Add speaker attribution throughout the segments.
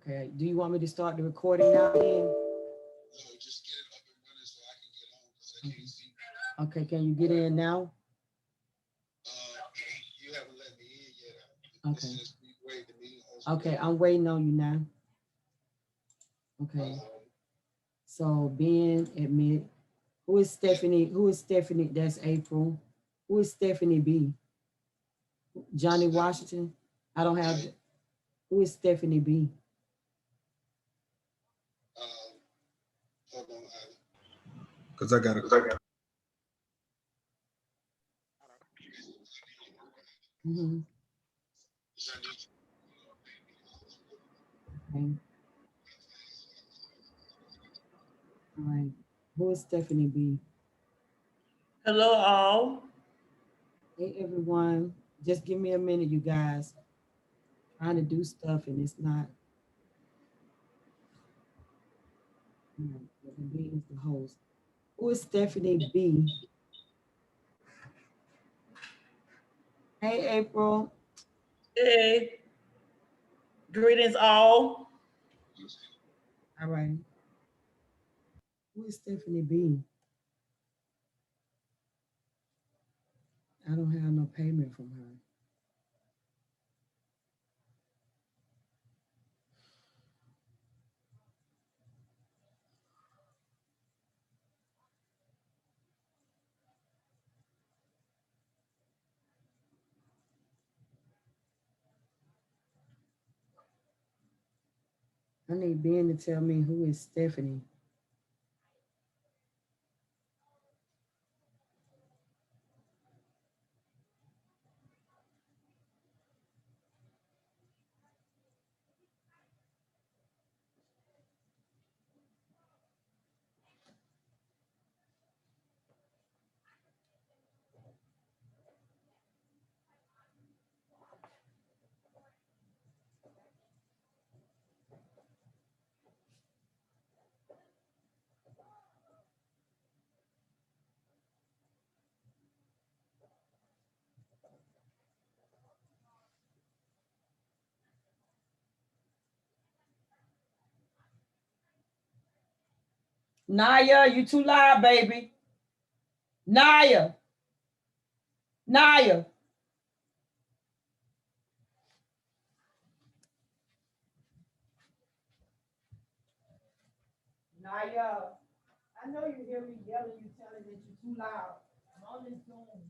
Speaker 1: Okay. Do you want me to start the recording now? Then?
Speaker 2: No, just get it up and running so I can get on because I can't see.
Speaker 1: Okay. Can you get in now?
Speaker 2: You haven't let me in yet. It
Speaker 1: Okay.
Speaker 2: says we wait the meeting host.
Speaker 1: Okay. I'm waiting on you now. Okay. So Ben admit. Who is Stephanie? Who is Stephanie? That's April. Who is Stephanie B? Johnny Washington. I don't have. Who is Stephanie B?
Speaker 2: Hold on, because I got it.
Speaker 1: Mm-hmm. Okay. All right. Who is Stephanie B?
Speaker 3: Hello, all.
Speaker 1: Hey everyone. Just give me a minute, you guys. Trying to do stuff and it's not. B is the host. Who is Stephanie B? Hey April.
Speaker 3: Hey, greetings, all.
Speaker 1: All right. Who is Stephanie B? I don't have no payment from her. I need Ben to tell me who is Stephanie. Naya, you too loud, baby. Naya. Naya. Naya. I know you hear me yelling, you telling that you're too loud. I'm on this Zoom.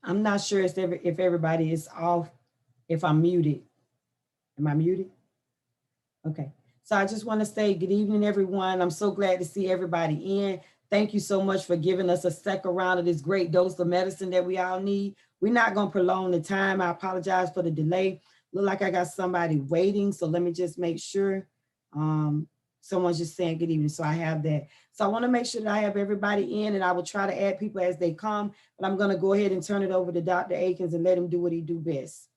Speaker 1: I'm not sure if everybody is off, if I'm muted. Am I muted? Okay. So I just want to say good evening, everyone. I'm so glad to see everybody in. Thank you so much for giving us a second round of this great dose of medicine that we all need. We're not going to prolong the time. I apologize for the delay. Look like I got somebody waiting. So let me just make sure. Someone's just saying good evening. So I have that. So I want to make sure that I have everybody in, and I will try to add people as they come. But I'm going to go ahead and turn it over to Dr. Akins and let him do what he do best.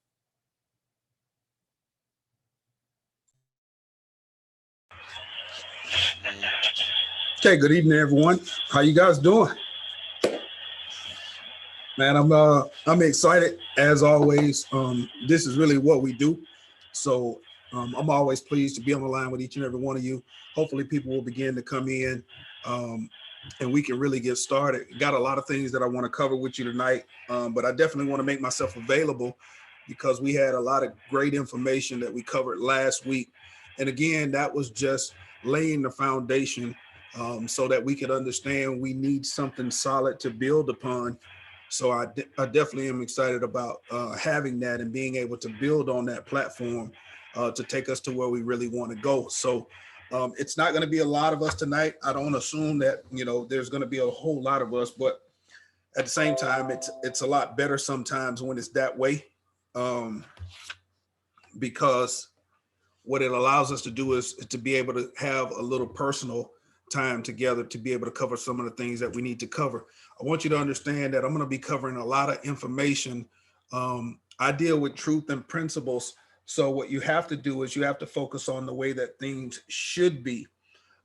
Speaker 4: Okay, good evening, everyone. How you guys doing? Man, I'm excited as always. This is really what we do. So I'm always pleased to be on the line with each and every one of you. Hopefully people will begin to come in and we can really get started. Got a lot of things that I want to cover with you tonight, but I definitely want to make myself available because we had a lot of great information that we covered last week. And again, that was just laying the foundation so that we could understand we need something solid to build upon. So I definitely am excited about having that and being able to build on that platform to take us to where we really want to go. So it's not going to be a lot of us tonight. I don't assume that, there's going to be a whole lot of us, but at the same time, it's a lot better sometimes when it's that way, because what it allows us to do is to be able to have a little personal time together to be able to cover some of the things that we need to cover. I want you to understand that I'm going to be covering a lot of information. I deal with truth and principles. So what you have to do is you have to focus on the way that things should be.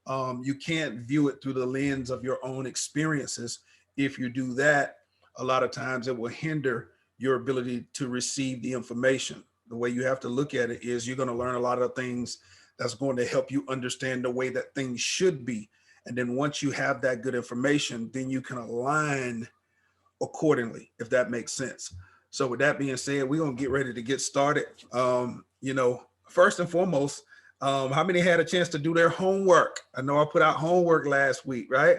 Speaker 4: You can't view it through the lens of your own experiences. If you do that, a lot of times it will hinder your ability to receive the information. The way you have to look at it is you're going to learn a lot of things that's going to help you understand the way that things should be. And then once you have that good information, then you can align accordingly, if that makes sense. So with that being said, we're gonna get ready to get started. You know, first and foremost, how many had a chance to do their homework? I know I put out homework last week, right?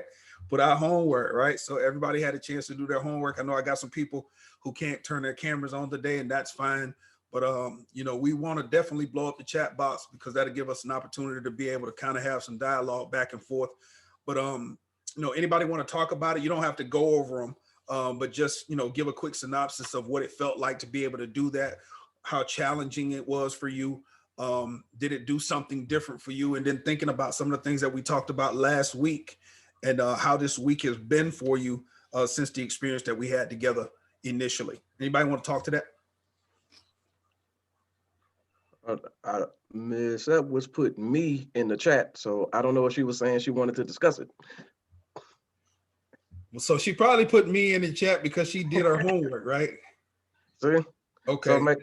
Speaker 4: Put out homework, right? So everybody had a chance to do their homework. I know I got some people who can't turn their cameras on today, and that's fine. But you know, we want to definitely blow up the chat box because that'll give us an opportunity to be able to kind of have some dialogue back and forth. But you know, anybody want to talk about it? You don't have to go over them. But just, you know, give a quick synopsis of what it felt like to be able to do that, how challenging it was for you. Did it do something different for you? And then thinking about some of the things that we talked about last week and how this week has been for you since the experience that we had together initially. Anybody want to talk to that?
Speaker 5: Miss Edwards put me in the chat, so I don't know if she was saying she wanted to discuss it.
Speaker 4: So she probably put me in the chat because she did her homework, right?
Speaker 5: See?
Speaker 4: Okay.
Speaker 5: So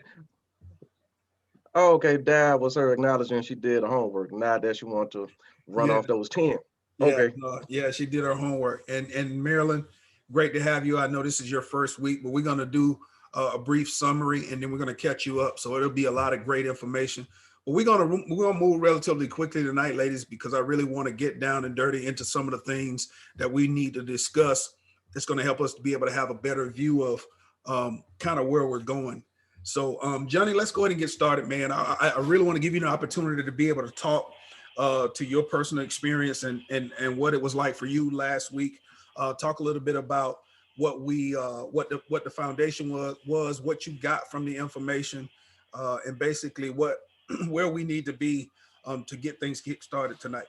Speaker 5: oh, okay, Dad was her acknowledging she did her homework. Now that she want to run
Speaker 4: Yeah.
Speaker 5: off those 10.
Speaker 4: Yeah,
Speaker 5: Okay.
Speaker 4: yeah, she did her homework. And Marilyn, great to have you. I know this is your first week, but we're gonna do a brief summary and then we're gonna catch you up. So it'll be a lot of great information. But we're gonna move relatively quickly tonight, ladies, because I really want to get down and dirty into some of the things that we need to discuss. It's gonna help us to be able to have a better view of kind of where we're going. So Johnny, let's go ahead and get started, man. I really want to give you an opportunity to be able to talk to your personal experience and what it was like for you last week. Talk a little bit about what the foundation was, what you got from the information, and basically what where we need to be to get things started tonight.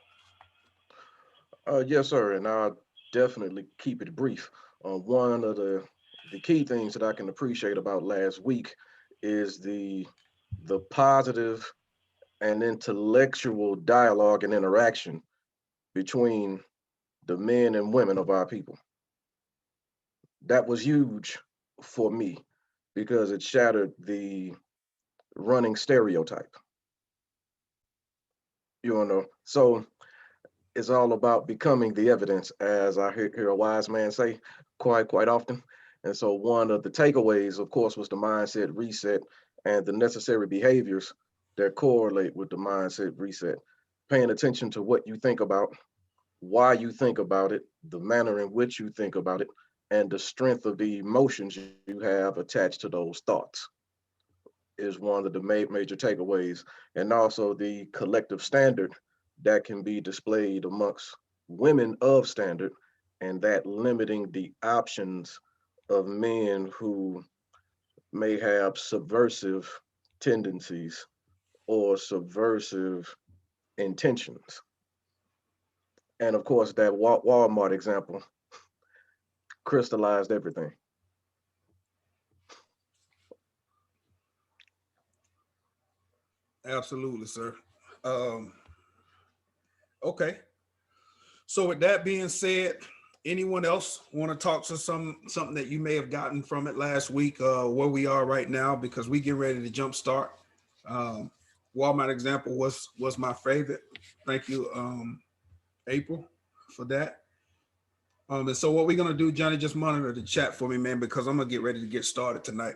Speaker 5: Yes, sir, and I'll definitely keep it brief. One of the key things that I can appreciate about last week is the positive and intellectual dialogue and interaction between the men and women of our people. That was huge for me because it shattered the running stereotype. You know, so it's all about becoming the evidence, as I hear a wise man say quite often. And so one of the takeaways, of course, was the mindset reset and the necessary behaviors that correlate with the mindset reset. Paying attention to what you think about, why you think about it, the manner in which you think about it, and the strength of the emotions you have attached to those thoughts is one of the major takeaways. And also the collective standard that can be displayed amongst women of standard, and that limiting the options of men who may have subversive tendencies or subversive intentions. And of course, that Walmart example crystallized everything.
Speaker 4: Absolutely, sir. Okay. So with that being said, anyone else want to talk to something that you may have gotten from it last week, where we are right now, because we get ready to jump start. Walmart example was my favorite. Thank you, April, for that. And so what we're gonna do, Johnny, just monitor the chat for me, man, because I'm gonna get ready to get started tonight.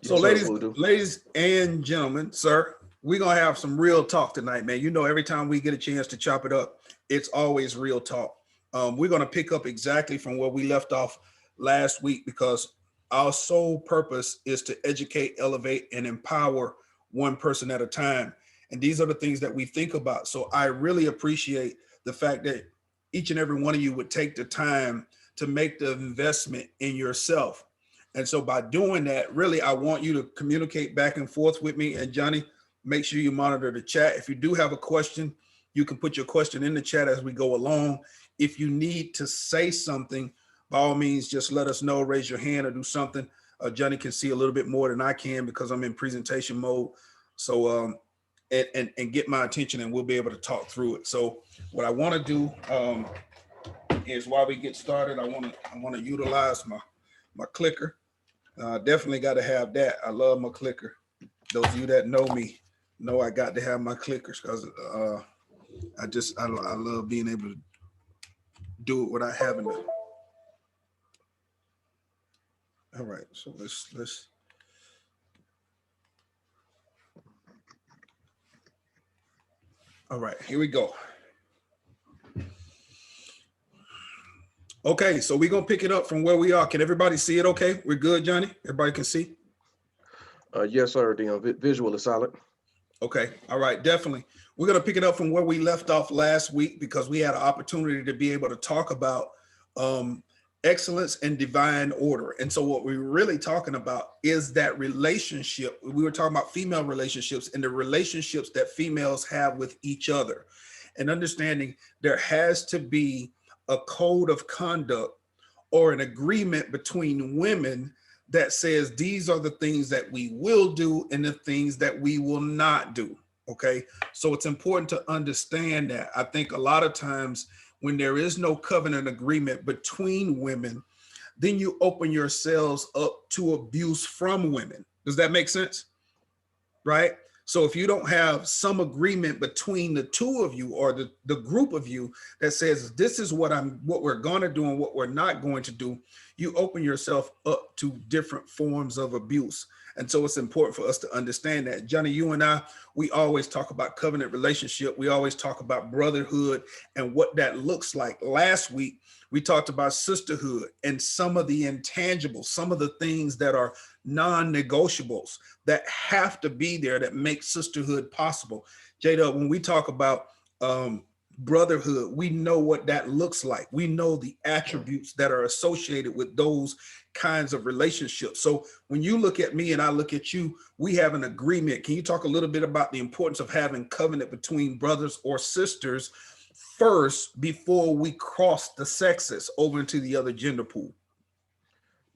Speaker 4: So
Speaker 5: Yes, sir, will do.
Speaker 4: ladies and gentlemen, sir, we're gonna have some real talk tonight, man. You know, every time we get a chance to chop it up, it's always real talk. We're gonna pick up exactly from where we left off last week because our sole purpose is to educate, elevate, and empower one person at a time. And these are the things that we think about. So I really appreciate the fact that each and every one of you would take the time to make the investment in yourself. And so by doing that, really, I want you to communicate back and forth with me. And Johnny, make sure you monitor the chat. If you do have a question, you can put your question in the chat as we go along. If you need to say something, by all means, just let us know, raise your hand or do something. Johnny can see a little bit more than I can because I'm in presentation mode. So, and get my attention and we'll be able to talk through it. So what I want to do is while we get started, I want to utilize my clicker. Definitely got to have that. I love my clicker. Those of you that know me know I got to have my clickers because I love being able to do it without having to All right, so let's. All right, here we go. Okay, so we're gonna pick it up from where we are. Can everybody see it? Okay, we're good, Johnny. Everybody can see.
Speaker 5: Yes, sir. The visual is solid.
Speaker 4: Okay, all right, definitely. We're gonna pick it up from where we left off last week because we had an opportunity to be able to talk about excellence and divine order. And so what we're really talking about is that relationship. We were talking about female relationships and the relationships that females have with each other, and understanding there has to be a code of conduct or an agreement between women that says these are the things that we will do and the things that we will not do. Okay. So it's important to understand that. I think a lot of times when there is no covenant agreement between women, then you open yourselves up to abuse from women. Does that make sense? Right? So if you don't have some agreement between the two of you or the group of you that says this is what we're going to do and what we're not going to do, you open yourself up to different forms of abuse. And so it's important for us to understand that. Johnny, you and I, we always talk about covenant relationship. We always talk about brotherhood and what that looks like. Last week, we talked about sisterhood and some of the intangibles, some of the things that are non-negotiables that have to be there that make sisterhood possible. Jada, when we talk about brotherhood, we know what that looks like. We know the attributes that are associated with those kinds of relationships. So when you look at me and I look at you, we have an agreement. Can you talk a little bit about the importance of having covenant between brothers or sisters first before we cross the sexes over into the other gender pool?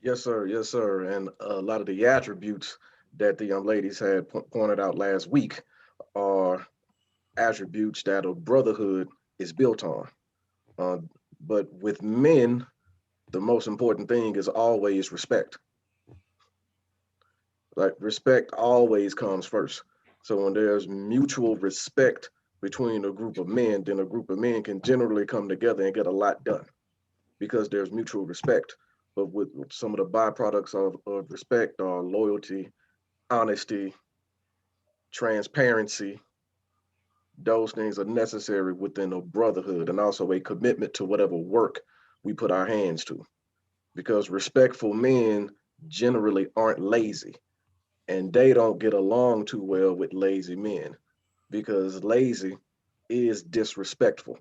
Speaker 5: Yes, sir. Yes, sir. And a lot of the attributes that the young ladies had pointed out last week are attributes that a brotherhood is built on. But with men, the most important thing is always respect. Like respect always comes first. So when there's mutual respect between a group of men, then a group of men can generally come together and get a lot done because there's mutual respect. But with some of the byproducts of respect are loyalty, honesty, transparency. Those things are necessary within a brotherhood and also a commitment to whatever work we put our hands to. Because respectful men generally aren't lazy and they don't get along too well with lazy men because lazy is disrespectful.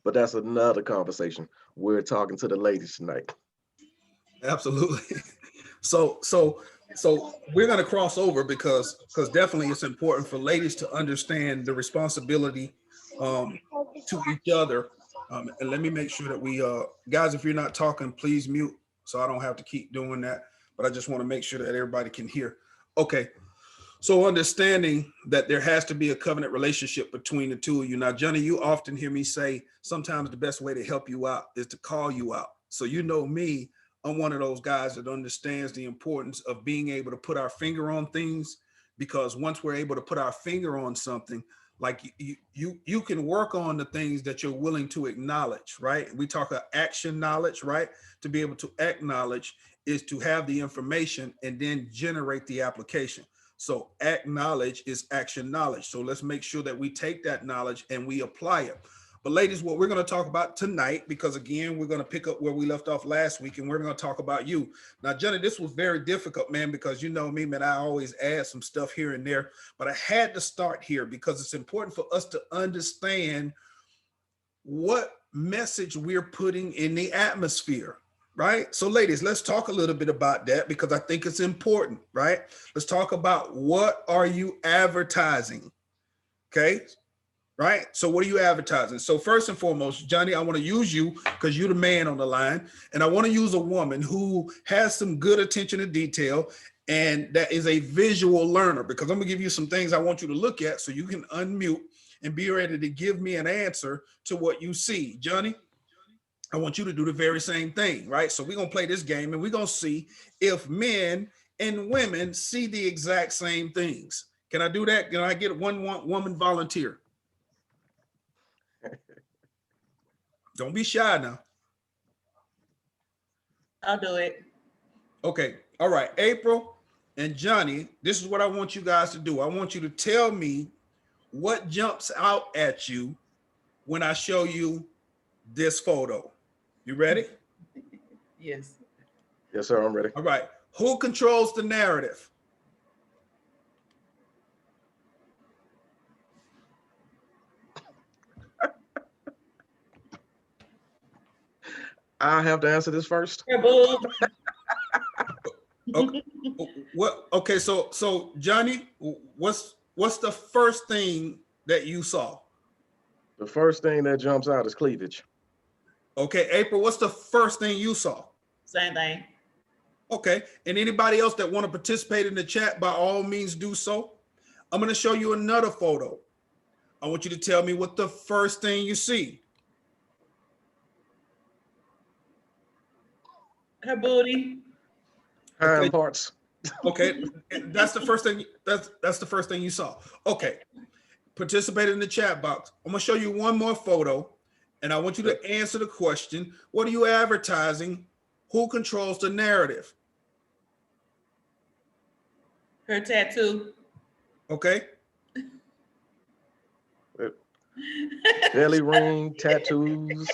Speaker 5: But that's another conversation. We're talking to the ladies tonight.
Speaker 4: Absolutely. So we're going to cross over because definitely it's important for ladies to understand the responsibility to each other. And let me make sure that we guys, if you're not talking, please mute so I don't have to keep doing that. But I just want to make sure that everybody can hear. Okay. So understanding that there has to be a covenant relationship between the two of you. Now, Johnny, you often hear me say sometimes the best way to help you out is to call you out. So you know me, I'm one of those guys that understands the importance of being able to put our finger on things, because once we're able to put our finger on something, like you can work on the things that you're willing to acknowledge, right? We talk of action knowledge, right? To be able to acknowledge is to have the information and then generate the application. So acknowledge is action knowledge. So let's make sure that we take that knowledge and we apply it. But ladies, what we're going to talk about tonight, because again, we're going to pick up where we left off last week and we're going to talk about you. Now, Johnny, this was very difficult, man, because you know me, man, I always add some stuff here and there, but I had to start here because it's important for us to understand what message we're putting in the atmosphere. Right. So ladies, let's talk a little bit about that because I think it's important. Right. Let's talk about what are you advertising? Okay. Right. So what are you advertising? So first and foremost, Johnny, I want to use you because you're the man on the line. And I want to use a woman who has some good attention to detail and that is a visual learner, because I'm going to give you some things I want you to look at so you can unmute and be ready to give me an answer to what you see. Johnny, I want you to do the very same thing, right? So we're going to play this game and we're going to see if men and women see the exact same things. Can I do that? Can I get one woman volunteer? Don't be shy now.
Speaker 3: I'll do it.
Speaker 4: Okay. All right. April and Johnny, this is what I want you guys to do. I want you to tell me what jumps out at you when I show you this photo. You ready?
Speaker 3: Yes.
Speaker 5: Yes, sir. I'm ready.
Speaker 4: All right. Who controls the narrative?
Speaker 5: I have to answer this first.
Speaker 3: Her boob.
Speaker 4: Okay. What? Okay. So Johnny, what's the first thing that you saw?
Speaker 5: The first thing that jumps out is cleavage.
Speaker 4: Okay. April, what's the first thing you saw?
Speaker 3: Same thing.
Speaker 4: Okay. And anybody else that want to participate in the chat, by all means, do so. I'm going to show you another photo. I want you to tell me what the first thing you see.
Speaker 3: Her booty.
Speaker 5: Hind parts.
Speaker 4: Okay, that's the first thing. That's the first thing you saw. Okay, participate in the chat box. I'm gonna show you one more photo, and I want you to answer the question: what are you advertising? Who controls the narrative?
Speaker 3: Her tattoo.
Speaker 4: Okay.
Speaker 5: Belly ring, tattoos.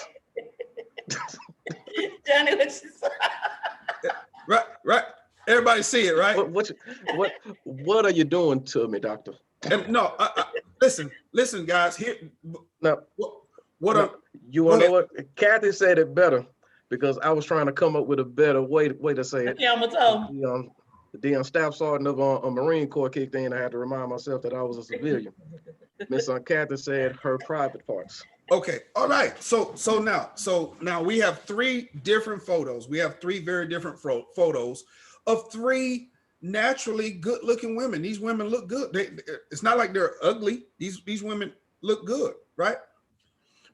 Speaker 3: Johnny, what you saw?
Speaker 4: Right. Everybody see it, right?
Speaker 5: What are you doing to me, doctor?
Speaker 4: And no, listen, guys. Here,
Speaker 5: No,
Speaker 4: what
Speaker 5: no,
Speaker 4: are
Speaker 5: you want to know what? Kathy said it better because I was trying to come up with a better way to say it.
Speaker 3: Camel toe.
Speaker 5: The staff sergeant of a Marine Corps kicked in. I had to remind myself that I was a civilian. Miss Kathy said her private parts.
Speaker 4: Okay, all right. So now we have three different photos. We have three very different photos of three naturally good-looking women. These women look good. It's not like they're ugly. These women look good, right?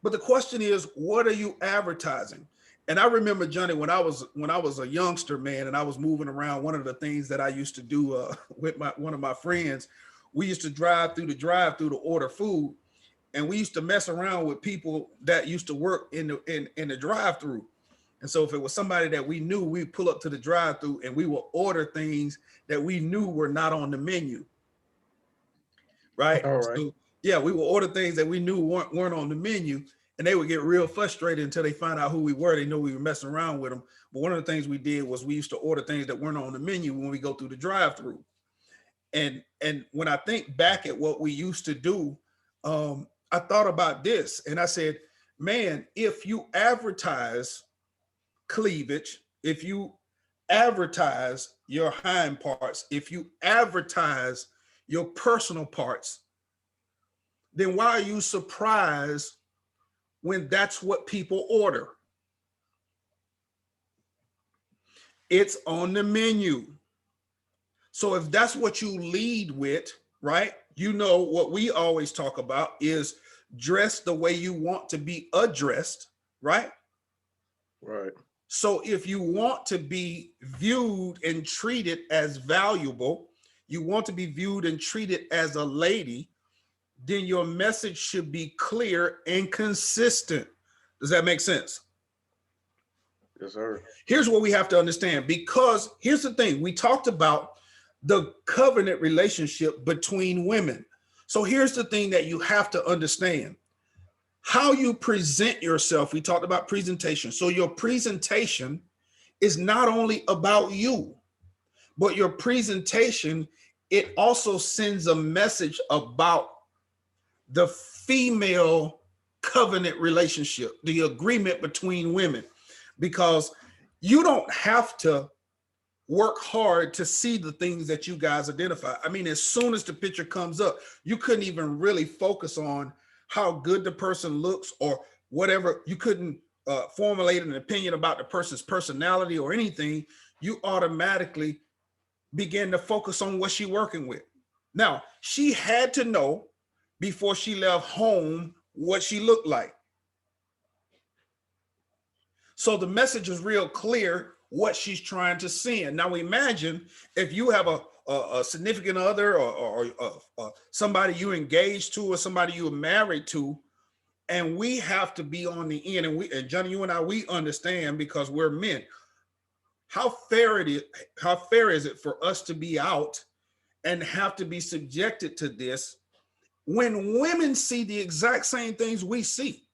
Speaker 4: But the question is, what are you advertising? And I remember, Johnny, when I was a youngster, man, and I was moving around. One of the things that I used to do with one of my friends, we used to drive through to order food. And we used to mess around with people that used to work in the drive-through. And so if it was somebody that we knew, we'd pull up to the drive-through and we would order things that we knew were not on the menu. Right?
Speaker 5: All right.
Speaker 4: So, yeah, we would order things that we knew weren't on the menu, and they would get real frustrated until they find out who we were. They knew we were messing around with them. But one of the things we did was we used to order things that weren't on the menu when we go through the drive-through. And when I think back at what we used to do, I thought about this and I said, man, if you advertise cleavage, if you advertise your hind parts, if you advertise your personal parts, then why are you surprised when that's what people order? It's on the menu. So if that's what you lead with, right? You know what we always talk about is dress the way you want to be addressed, right?
Speaker 5: Right.
Speaker 4: So if you want to be viewed and treated as valuable, you want to be viewed and treated as a lady, then your message should be clear and consistent. Does that make sense?
Speaker 5: Yes, sir.
Speaker 4: Here's what we have to understand, because here's the thing. We talked about the covenant relationship between women. So here's the thing that you have to understand. How you present yourself. We talked about presentation. So your presentation is not only about you, but your presentation, it also sends a message about the female covenant relationship, the agreement between women, because you don't have to work hard to see the things that you guys identify. I mean, as soon as the picture comes up, you couldn't even really focus on how good the person looks or whatever. You couldn't formulate an opinion about the person's personality or anything. You automatically begin to focus on what she's working with. Now, she had to know before she left home what she looked like. So the message is real clear what she's trying to send. Now imagine if you have a significant other or somebody you engaged to or somebody you are married to, and we have to be on the end. And Johnny, you and I, we understand because we're men. how fair is it for us to be out and have to be subjected to this when women see the exact same things we see?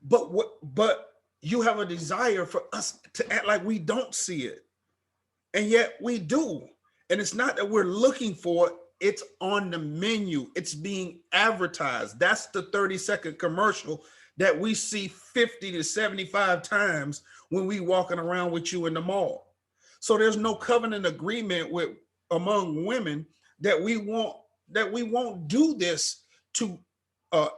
Speaker 4: But you have a desire for us to act like we don't see it. And yet we do. And it's not that we're looking for it, it's on the menu. It's being advertised. That's the 30-second commercial that we see 50 to 75 times when we walking around with you in the mall. So there's no covenant agreement with among women that we won't do this to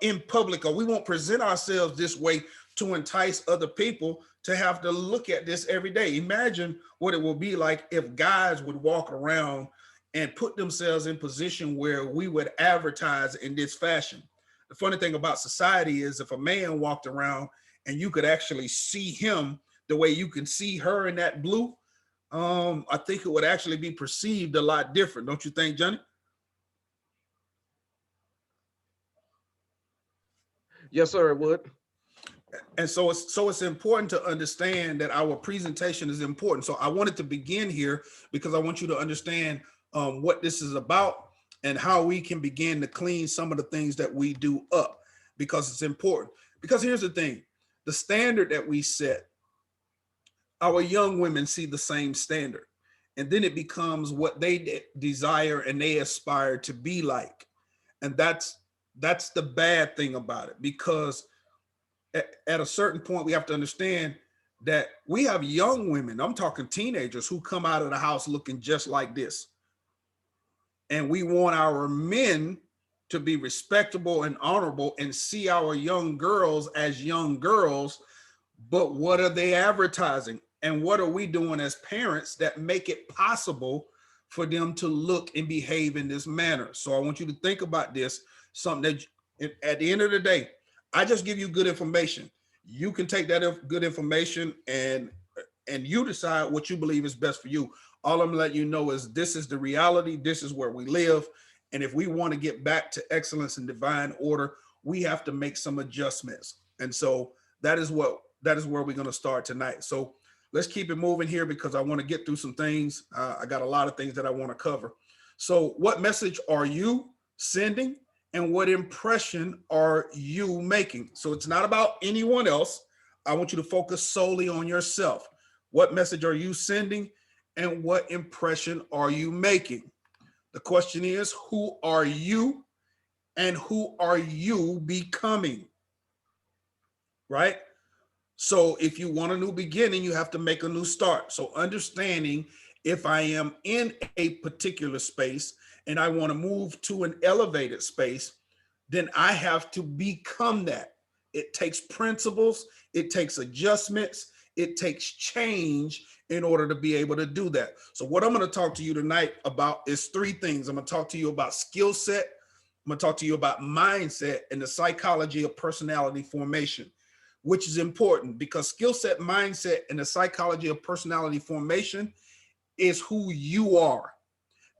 Speaker 4: in public, or we won't present ourselves this way to entice other people to have to look at this every day. Imagine what it will be like if guys would walk around and put themselves in position where we would advertise in this fashion. The funny thing about society is if a man walked around and you could actually see him the way you can see her in that blue, I think it would actually be perceived a lot different. Don't you think, Johnny?
Speaker 5: Yes, sir, it would.
Speaker 4: And so it's important to understand that our presentation is important. So I wanted to begin here because I want you to understand what this is about and how we can begin to clean some of the things that we do up, because it's important. Because here's the thing, the standard that we set, our young women see the same standard, and then it becomes what they desire and they aspire to be like. And that's the bad thing about it, because at a certain point, we have to understand that we have young women, I'm talking teenagers, who come out of the house looking just like this. And we want our men to be respectable and honorable and see our young girls as young girls. But what are they advertising? And what are we doing as parents that make it possible for them to look and behave in this manner? So I want you to think about this, something that at the end of the day, I just give you good information. You can take that good information and you decide what you believe is best for you. All I'm letting you know is this is the reality. This is where we live. And if we want to get back to excellence and divine order, we have to make some adjustments. And so that is where we're going to start tonight. So let's keep it moving here because I want to get through some things. I got a lot of things that I want to cover. So what message are you sending? And what impression are you making? So it's not about anyone else. I want you to focus solely on yourself. What message are you sending? And what impression are you making? The question is, who are you and who are you becoming? Right? So if you want a new beginning, you have to make a new start. So understanding if I am in a particular space and I want to move to an elevated space, then I have to become that. It takes principles, it takes adjustments, it takes change in order to be able to do that. So what I'm going to talk to you tonight about is three things. I'm going to talk to you about skill set, I'm going to talk to you about mindset, and the psychology of personality formation, which is important because skill set, mindset, and the psychology of personality formation is who you are.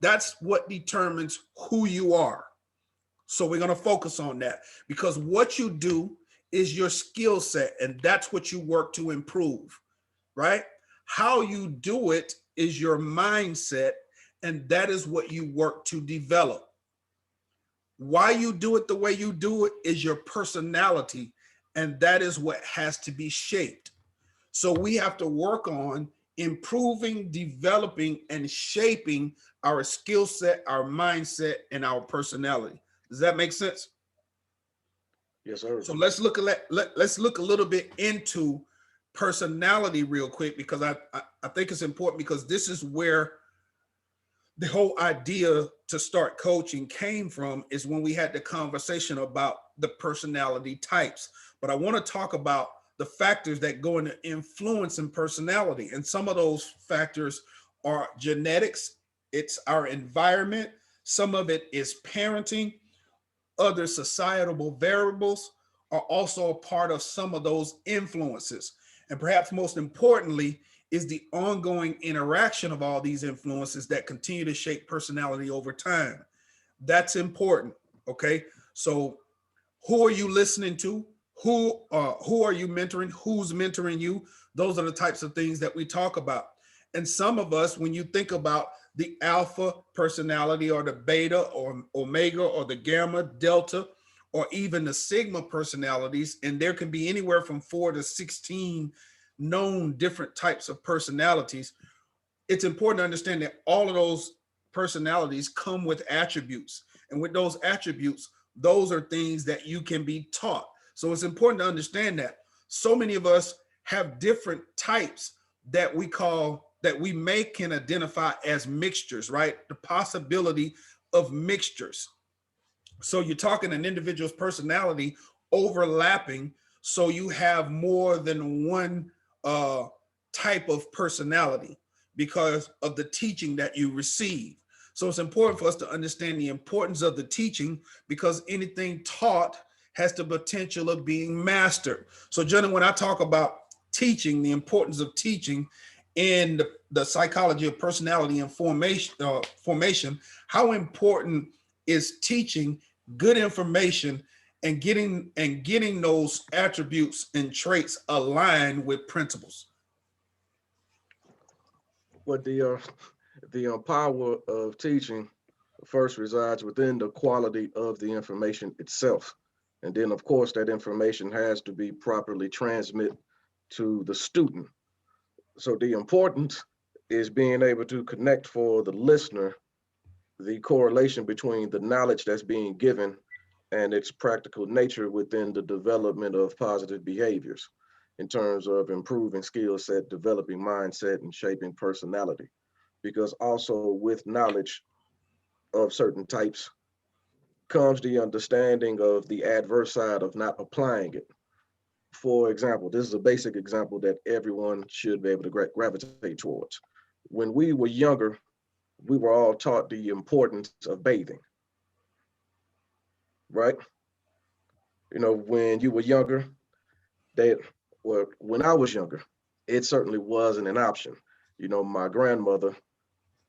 Speaker 4: That's what determines who you are. So we're going to focus on that because what you do is your skill set, and that's what you work to improve, right? How you do it is your mindset, and that is what you work to develop. Why you do it the way you do it is your personality, and that is what has to be shaped. So we have to work on improving, developing, and shaping our skill set, our mindset, and our personality. Does that make sense?
Speaker 5: Yes, sir.
Speaker 4: So let's look a little bit into personality real quick because I think it's important because this is where the whole idea to start coaching came from, is when we had the conversation about the personality types. But I want to talk about the factors that go into influencing personality. And some of those factors are genetics, it's our environment, some of it is parenting, other societal variables are also a part of some of those influences. And perhaps most importantly is the ongoing interaction of all these influences that continue to shape personality over time. That's important, okay? So who are you listening to? who are you mentoring? Who's mentoring you? Those are the types of things that we talk about. And some of us, when you think about the alpha personality or the beta or omega or the gamma, delta, or even the sigma personalities, and there can be anywhere from 4 to 16 known different types of personalities. It's important to understand that all of those personalities come with attributes. And with those attributes, those are things that you can be taught. So it's important to understand that. So many of us have different types that we can identify as mixtures, right? The possibility of mixtures. So you're talking an individual's personality overlapping. So you have more than one type of personality because of the teaching that you receive. So it's important for us to understand the importance of the teaching, because anything taught has the potential of being mastered. So, Jenna, when I talk about teaching, the importance of teaching in the psychology of personality and formation, how important is teaching good information and getting those attributes and traits aligned with principles?
Speaker 5: What the power of teaching first resides within the quality of the information itself. And then, of course, that information has to be properly transmitted to the student. So the importance is being able to connect for the listener the correlation between the knowledge that's being given and its practical nature within the development of positive behaviors in terms of improving skill set, developing mindset, and shaping personality. Because also with knowledge of certain types comes the understanding of the adverse side of not applying it. For example, this is a basic example that everyone should be able to gravitate towards. When we were younger, we were all taught the importance of bathing, right? You know, when you were younger, that well, when I was younger, it certainly wasn't an option. You know, my grandmother,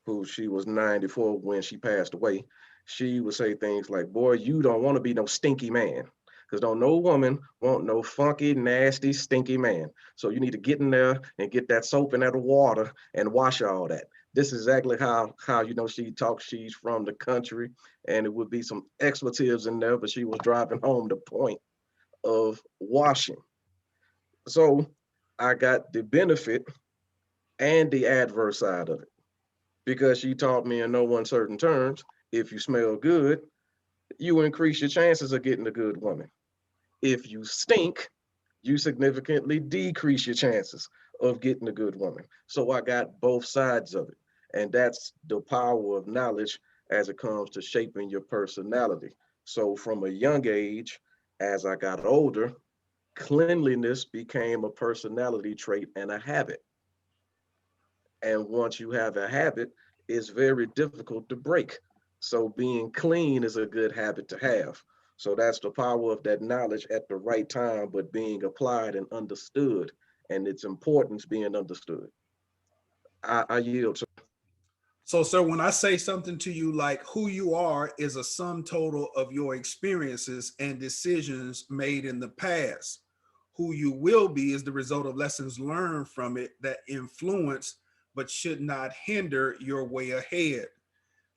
Speaker 5: who she was 94 when she passed away, she would say things like, boy, you don't want to be no stinky man. Because don't no woman want no funky, nasty, stinky man. So you need to get in there and get that soap and that water and wash all that. This is exactly how you know she talks. She's from the country, and it would be some expletives in there, but she was driving home the point of washing. So I got the benefit and the adverse side of it, because she taught me in no uncertain terms, if you smell good, you increase your chances of getting a good woman. If you stink, you significantly decrease your chances of getting a good woman. So I got both sides of it. And that's the power of knowledge as it comes to shaping your personality. So from a young age, as I got older, cleanliness became a personality trait and a habit. And once you have a habit, it's very difficult to break. So being clean is a good habit to have. So that's the power of that knowledge at the right time, but being applied and understood, and its importance being understood. I yield.
Speaker 4: So, sir, when I say something to you like who you are is a sum total of your experiences and decisions made in the past. Who you will be is the result of lessons learned from it that influence but should not hinder your way ahead.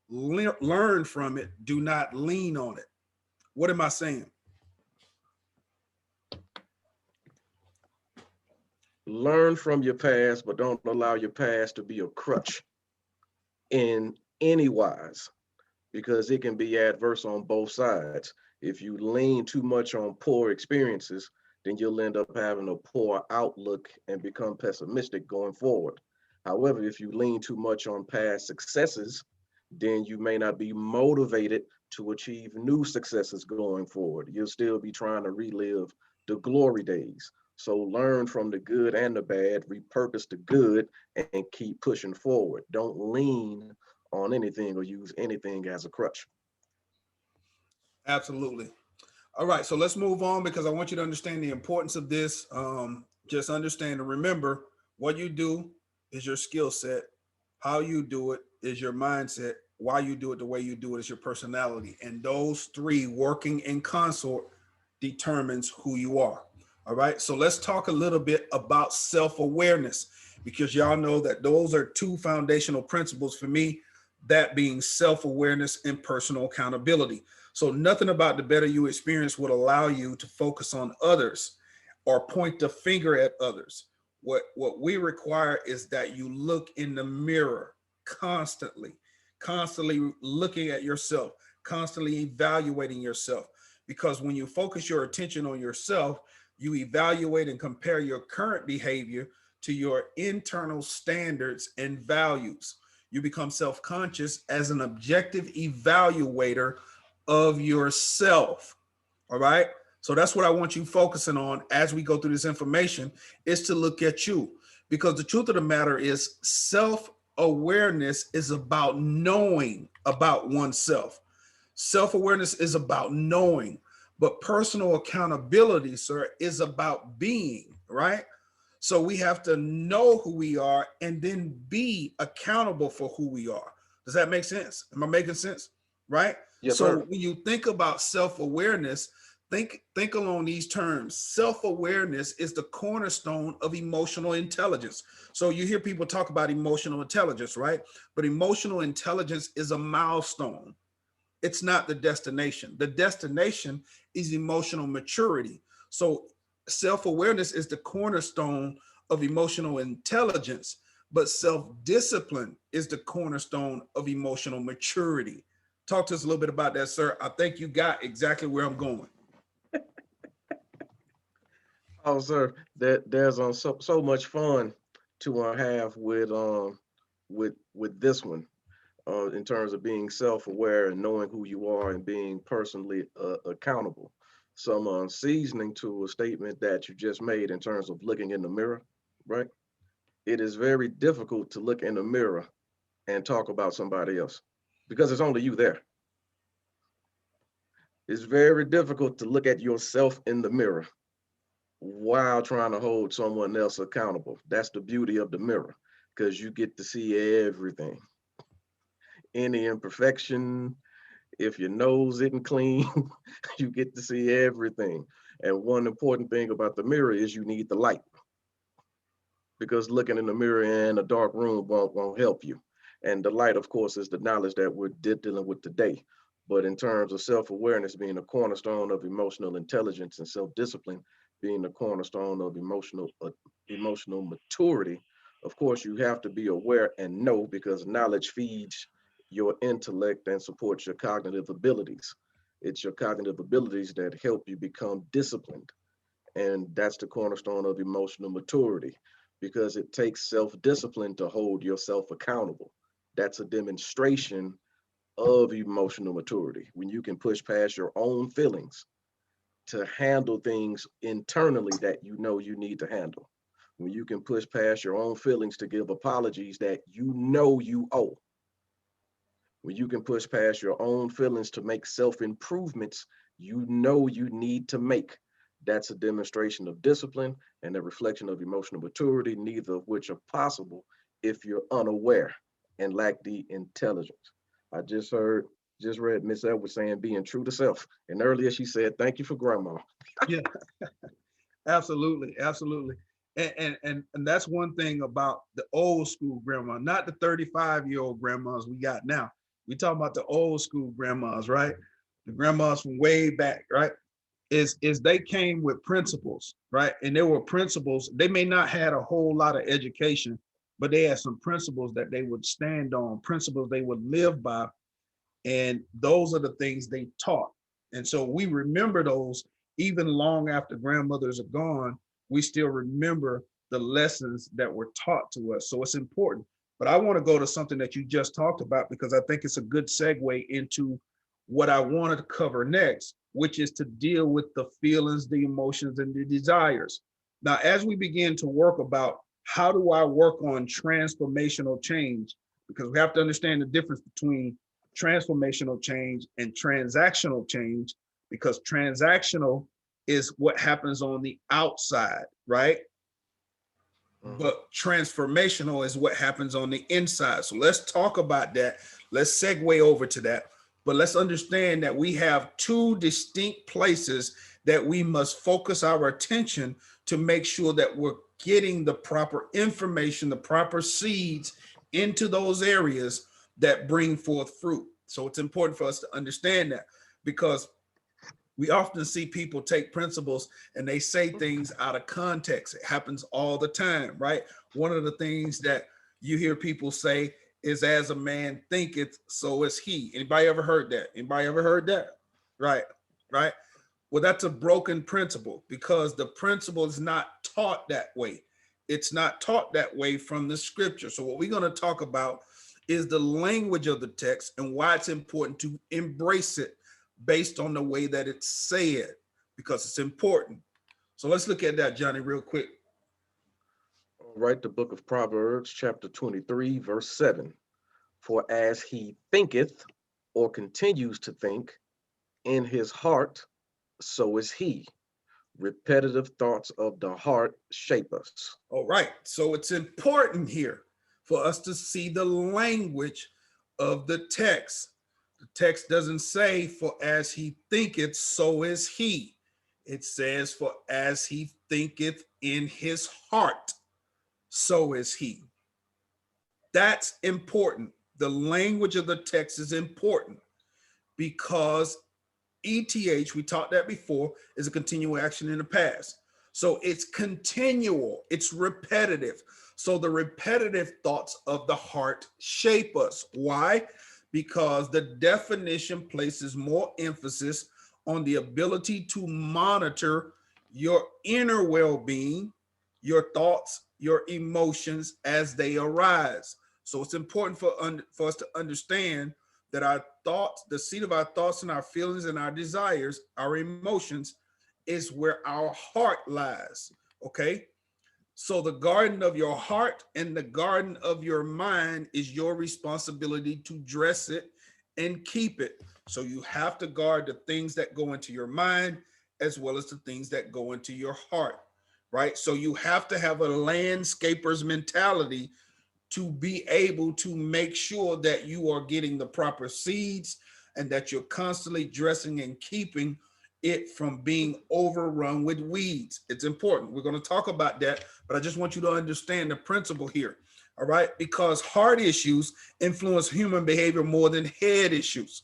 Speaker 4: Learn from it, do not lean on it. What am I saying?
Speaker 5: Learn from your past, but don't allow your past to be a crutch in any wise, because it can be adverse on both sides. If you lean too much on poor experiences, then you'll end up having a poor outlook and become pessimistic going forward. However, if you lean too much on past successes, then you may not be motivated to achieve new successes going forward. You'll still be trying to relive the glory days. So learn from the good and the bad, repurpose the good, and keep pushing forward. Don't lean on anything or use anything as a crutch.
Speaker 4: Absolutely. All right, so let's move on because I want you to understand the importance of this. Just understand and remember what you do is your skill set. How you do it is your mindset. Why you do it the way you do it is your personality. And those three working in consort determines who you are. All right. So let's talk a little bit about self-awareness, because y'all know that those are two foundational principles for me, that being self-awareness and personal accountability. So nothing about the better you experience would allow you to focus on others or point the finger at others. What we require is that you look in the mirror constantly, constantly looking at yourself, constantly evaluating yourself. Because when you focus your attention on yourself, you evaluate and compare your current behavior to your internal standards and values. You become self-conscious as an objective evaluator of yourself. All right. So that's what I want you focusing on as we go through this information, is to look at you. Because the truth of the matter is, self-awareness is about knowing about oneself. Self-awareness is about knowing, but personal accountability, sir, is about being, right? So we have to know who we are and then be accountable for who we are. Does that make sense? Am I making sense? Right?
Speaker 5: Yes,
Speaker 4: So
Speaker 5: sir.
Speaker 4: when you think about self-awareness, think along these terms. Self-awareness is the cornerstone of emotional intelligence. So you hear people talk about emotional intelligence, right? But emotional intelligence is a milestone. It's not the destination. The destination is emotional maturity. So self-awareness is the cornerstone of emotional intelligence, but self-discipline is the cornerstone of emotional maturity. Talk to us a little bit about that, sir. I think you got exactly where I'm going.
Speaker 5: Oh, sir, there's so much fun to have with this one, in terms of being self-aware and knowing who you are and being personally accountable. Some seasoning to a statement that you just made in terms of looking in the mirror, right? It is very difficult to look in the mirror and talk about somebody else because it's only you there. It's very difficult to look at yourself in the mirror while trying to hold someone else accountable. That's the beauty of the mirror, because you get to see everything, any imperfection. If your nose isn't clean, you get to see everything. And one important thing about the mirror is you need the light, because looking in the mirror in a dark room won't help you. And the light, of course, is the knowledge that we're dealing with today. But in terms of self-awareness being a cornerstone of emotional intelligence and self-discipline being the cornerstone of emotional maturity, of course, you have to be aware and know, because knowledge feeds your intellect and supports your cognitive abilities. It's your cognitive abilities that help you become disciplined. And that's the cornerstone of emotional maturity, because it takes self-discipline to hold yourself accountable. That's a demonstration of emotional maturity, when you can push past your own feelings to handle things internally that you know you need to handle. When you can push past your own feelings to give apologies that you know you owe. When you can push past your own feelings to make self-improvements you know you need to make. That's a demonstration of discipline and a reflection of emotional maturity, neither of which are possible if you're unaware and lack the intelligence. I just read Miss Edwards saying being true to self. And earlier she said, thank you for grandma.
Speaker 4: Yeah, absolutely, absolutely. And that's one thing about the old school grandma, not the 35-year-old grandmas we got now. We talking about the old school grandmas, right? The grandmas from way back, right? Is they came with principles, right? And there were principles. They may not had a whole lot of education, but they had some principles that they would stand on, principles they would live by, and those are the things they taught. And so we remember those even long after grandmothers are gone. We still remember the lessons that were taught to us. So it's important. But I want to go to something that you just talked about, because I think it's a good segue into what I wanted to cover next, which is to deal with the feelings, the emotions, and the desires. Now, as we begin to work about how do I work on transformational change, because we have to understand the difference between transformational change and transactional change, because transactional is what happens on the outside, right? But transformational is what happens on the inside. So let's talk about that. Let's segue over to that. But let's understand that we have two distinct places that we must focus our attention to make sure that we're getting the proper information, the proper seeds into those areas that bring forth fruit. So it's important for us to understand that, because we often see people take principles and they say things out of context. It happens all the time, right? One of the things that you hear people say is, as a man thinketh, so is he. Anybody ever heard that? Anybody ever heard that? Right, right. Well, that's a broken principle, because the principle is not taught that way. It's not taught that way from the scripture. So what we're going to talk about is the language of the text and why it's important to embrace it based on the way that it's said, because it's important. So let's look at that, Johnny, real quick.
Speaker 5: All right, the book of Proverbs, chapter 23, verse 7. For as he thinketh or continues to think in his heart, so is he. Repetitive thoughts of the heart shape us.
Speaker 4: All right. So it's important here for us to see the language of the text. The text doesn't say, for as he thinketh, so is he. It says, for as he thinketh in his heart, so is he. That's important. The language of the text is important, because ETH, we taught that before, is a continual action in the past. So it's continual, it's repetitive. So the repetitive thoughts of the heart shape us. Why? Because the definition places more emphasis on the ability to monitor your inner well-being, your thoughts, your emotions as they arise. So it's important for us to understand that our thoughts, the seat of our thoughts and our feelings and our desires, our emotions, is where our heart lies. Okay. So the garden of your heart and the garden of your mind is your responsibility to dress it and keep it. So you have to guard the things that go into your mind as well as the things that go into your heart, right? So you have to have a landscaper's mentality to be able to make sure that you are getting the proper seeds and that you're constantly dressing and keeping it from being overrun with weeds. It's important. We're going to talk about that, but I just want you to understand the principle here. All right. Because heart issues influence human behavior more than head issues.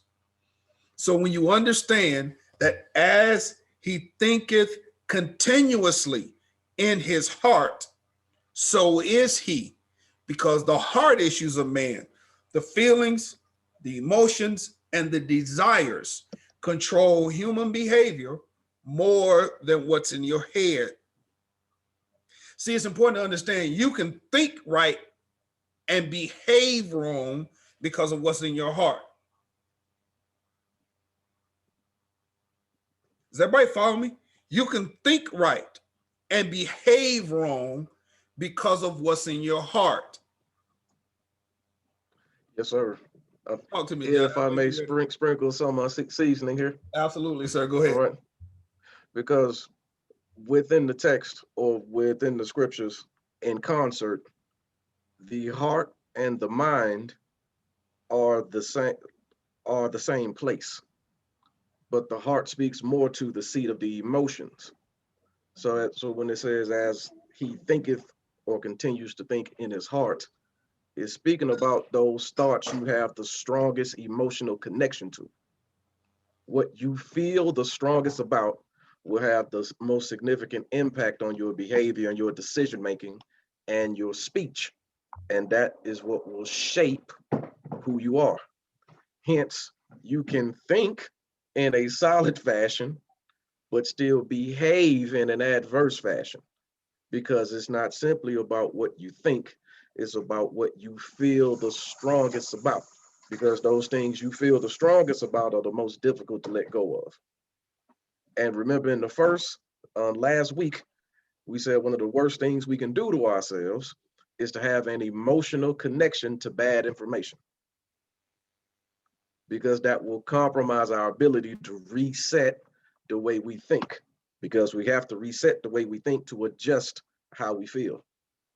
Speaker 4: So when you understand that as he thinketh continuously in his heart, so is he. Because the heart issues of man, the feelings, the emotions, and the desires control human behavior more than what's in your head. See, it's important to understand you can think right and behave wrong because of what's in your heart. Does everybody follow me? You can think right and behave wrong because of what's in your heart.
Speaker 5: Yes, sir.
Speaker 4: Talk to me,
Speaker 5: Yeah,
Speaker 4: John.
Speaker 5: if I may sprinkle some seasoning here.
Speaker 4: Absolutely, sir. Go
Speaker 5: All
Speaker 4: ahead.
Speaker 5: right. Because within the text or within the scriptures in concert, the heart and the mind are the same place. But the heart speaks more to the seat of the emotions. So when it says as he thinketh or continues to think in his heart, is speaking about those thoughts you have the strongest emotional connection to. What you feel the strongest about will have the most significant impact on your behavior and your decision making and your speech. And that is what will shape who you are. Hence, you can think in a solid fashion, but still behave in an adverse fashion, because it's not simply about what you think, it's about what you feel the strongest about, because those things you feel the strongest about are the most difficult to let go of. And remember, in the first last week, we said one of the worst things we can do to ourselves is to have an emotional connection to bad information, because that will compromise our ability to reset the way we think, because we have to reset the way we think to adjust how we feel.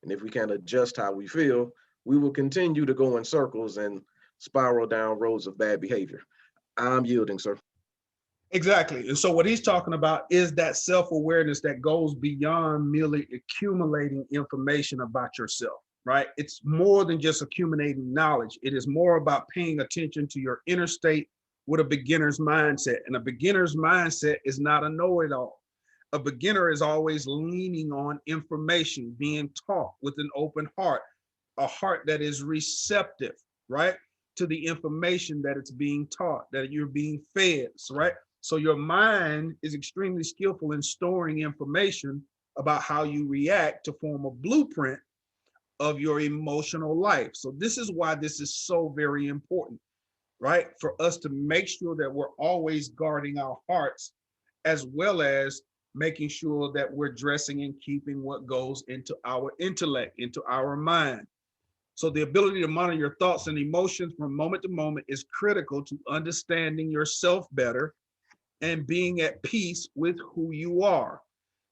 Speaker 5: And if we can't adjust how we feel, we will continue to go in circles and spiral down roads of bad behavior. I'm yielding, sir.
Speaker 4: Exactly. And so what he's talking about is that self-awareness that goes beyond merely accumulating information about yourself, right? It's more than just accumulating knowledge. It is more about paying attention to your inner state with a beginner's mindset. And a beginner's mindset is not a know-it-all. A beginner is always leaning on information, being taught with an open heart, a heart that is receptive, right, to the information that it's being taught, that you're being fed, right? So your mind is extremely skillful in storing information about how you react to form a blueprint of your emotional life. So this is why this is so very important, right? For us to make sure that we're always guarding our hearts, as well as making sure that we're dressing and keeping what goes into our intellect, into our mind. So the ability to monitor your thoughts and emotions from moment to moment is critical to understanding yourself better and being at peace with who you are.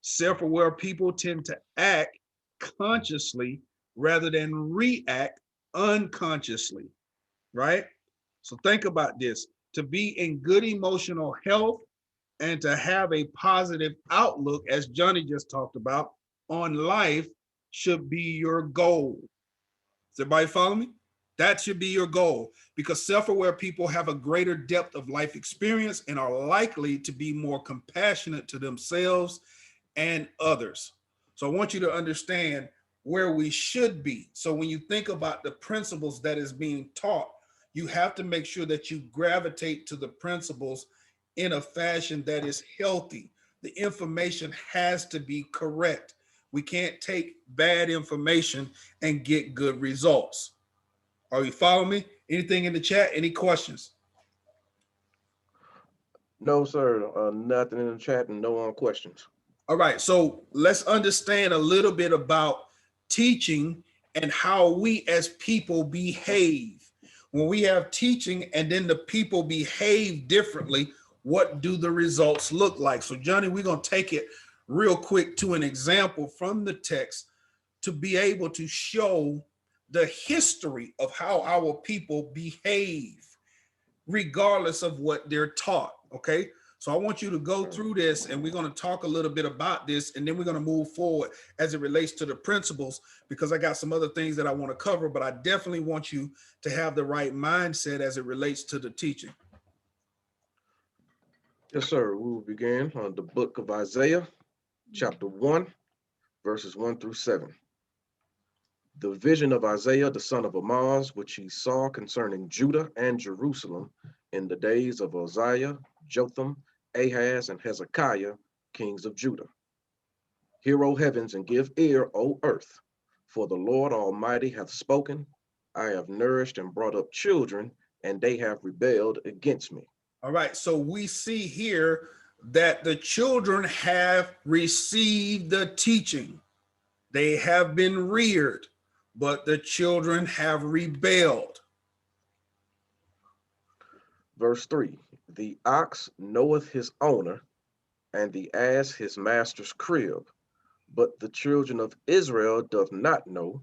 Speaker 4: Self-aware people tend to act consciously rather than react unconsciously, right? So think about this. To be in good emotional health and to have a positive outlook, as Johnny just talked about, on life should be your goal. Does everybody follow me? That should be your goal, because self-aware people have a greater depth of life experience and are likely to be more compassionate to themselves and others. So I want you to understand where we should be. So when you think about the principles that is being taught, you have to make sure that you gravitate to the principles in a fashion that is healthy. The information has to be correct. We can't take bad information and get good results. Are you following me? Anything in the chat? Any questions?
Speaker 5: No, sir. Nothing in the chat and no questions.
Speaker 4: All right, so let's understand a little bit about teaching and how we as people behave. When we have teaching and then the people behave differently, what do the results look like? So Johnny, we're going to take it real quick to an example from the text to be able to show the history of how our people behave, regardless of what they're taught. Okay. So I want you to go through this and we're going to talk a little bit about this, and then we're going to move forward as it relates to the principles, because I got some other things that I want to cover, but I definitely want you to have the right mindset as it relates to the teaching.
Speaker 5: Yes, sir. We will begin on the book of Isaiah, chapter 1, verses 1 through 7. The vision of Isaiah, the son of Amoz, which he saw concerning Judah and Jerusalem in the days of Uzziah, Jotham, Ahaz, and Hezekiah, kings of Judah. Hear, O heavens, and give ear, O earth, for the Lord Almighty hath spoken. I have nourished and brought up children, and they have rebelled against me.
Speaker 4: All right, so we see here that the children have received the teaching. They have been reared, but the children have rebelled.
Speaker 5: Verse 3, the ox knoweth his owner, and the ass his master's crib, but the children of Israel doth not know,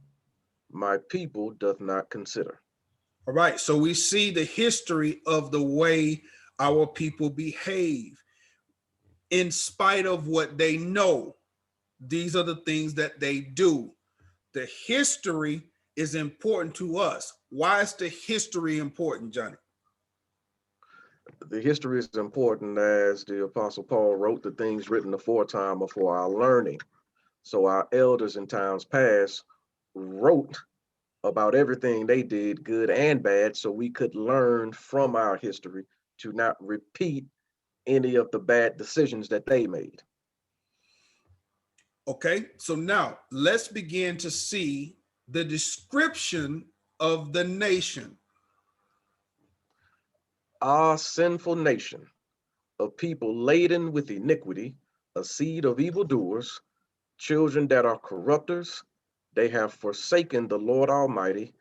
Speaker 5: my people doth not consider.
Speaker 4: All right, so we see the history of the way our people behave. In spite of what they know, these are the things that they do. The history is important to us. Why is the history important, Johnny?
Speaker 5: The history is important, as the Apostle Paul wrote, the things written aforetime are for our learning. So our elders in times past wrote about everything they did, good and bad, so we could learn from our history to not repeat any of the bad decisions that they made.
Speaker 4: Okay, so now let's begin to see the description of the nation.
Speaker 5: Our sinful nation, a people laden with iniquity, a seed of evildoers, children that are corrupters, they have forsaken the Lord Almighty.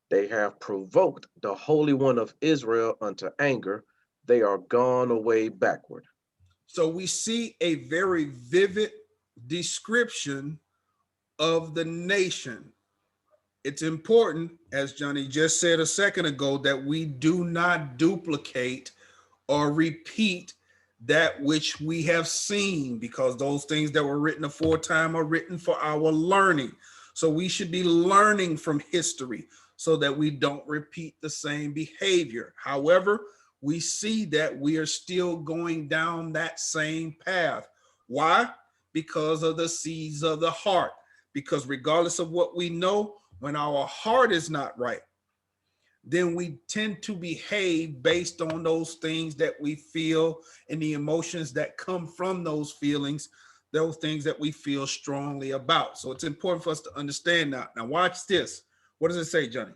Speaker 5: They have provoked the Holy One of Israel unto anger. They are gone away backward.
Speaker 4: So we see a very vivid description of the nation. It's important, as Johnny just said a second ago, that we do not duplicate or repeat that which we have seen, because those things that were written aforetime are written for our learning. So we should be learning from history so that we don't repeat the same behavior. However, we see that we are still going down that same path. Why? Because of the seeds of the heart. Because regardless of what we know, when our heart is not right, then we tend to behave based on those things that we feel and the emotions that come from those feelings, those things that we feel strongly about. So it's important for us to understand that. Now watch this. What does it say, Johnny?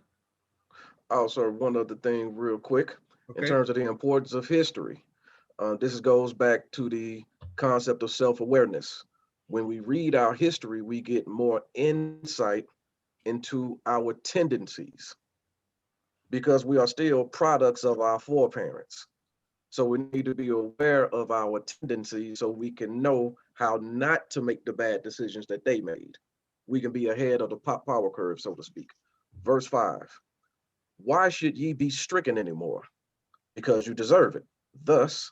Speaker 5: Also, one other thing real quick, in
Speaker 4: Okay.
Speaker 5: terms of the importance of history. This goes back to the concept of self-awareness. When we read our history, we get more insight into our tendencies because we are still products of our foreparents. So we need to be aware of our tendencies so we can know how not to make the bad decisions that they made. We can be ahead of the power curve, so to speak. Verse 5, why should ye be stricken anymore? Because you deserve it. Thus,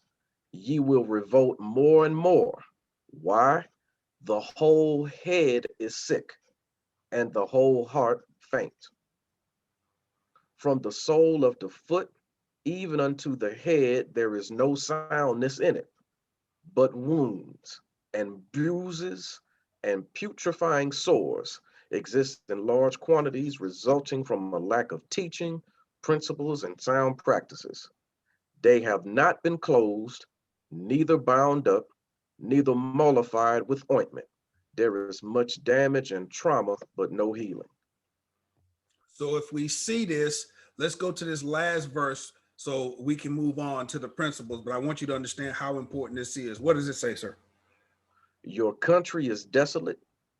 Speaker 5: ye will revolt more and more. Why? The whole head is sick, and the whole heart faint. From the sole of the foot even unto the head, there is no soundness in it, but wounds and bruises and putrefying sores exist in large quantities, resulting from a lack of teaching, principles, and sound practices. They have not been closed, neither bound up, neither mollified with ointment. There is much damage and trauma, but no healing.
Speaker 4: So if we see this, let's go to this last verse so we can move on to the principles. But I want you to understand how important this is. What does it say, sir?
Speaker 5: Your country is desolate,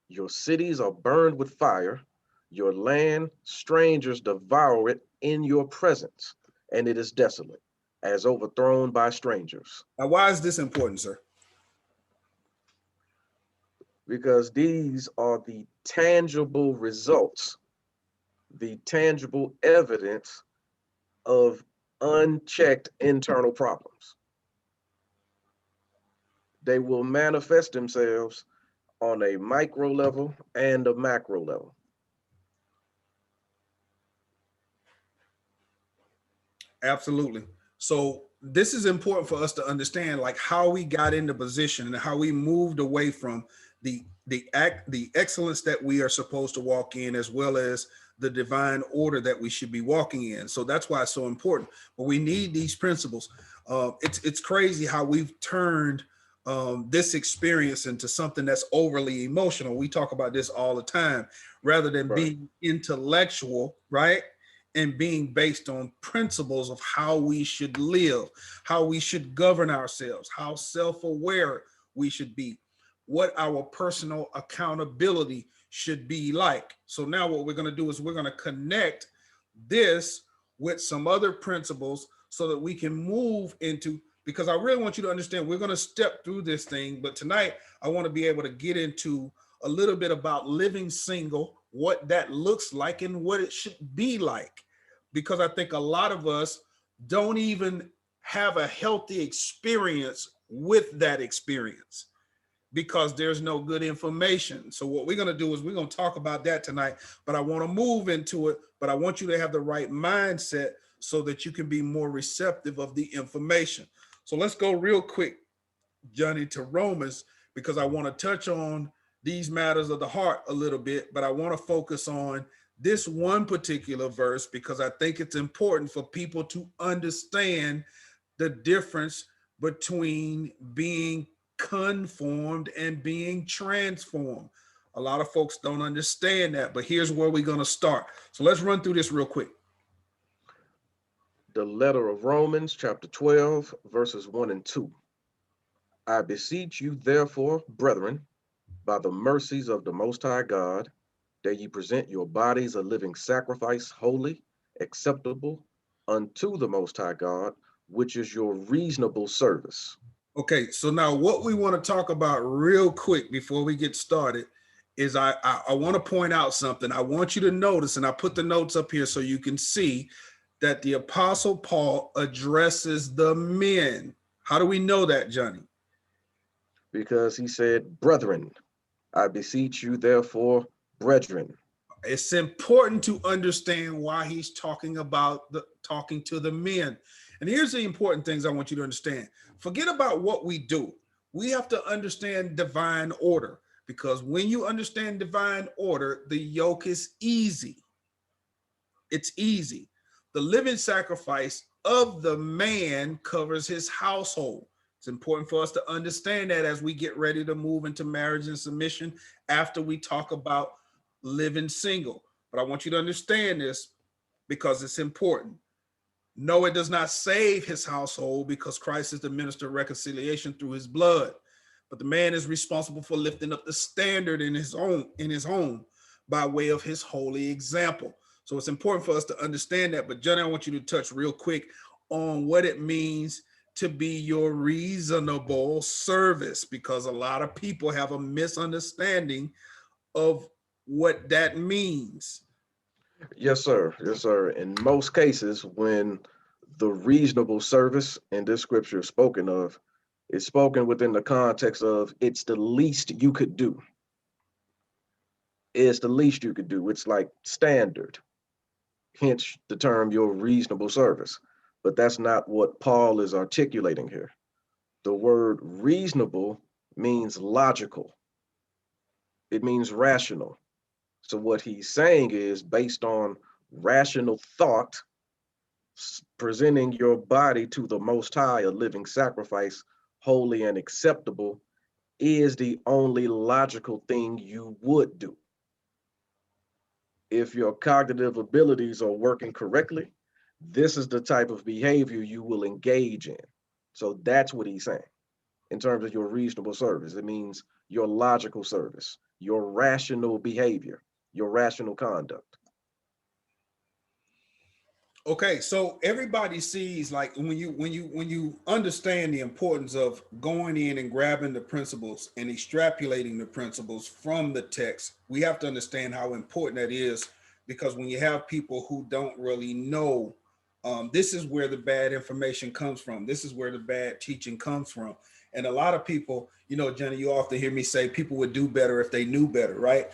Speaker 5: your cities are burned with fire, your land, strangers devour it in your presence, and it is desolate, as overthrown by strangers.
Speaker 4: Now, why is this important, sir?
Speaker 5: Because these are the tangible results, the tangible evidence of unchecked internal problems. They will manifest themselves on a micro level and a macro level.
Speaker 4: Absolutely. So this is important for us to understand, like how we got into position and how we moved away from the excellence that we are supposed to walk in, as well as the divine order that we should be walking in. So that's why it's so important. But we need these principles. It's crazy how we've turned this experience into something that's overly emotional. We talk about this all the time, rather than
Speaker 5: Right.
Speaker 4: being intellectual, right? And being based on principles of how we should live, how we should govern ourselves, how self-aware we should be, what our personal accountability should be like. So now what we're going to do is we're going to connect this with some other principles so that we can move into, because I really want you to understand, we're going to step through this thing, but tonight I want to be able to get into a little bit about living single, what that looks like and what it should be like. Because I think a lot of us don't even have a healthy experience with that experience because there's no good information. So what we're going to do is we're going to talk about that tonight, but I want to move into it, but I want you to have the right mindset so that you can be more receptive of the information. So let's go real quick, Johnny, to Romans, because I want to touch on these matters of the heart a little bit, but I want to focus on this one particular verse because I think it's important for people to understand the difference between being conformed and being transformed. A lot of folks don't understand that, but here's where we're going to start. So let's run through this real quick.
Speaker 5: The letter of Romans, chapter 12, verses 1 and 2. I beseech you, therefore, brethren, by the mercies of the Most High God, that ye present your bodies a living sacrifice, holy, acceptable unto the Most High God, which is your reasonable service.
Speaker 4: Okay, so now what we want to talk about real quick before we get started is I want to point out something. I want you to notice, and I put the notes up here so you can see that the Apostle Paul addresses the men. How do we know that, Johnny?
Speaker 5: Because he said, brethren, I beseech you, therefore, brethren.
Speaker 4: It's important to understand why he's talking to the men. And here's the important things I want you to understand. Forget about what we do. We have to understand divine order, because when you understand divine order, the yoke is easy. It's easy. The living sacrifice of the man covers his household. It's important for us to understand that as we get ready to move into marriage and submission after we talk about living single. But I want you to understand this because it's important. No, it does not save his household, because Christ is the minister of reconciliation through his blood. But the man is responsible for lifting up the standard in his home by way of his holy example. So it's important for us to understand that. But Johnny, I want you to touch real quick on what it means to be your reasonable service, because a lot of people have a misunderstanding of what that means.
Speaker 5: Yes, sir. Yes, sir. In most cases, when the reasonable service in this scripture is spoken of, is spoken within the context of it's the least you could do. It's the least you could do. It's like standard, hence the term your reasonable service. But that's not what Paul is articulating here. The word reasonable means logical. It means rational. So what he's saying is, based on rational thought, presenting your body to the Most High, a living sacrifice, holy and acceptable, is the only logical thing you would do. If your cognitive abilities are working correctly, this is the type of behavior you will engage in. So that's what he's saying in terms of your reasonable service. It means your logical service, your rational behavior, your rational conduct.
Speaker 4: Okay, so everybody sees, like, when you understand the importance of going in and grabbing the principles and extrapolating the principles from the text, we have to understand how important that is, because when you have people who don't really know, this is where the bad information comes from. This is where the bad teaching comes from. And a lot of people, Jenny, you often hear me say people would do better if they knew better, right?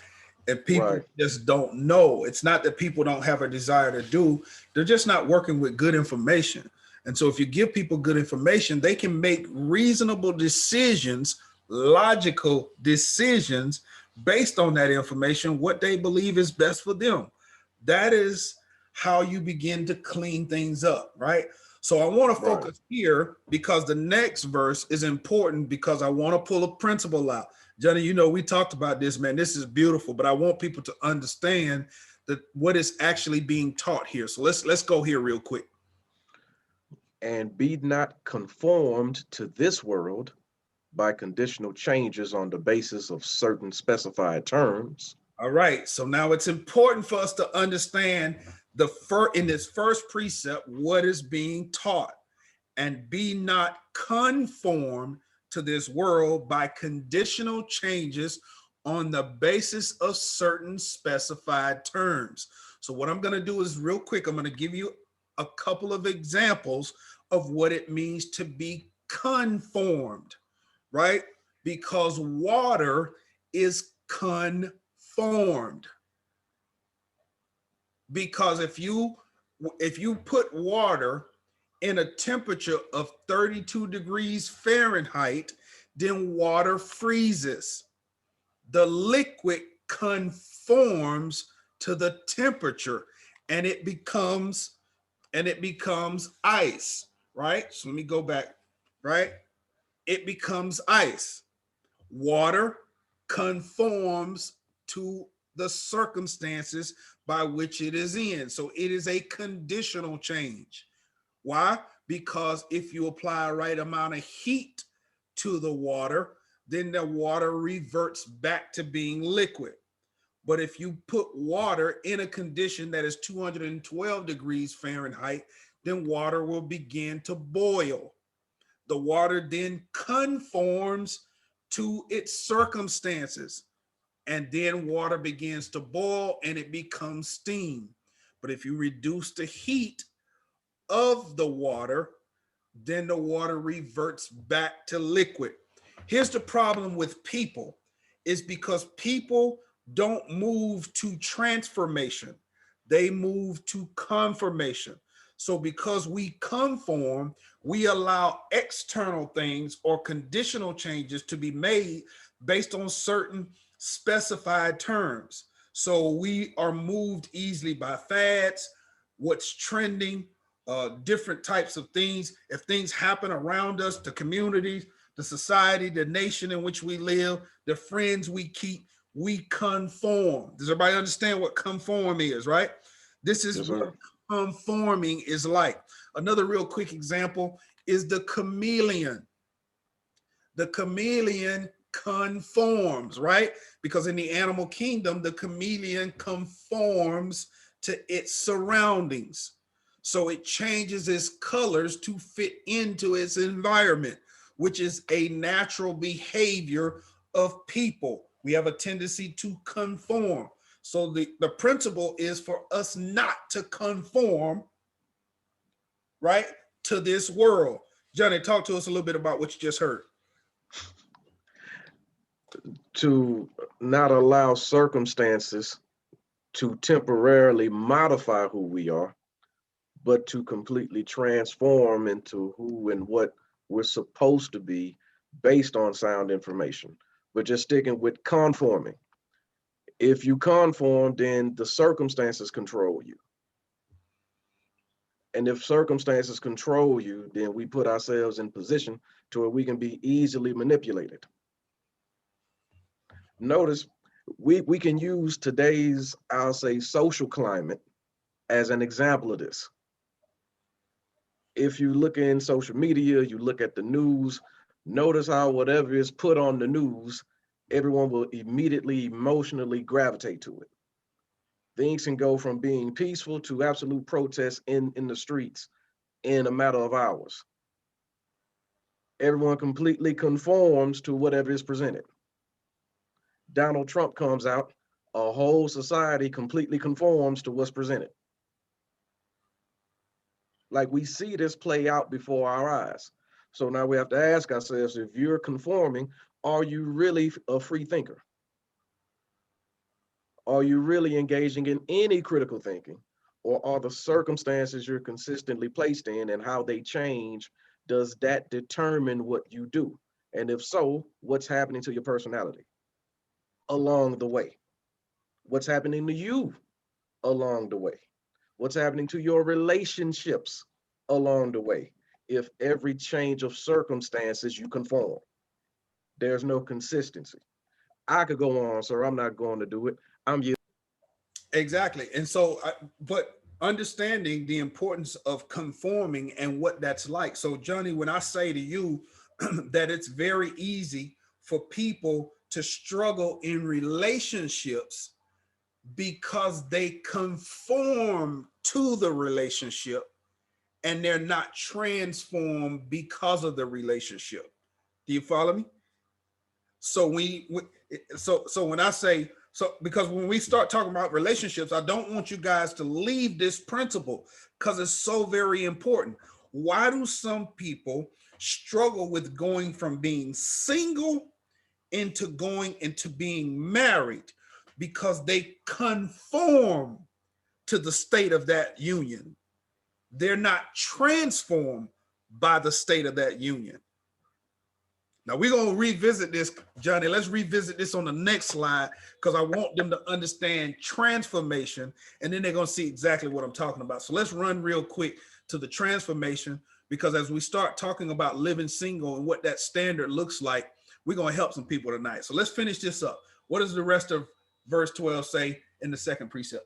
Speaker 4: And people
Speaker 5: Right.
Speaker 4: just don't know. It's not that people don't have a desire to do, they're just not working with good information. And so if you give people good information, they can make reasonable decisions, logical decisions based on that information, what they believe is best for them. That is how you begin to clean things up, right? So I want to
Speaker 5: Right.
Speaker 4: focus here, because the next verse is important, because I want to pull a principle out. Johnny, we talked about this, man. This is beautiful, but I want people to understand that what is actually being taught here. So let's go here real quick.
Speaker 5: And be not conformed to this world by conditional changes on the basis of certain specified terms.
Speaker 4: All right. So now it's important for us to understand in this first precept, what is being taught. And be not conformed to this world by conditional changes on the basis of certain specified terms. So what I'm going to do is, real quick, I'm going to give you a couple of examples of what it means to be conformed, right? Because water is conformed. Because if you put water in a temperature of 32 degrees Fahrenheit, then water freezes. The liquid conforms to the temperature, and it becomes ice, right? So let me go back, right? It becomes ice. Water conforms to the circumstances by which it is in. So it is a conditional change. Why? Because if you apply a right amount of heat to the water, then the water reverts back to being liquid. But if you put water in a condition that is 212 degrees Fahrenheit, then water will begin to boil. The water then conforms to its circumstances, and then water begins to boil and it becomes steam. But if you reduce the heat of the water, then the water reverts back to liquid. Here's the problem with people, is because people don't move to transformation, they move to conformation. So because we conform, we allow external things or conditional changes to be made based on certain specified terms. So we are moved easily by fads, what's trending, different types of things. If things happen around us, the communities, the society, the nation in which we live, the friends we keep, we conform. Does everybody understand what conform is, right? This is
Speaker 5: Yes,
Speaker 4: what
Speaker 5: sir.
Speaker 4: conforming is like. Another real quick example is the chameleon. The chameleon conforms, right? Because in the animal kingdom, the chameleon conforms to its surroundings. So it changes its colors to fit into its environment, which is a natural behavior of people. We have a tendency to conform. So the principle is for us not to conform, right, to this world. Johnny, talk to us a little bit about what you just heard.
Speaker 5: To not allow circumstances to temporarily modify who we are, but to completely transform into who and what we're supposed to be based on sound information. But just sticking with conforming. If you conform, then the circumstances control you. And if circumstances control you, then we put ourselves in position to where we can be easily manipulated. Notice we can use today's, I'll say, social climate as an example of this. If you look in social media, you look at the news, notice how whatever is put on the news, everyone will immediately emotionally gravitate to it. Things can go from being peaceful to absolute protests in the streets in a matter of hours. Everyone completely conforms to whatever is presented. Donald Trump comes out, a whole society completely conforms to what's presented. Like we see this play out before our eyes. So now we have to ask ourselves, if you're conforming, are you really a free thinker? Are you really engaging in any critical thinking? Or are the circumstances you're consistently placed in and how they change, does that determine what you do? And if so, what's happening to your personality along the way? What's happening to you along the way? What's happening to your relationships along the way? If every change of circumstances you conform, there's no consistency. I could go on, sir. I'm not going to do it. I'm you.
Speaker 4: Exactly. And so, but understanding the importance of conforming and what that's like. So, Johnny, when I say to you that it's very easy for people to struggle in relationships because they conform to the relationship and they're not transformed because of the relationship. Do you follow me? So so when I say, so because when we start talking about relationships, I don't want you guys to leave this principle because it's so very important. Why do some people struggle with going from being single into going into being married? Because they conform to the state of that union. They're not transformed by the state of that union. Now we're going to revisit this, Johnny. Let's revisit this on the next slide because I want them to understand transformation and then they're going to see exactly what I'm talking about. So let's run real quick to the transformation because as we start talking about living single and what that standard looks like, we're going to help some people tonight. So let's finish this up. What does the rest of verse 12 say in the second precept?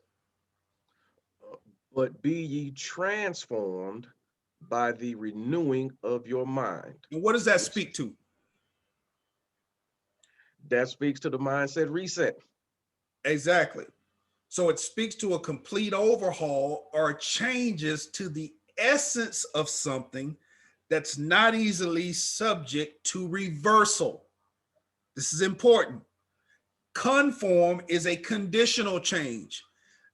Speaker 5: But be ye transformed by the renewing of your mind.
Speaker 4: And what does that speak to?
Speaker 5: That speaks to the mindset reset.
Speaker 4: Exactly. So it speaks to a complete overhaul or changes to the essence of something that's not easily subject to reversal. This is important. Conform is a conditional change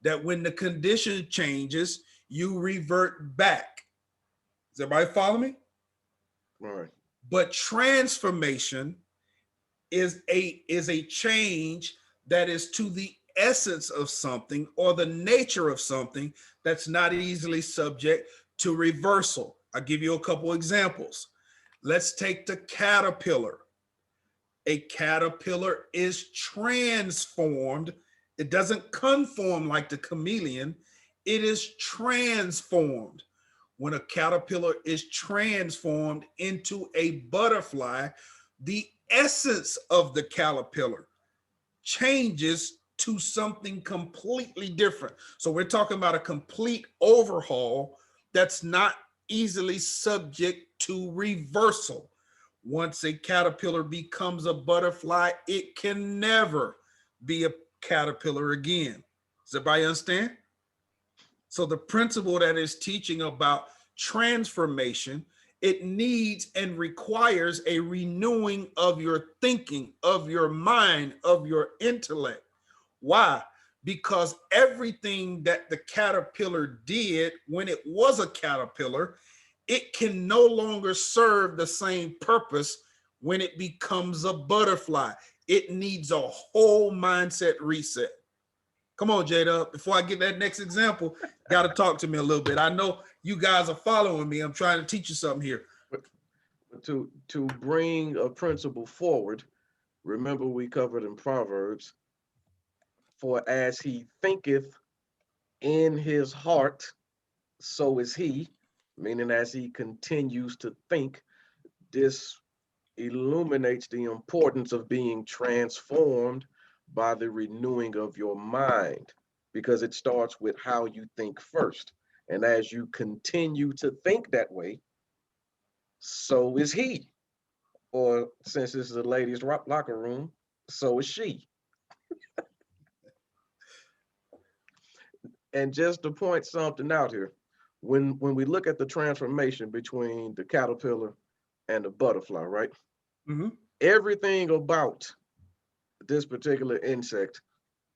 Speaker 4: that when the condition changes, you revert back. Does everybody follow me?
Speaker 5: All right.
Speaker 4: But transformation is a change that is to the essence of something or the nature of something that's not easily subject to reversal. I'll give you a couple examples. Let's take the caterpillar. A caterpillar is transformed. It doesn't conform like the chameleon. It is transformed. When a caterpillar is transformed into a butterfly, the essence of the caterpillar changes to something completely different. So we're talking about a complete overhaul that's not easily subject to reversal. Once a caterpillar becomes a butterfly, it can never be a caterpillar again. Does everybody understand? So the principle that is teaching about transformation, it needs and requires a renewing of your thinking, of your mind, of your intellect. Why? Because everything that the caterpillar did when it was a caterpillar, it can no longer serve the same purpose when it becomes a butterfly. It needs a whole mindset reset. Come on, Jada. Before I get that next example, got to talk to me a little bit. I know you guys are following me. I'm trying to teach you something here.
Speaker 5: To bring a principle forward, remember we covered in Proverbs, for as he thinketh in his heart, so is he, meaning as he continues to think, this illuminates the importance of being transformed by the renewing of your mind, because it starts with how you think first. And as you continue to think that way, so is he. Or since this is a ladies' locker room, so is she. And just to point something out here, when we look at the transformation between the caterpillar and the butterfly, right?
Speaker 4: Mm-hmm.
Speaker 5: Everything about this particular insect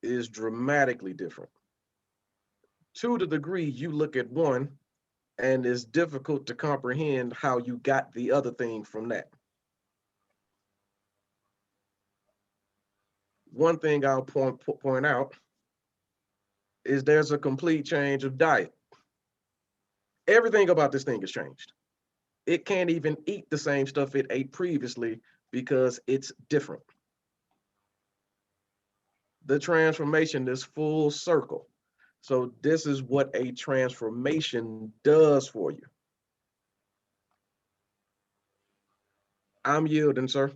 Speaker 5: is dramatically different. To the degree you look at one and it's difficult to comprehend how you got the other thing from that. One thing I'll point out is there's a complete change of diet. Everything about this thing has changed. It can't even eat the same stuff it ate previously because it's different. The transformation is full circle. So this is what a transformation does for you. I'm yielding, sir.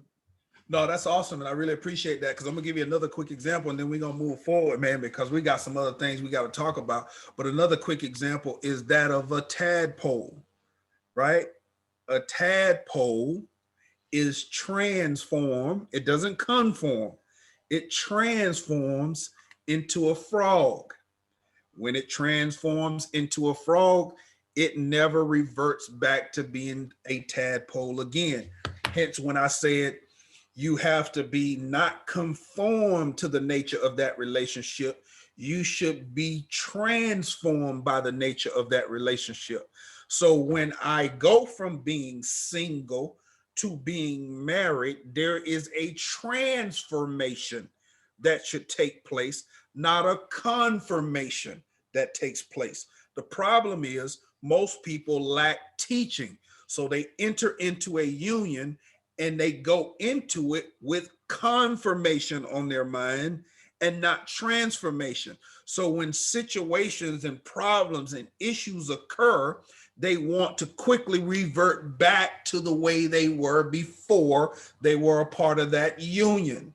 Speaker 4: No, that's awesome. And I really appreciate that, because I'm going to give you another quick example and then we're going to move forward, man, because we got some other things we got to talk about. But another quick example is that of a tadpole, right? A tadpole is transformed. It doesn't conform. It transforms into a frog. When it transforms into a frog, it never reverts back to being a tadpole again. Hence, when I said you have to be not conformed to the nature of that relationship, you should be transformed by the nature of that relationship. So when I go from being single to being married, there is a transformation that should take place, not a confirmation that takes place. The problem is most people lack teaching. So they enter into a union and they go into it with confirmation on their mind and not transformation. So when situations and problems and issues occur, they want to quickly revert back to the way they were before they were a part of that union,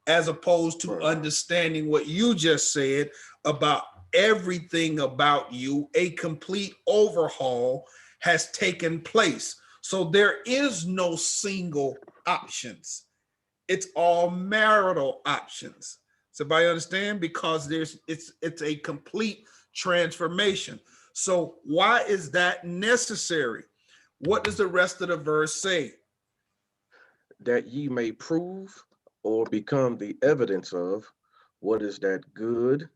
Speaker 4: as opposed to understanding what you just said about everything about you. A complete overhaul has taken place. So there is no single options. It's all marital options. So everybody understand? Because it's a complete transformation. So why is that necessary? What does the rest of the verse say?
Speaker 5: That ye may prove or become the evidence of what is that good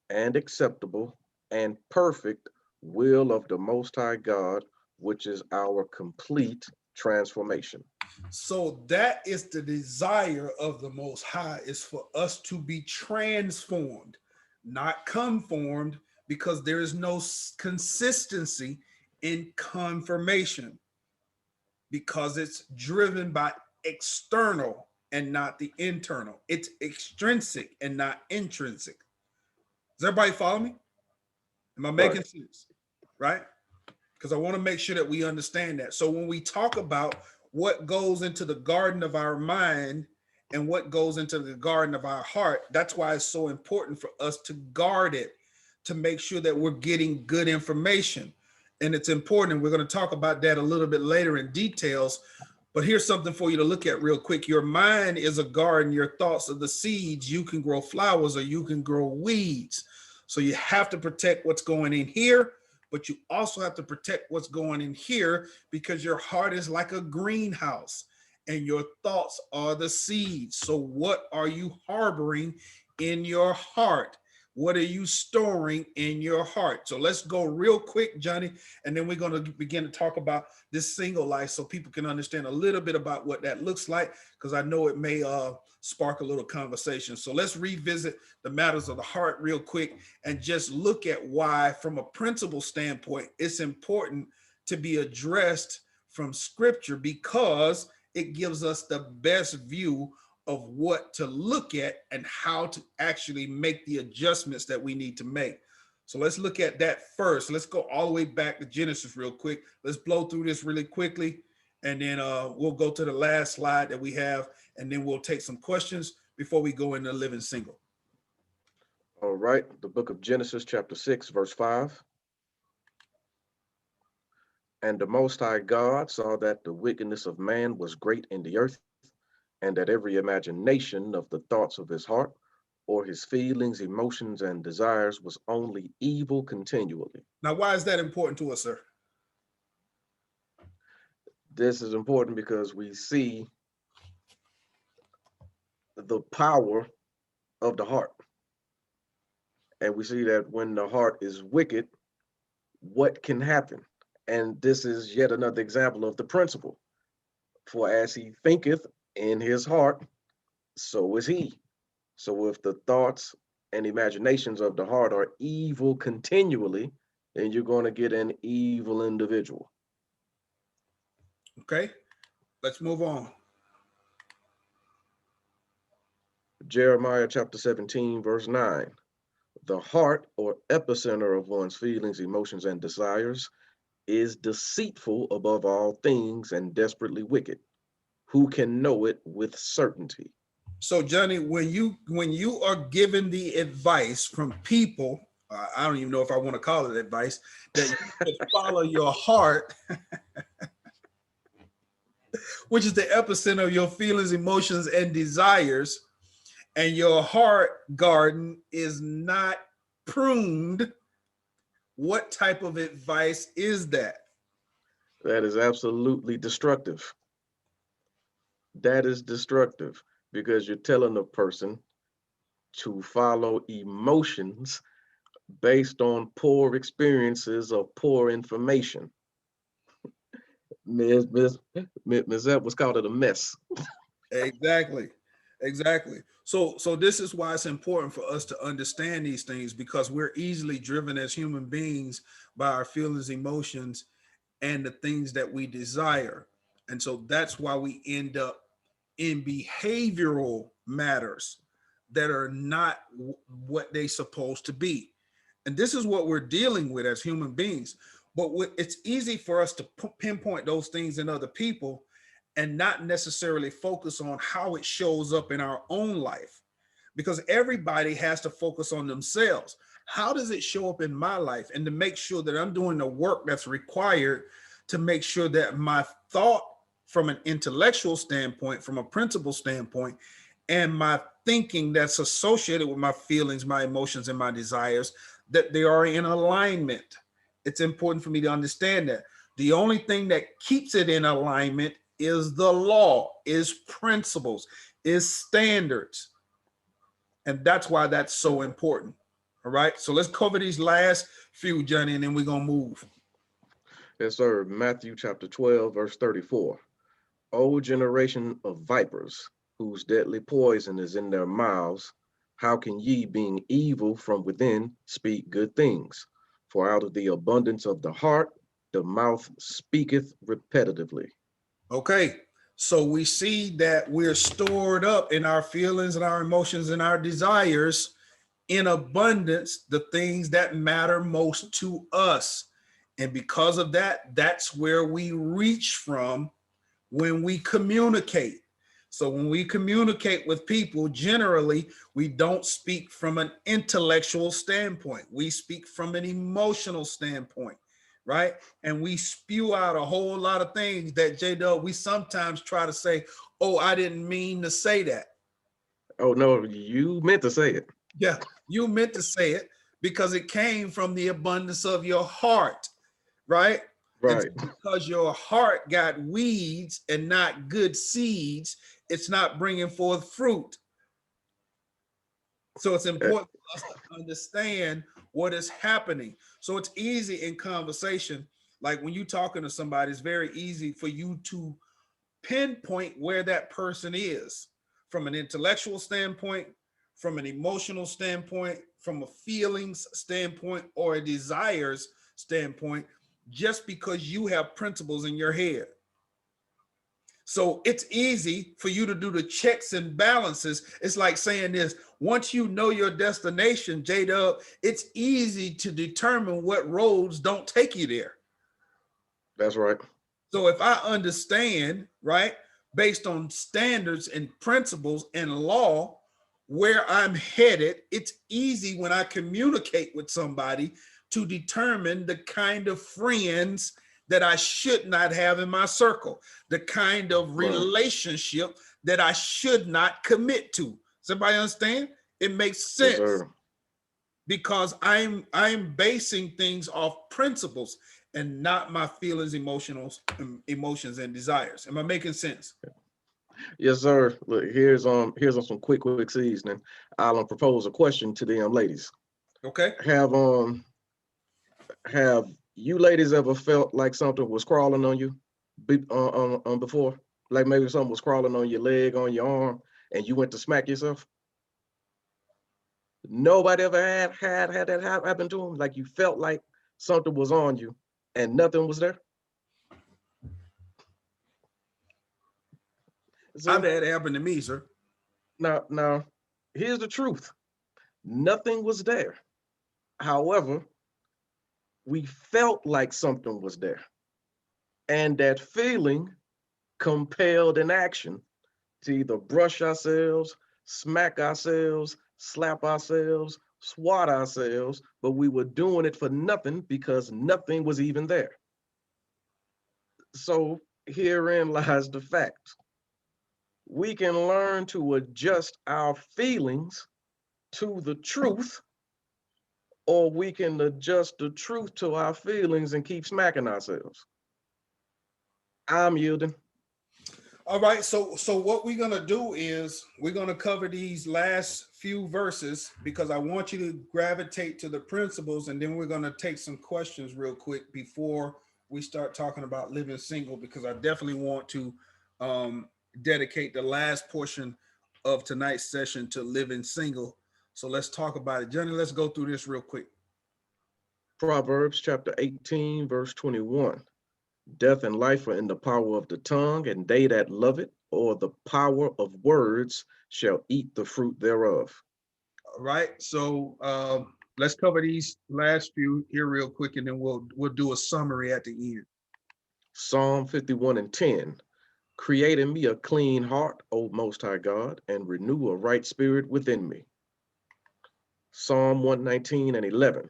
Speaker 5: and acceptable and perfect will of the Most High God, which is our complete transformation.
Speaker 4: So that is the desire of the Most High, is for us to be transformed, not conformed, because there is no consistency in confirmation, because it's driven by external and not the internal. It's extrinsic and not intrinsic. Does everybody follow me? Am I making sense? Right? Because I want to make sure that we understand that. So when we talk about what goes into the garden of our mind and what goes into the garden of our heart, that's why it's so important for us to guard it, to make sure that we're getting good information. And it's important. We're going to talk about that a little bit later in details. But here's something for you to look at real quick. Your mind is a garden. Your thoughts are the seeds. You can grow flowers or you can grow weeds. So you have to protect what's going in here, but you also have to protect what's going in here, because your heart is like a greenhouse and your thoughts are the seeds. So what are you harboring in your heart? What are you storing in your heart? So let's go real quick, Johnny, and then we're going to begin to talk about this single life so people can understand a little bit about what that looks like, because I know it may spark a little conversation. So let's revisit the matters of the heart real quick and just look at why, from a principle standpoint, it's important to be addressed from scripture, because it gives us the best view of what to look at and how to actually make the adjustments that we need to make. So let's look at that first. Let's go all the way back to Genesis real quick. Let's blow through this really quickly, and then we'll go to the last slide that we have, and then we'll take some questions before we go into living single.
Speaker 5: All right, the book of Genesis, chapter 6, verse 5. And the Most High God saw that the wickedness of man was great in the earth, and that every imagination of the thoughts of his heart, or his feelings, emotions, and desires was only evil continually.
Speaker 4: Now, why is that important to us, sir?
Speaker 5: This is important because we see the power of the heart. And we see that when the heart is wicked, what can happen? And this is yet another example of the principle. For as he thinketh in his heart, so is he. So if the thoughts and imaginations of the heart are evil continually, then you're going to get an evil individual.
Speaker 4: Okay, let's move on.
Speaker 5: Jeremiah chapter 17, verse 9. The heart, or epicenter of one's feelings, emotions, and desires, is deceitful above all things and desperately wicked. Who can know it with certainty?
Speaker 4: So, Johnny, when you are given the advice from people, I don't even know if I want to call it advice, that you should follow your heart, which is the epicenter of your feelings, emotions, and desires, and your heart garden is not pruned, what type of advice is that?
Speaker 5: That is absolutely destructive. That is destructive because you're telling a person to follow emotions based on poor experiences or poor information. Ms. Epps called it a mess.
Speaker 4: Exactly. So this is why it's important for us to understand these things, because we're easily driven as human beings by our feelings, emotions, and the things that we desire. And so that's why we end up in behavioral matters that are not what they're supposed to be. And this is what we're dealing with as human beings. But it's easy for us to pinpoint those things in other people and not necessarily focus on how it shows up in our own life, because everybody has to focus on themselves. How does it show up in my life? And to make sure that I'm doing the work that's required to make sure that my thought from an intellectual standpoint, from a principle standpoint, and my thinking that's associated with my feelings, my emotions, and my desires, that they are in alignment. It's important for me to understand that. The only thing that keeps it in alignment is the law, is principles, is standards. And that's why that's so important. All right. So let's cover these last few, Johnny, and then we're going to move.
Speaker 5: Yes, sir. Matthew chapter 12, verse 34. O generation of vipers, whose deadly poison is in their mouths, how can ye, being evil from within, speak good things? For out of the abundance of the heart, the mouth speaketh repetitively.
Speaker 4: Okay. So we see that we're stored up in our feelings and our emotions and our desires in abundance, the things that matter most to us. And because of that, that's where we reach from when we communicate. So when we communicate with people, generally, we don't speak from an intellectual standpoint. We speak from an emotional standpoint, right? And we spew out a whole lot of things that J-Dub, we sometimes try to say, oh, I didn't mean to say that.
Speaker 5: Oh, no, you meant to say it.
Speaker 4: Yeah, you meant to say it because it came from the abundance of your heart, right? And
Speaker 5: Right.
Speaker 4: because your heart got weeds and not good seeds, it's not bringing forth fruit. So it's important for us to understand what is happening. So it's easy in conversation, like when you're talking to somebody, it's very easy for you to pinpoint where that person is from an intellectual standpoint, from an emotional standpoint, from a feelings standpoint, or a desires standpoint, just because you have principles in your head. So it's easy for you to do the checks and balances. It's like saying this: once you know your destination, J-Dub, it's easy to determine what roads don't take you there.
Speaker 5: That's right.
Speaker 4: So if I understand, right, based on standards and principles and law, where I'm headed, it's easy when I communicate with somebody to determine the kind of friends that I should not have in my circle, the kind of relationship that I should not commit to. Does everybody understand? It makes sense.
Speaker 5: Yes, sir.
Speaker 4: Because I'm basing things off principles and not my feelings, emotions, and desires. Am I making sense?
Speaker 5: Yes, sir. Look, here's on some quick seasoning. I'll propose a question to them ladies.
Speaker 4: Okay.
Speaker 5: Have you ladies ever felt like something was crawling on you before? Like maybe something was crawling on your leg, on your arm, and you went to smack yourself? Nobody ever had that happen to them? Like you felt like something was on you and nothing was there? See?
Speaker 4: I've had it happen to me, sir.
Speaker 5: Now, here's the truth. Nothing was there. However, we felt like something was there. And that feeling compelled an action to either brush ourselves, smack ourselves, slap ourselves, swat ourselves, but we were doing it for nothing because nothing was even there. So herein lies the fact. We can learn to adjust our feelings to the truth, or we can adjust the truth to our feelings and keep smacking ourselves. I'm yielding.
Speaker 4: All right. So what we're gonna do is we're gonna cover these last few verses because I want you to gravitate to the principles, and then we're gonna take some questions real quick before we start talking about living single, because I definitely want to dedicate the last portion of tonight's session to living single. So let's talk about it. Johnny, let's go through this real quick.
Speaker 5: Proverbs chapter 18, verse 21. Death and life are in the power of the tongue, and they that love it, or the power of words, shall eat the fruit thereof.
Speaker 4: All right. So let's cover these last few here real quick, and then we'll do a summary at the end.
Speaker 5: Psalm 51 and 10. Create in me a clean heart, O Most High God, and renew a right spirit within me. Psalm 119 and 11.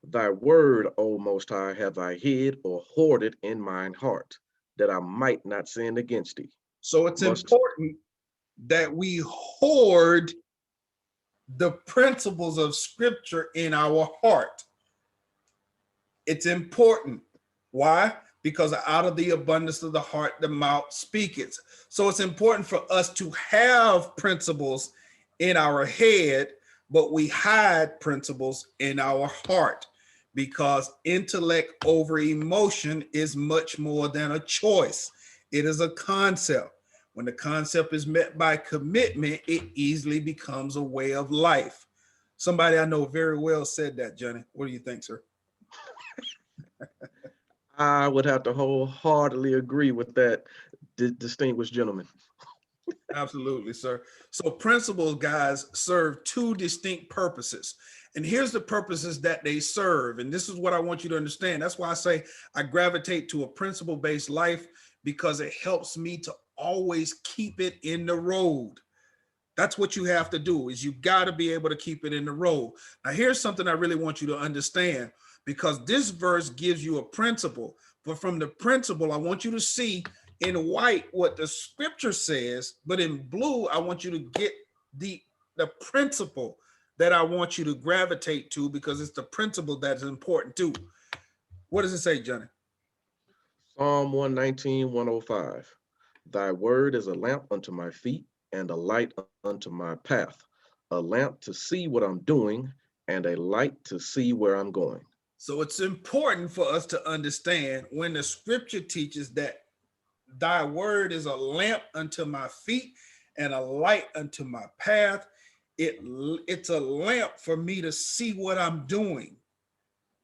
Speaker 5: Thy word, O Most High, have I hid or hoarded in mine heart, that I might not sin against thee.
Speaker 4: So it's important that we hoard the principles of scripture in our heart. It's important. Why? Because out of the abundance of the heart, the mouth speaketh. So it's important for us to have principles in our head, but we hide principles in our heart, because intellect over emotion is much more than a choice. It is a concept. When the concept is met by commitment, it easily becomes a way of life. Somebody I know very well said that, Johnny. What do you think, sir?
Speaker 5: I would have to wholeheartedly agree with that distinguished gentleman.
Speaker 4: Absolutely, sir. So principles, guys, serve two distinct purposes. And here's the purposes that they serve. And this is what I want you to understand. That's why I say I gravitate to a principle-based life, because it helps me to always keep it in the road. That's what you have to do, is you got to be able to keep it in the road. Now, here's something I really want you to understand, because this verse gives you a principle. But from the principle, I want you to see in white what the scripture says, but in blue, I want you to get the principle that I want you to gravitate to, because it's the principle that's important too. What does it say, Johnny?
Speaker 5: Psalm 119, 105. Thy word is a lamp unto my feet and a light unto my path, a lamp to see what I'm doing and a light to see where I'm going.
Speaker 4: So it's important for us to understand when the scripture teaches that thy word is a lamp unto my feet and a light unto my path. It's a lamp for me to see what I'm doing,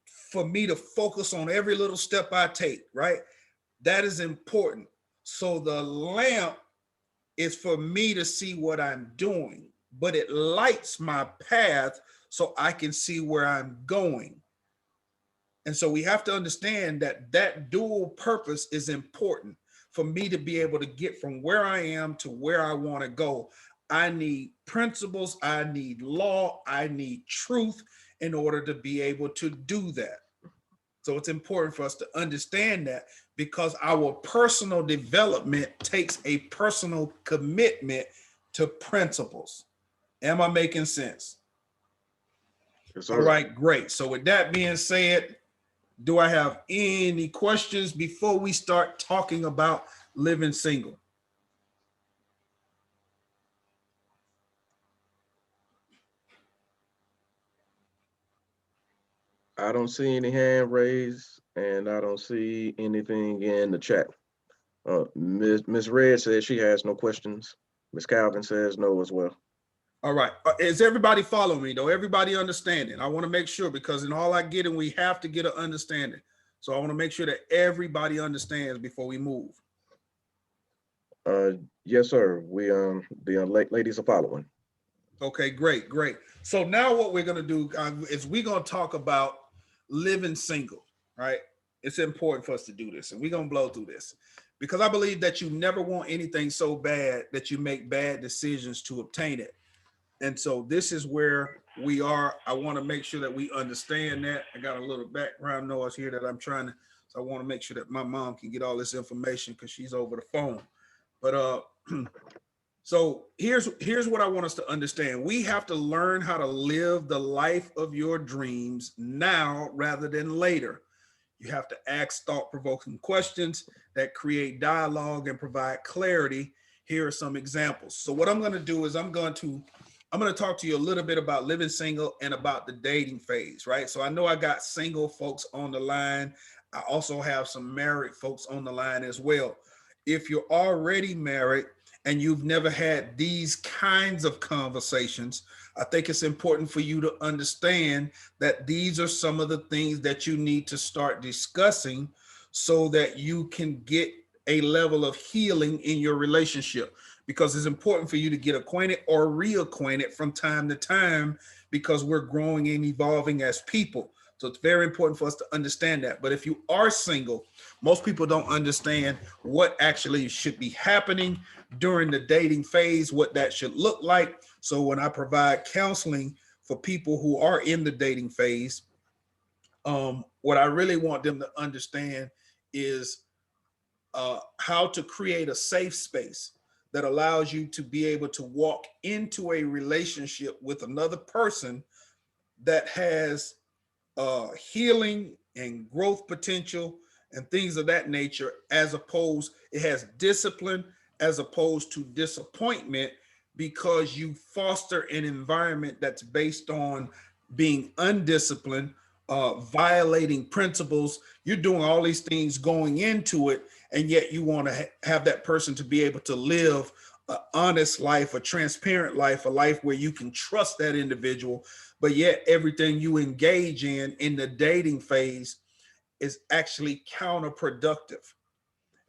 Speaker 4: for me to focus on every little step I take, right? That is important. So the lamp is for me to see what I'm doing, but it lights my path so I can see where I'm going. And so we have to understand that that dual purpose is important for me to be able to get from where I am to where I want to go. I need principles, I need law, I need truth in order to be able to do that. So it's important for us to understand that, because our personal development takes a personal commitment to principles. Am I making sense?
Speaker 5: Yes,
Speaker 4: All
Speaker 5: sir.
Speaker 4: right, great. So with that being said, do I have any questions before we start talking about living single?
Speaker 5: I don't see any hand raised and I don't see anything in the chat. Miss Red says she has no questions. Miss Calvin says no as well.
Speaker 4: All right. Is everybody following me though? Everybody understanding? I want to make sure, because in all I get, and we have to get an understanding. So I want to make sure that everybody understands before we move.
Speaker 5: Uh, yes, sir. We the ladies are following.
Speaker 4: Okay, great, great. So now what we're going to do is we're going to talk about living single, right? It's important for us to do this, and we're going to blow through this, because I believe that you never want anything so bad that you make bad decisions to obtain it. And so this is where we are. I want to make sure that we understand that. I got a little background noise here that I'm trying to, so I want to make sure that my mom can get all this information because she's over the phone. But so here's what I want us to understand. We have to learn how to live the life of your dreams now rather than later. You have to ask thought-provoking questions that create dialogue and provide clarity. Here are some examples. So what I'm going to do is I'm going to talk to you a little bit about living single and about the dating phase, right? So I know I got single folks on the line. I also have some married folks on the line as well. If you're already married and you've never had these kinds of conversations, I think it's important for you to understand that these are some of the things that you need to start discussing so that you can get a level of healing in your relationship, because it's important for you to get acquainted or reacquainted from time to time, because we're growing and evolving as people. So it's very important for us to understand that. But if you are single, most people don't understand what actually should be happening during the dating phase, what that should look like. So when I provide counseling for people who are in the dating phase, what I really want them to understand is how to create a safe space that allows you to be able to walk into a relationship with another person that has healing and growth potential and things of that nature, as opposed, it has discipline as opposed to disappointment, because you foster an environment that's based on being undisciplined violating principles. You're doing all these things going into it, and yet you want to have that person to be able to live an honest life, a transparent life, a life where you can trust that individual, but yet everything you engage in the dating phase is actually counterproductive.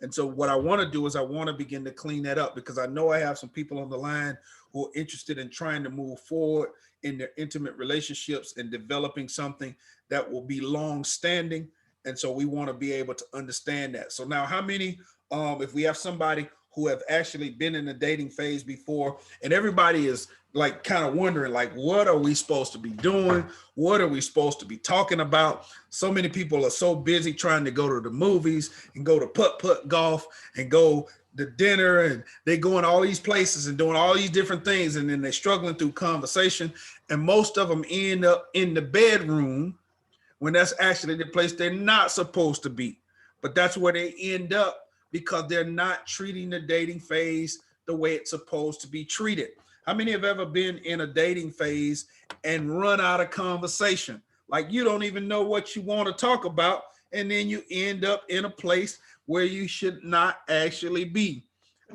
Speaker 4: And so what I want to do is I want to begin to clean that up, because I know I have some people on the line who are interested in trying to move forward in their intimate relationships and developing something that will be long standing. And so we want to be able to understand that. So now how many, if we have somebody who have actually been in the dating phase before, and everybody is like kind of wondering, like, what are we supposed to be doing? What are we supposed to be talking about? So many people are so busy trying to go to the movies and go to putt-putt golf and go to dinner, and they go in all these places and doing all these different things, and then they're struggling through conversation, and most of them end up in the bedroom when that's actually the place they're not supposed to be. But that's where they end up, because they're not treating the dating phase the way it's supposed to be treated. How many have ever been in a dating phase and run out of conversation? Like you don't even know what you want to talk about, and then you end up in a place where you should not actually be.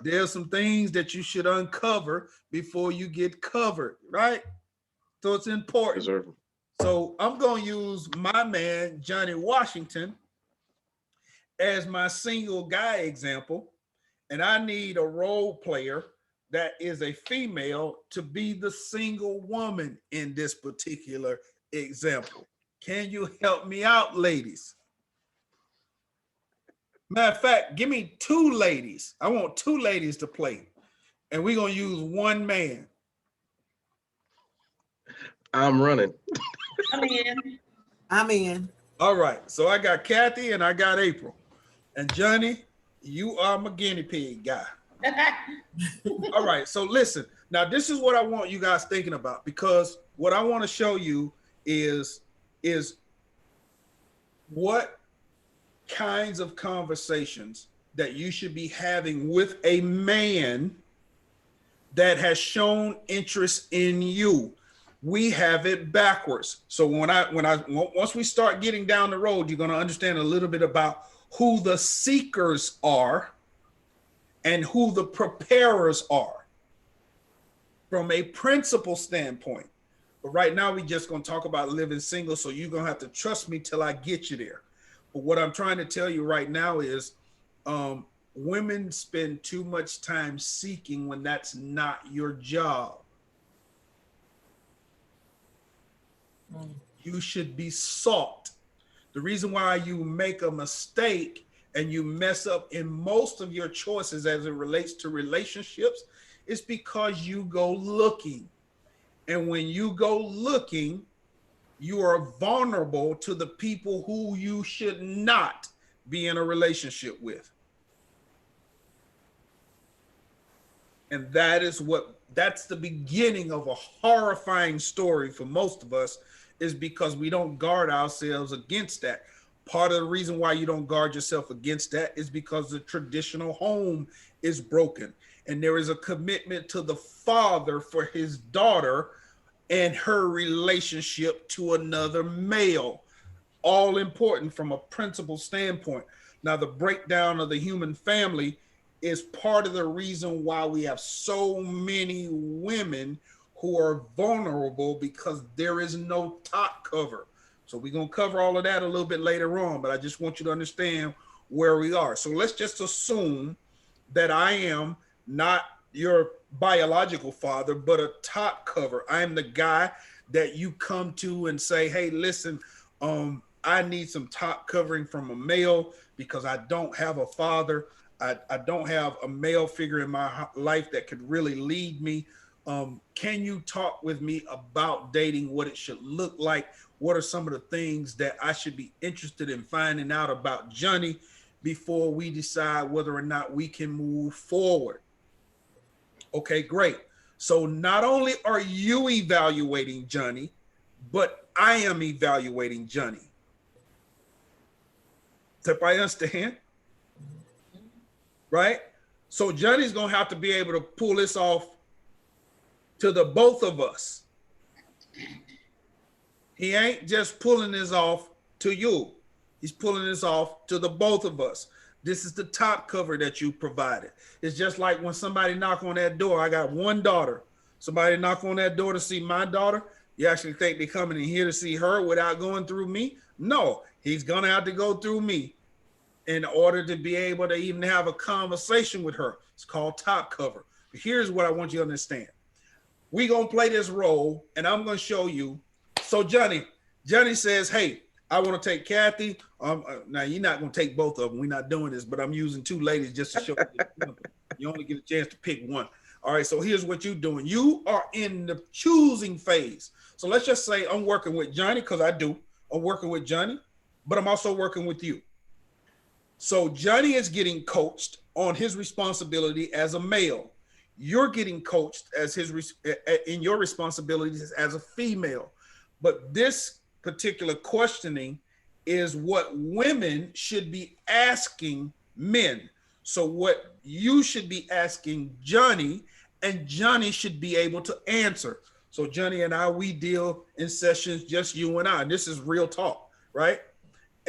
Speaker 4: There's some things that you should uncover before you get covered, right? So it's important.
Speaker 5: Yes, sir.
Speaker 4: So I'm going to use my man, Johnny Washington, as my single guy example. And I need a role player that is a female to be the single woman in this particular example. Can you help me out, ladies? Matter of fact, give me 2 ladies. I want 2 ladies to play. And we're going to use 1 man.
Speaker 5: I'm running.
Speaker 3: I'm in.
Speaker 6: I'm in.
Speaker 4: All right. So I got Kathy and I got April. And Johnny, you are my guinea pig guy. All right. So listen, now this is what I want you guys thinking about, because what I want to show you is what kinds of conversations that you should be having with a man that has shown interest in you. We have it backwards. So once we start getting down the road, you're going to understand a little bit about who the seekers are and who the preparers are from a principle standpoint. But right now, we're just going to talk about living single. So you're going to have to trust me till I get you there. But what I'm trying to tell you right now is women spend too much time seeking when that's not your job. You should be sought. The reason why you make a mistake and you mess up in most of your choices as it relates to relationships is because you go looking. And when you go looking, you are vulnerable to the people who you should not be in a relationship with. And that's the beginning of a horrifying story for most of us, is because we don't guard ourselves against that. Part of the reason why you don't guard yourself against that is because the traditional home is broken. And there is a commitment to the father for his daughter and her relationship to another male. All important from a principle standpoint. Now, the breakdown of the human family is part of the reason why we have so many women who are vulnerable, because there is no top cover. So we're going to cover all of that a little bit later on, but I just want you to understand where we are. So let's just assume that I am not your biological father, but a top cover. I am the guy that you come to and say, hey, listen, I need some top covering from a male because I don't have a father. I don't have a male figure in my life that could really lead me. Can you talk with me about dating, what it should look like? What are some of the things that I should be interested in finding out about Johnny before we decide whether or not we can move forward? Okay, great. So not only are you evaluating Johnny, but I am evaluating Johnny. Does everybody understand? Right? So Johnny's going to have to be able to pull this off to the both of us. He ain't just pulling this off to you. He's pulling this off to the both of us. This is the top cover that you provided. It's just like when somebody knock on that door. I got one daughter. Somebody knock on that door to see my daughter. You actually think they coming in here to see her without going through me? No, he's gonna have to go through me in order to be able to even have a conversation with her. It's called top cover. But here's what I want you to understand. We're gonna play this role, and I'm gonna show you. So Johnny says, hey, I want to take Kathy. Now you're not going to take both of them. We're not doing this, but I'm using two ladies just to show you. You only get a chance to pick one. All right, so here's what you're doing. You are in the choosing phase. So let's just say I'm working with Johnny, because I do. I'm working with Johnny, but I'm also working with you. So Johnny is getting coached on his responsibility as a male. You're getting coached as in your responsibilities as a female. But this particular questioning is what women should be asking men. So what you should be asking Johnny, and Johnny should be able to answer. So Johnny and I, we deal in sessions, just you and I. This is real talk, right?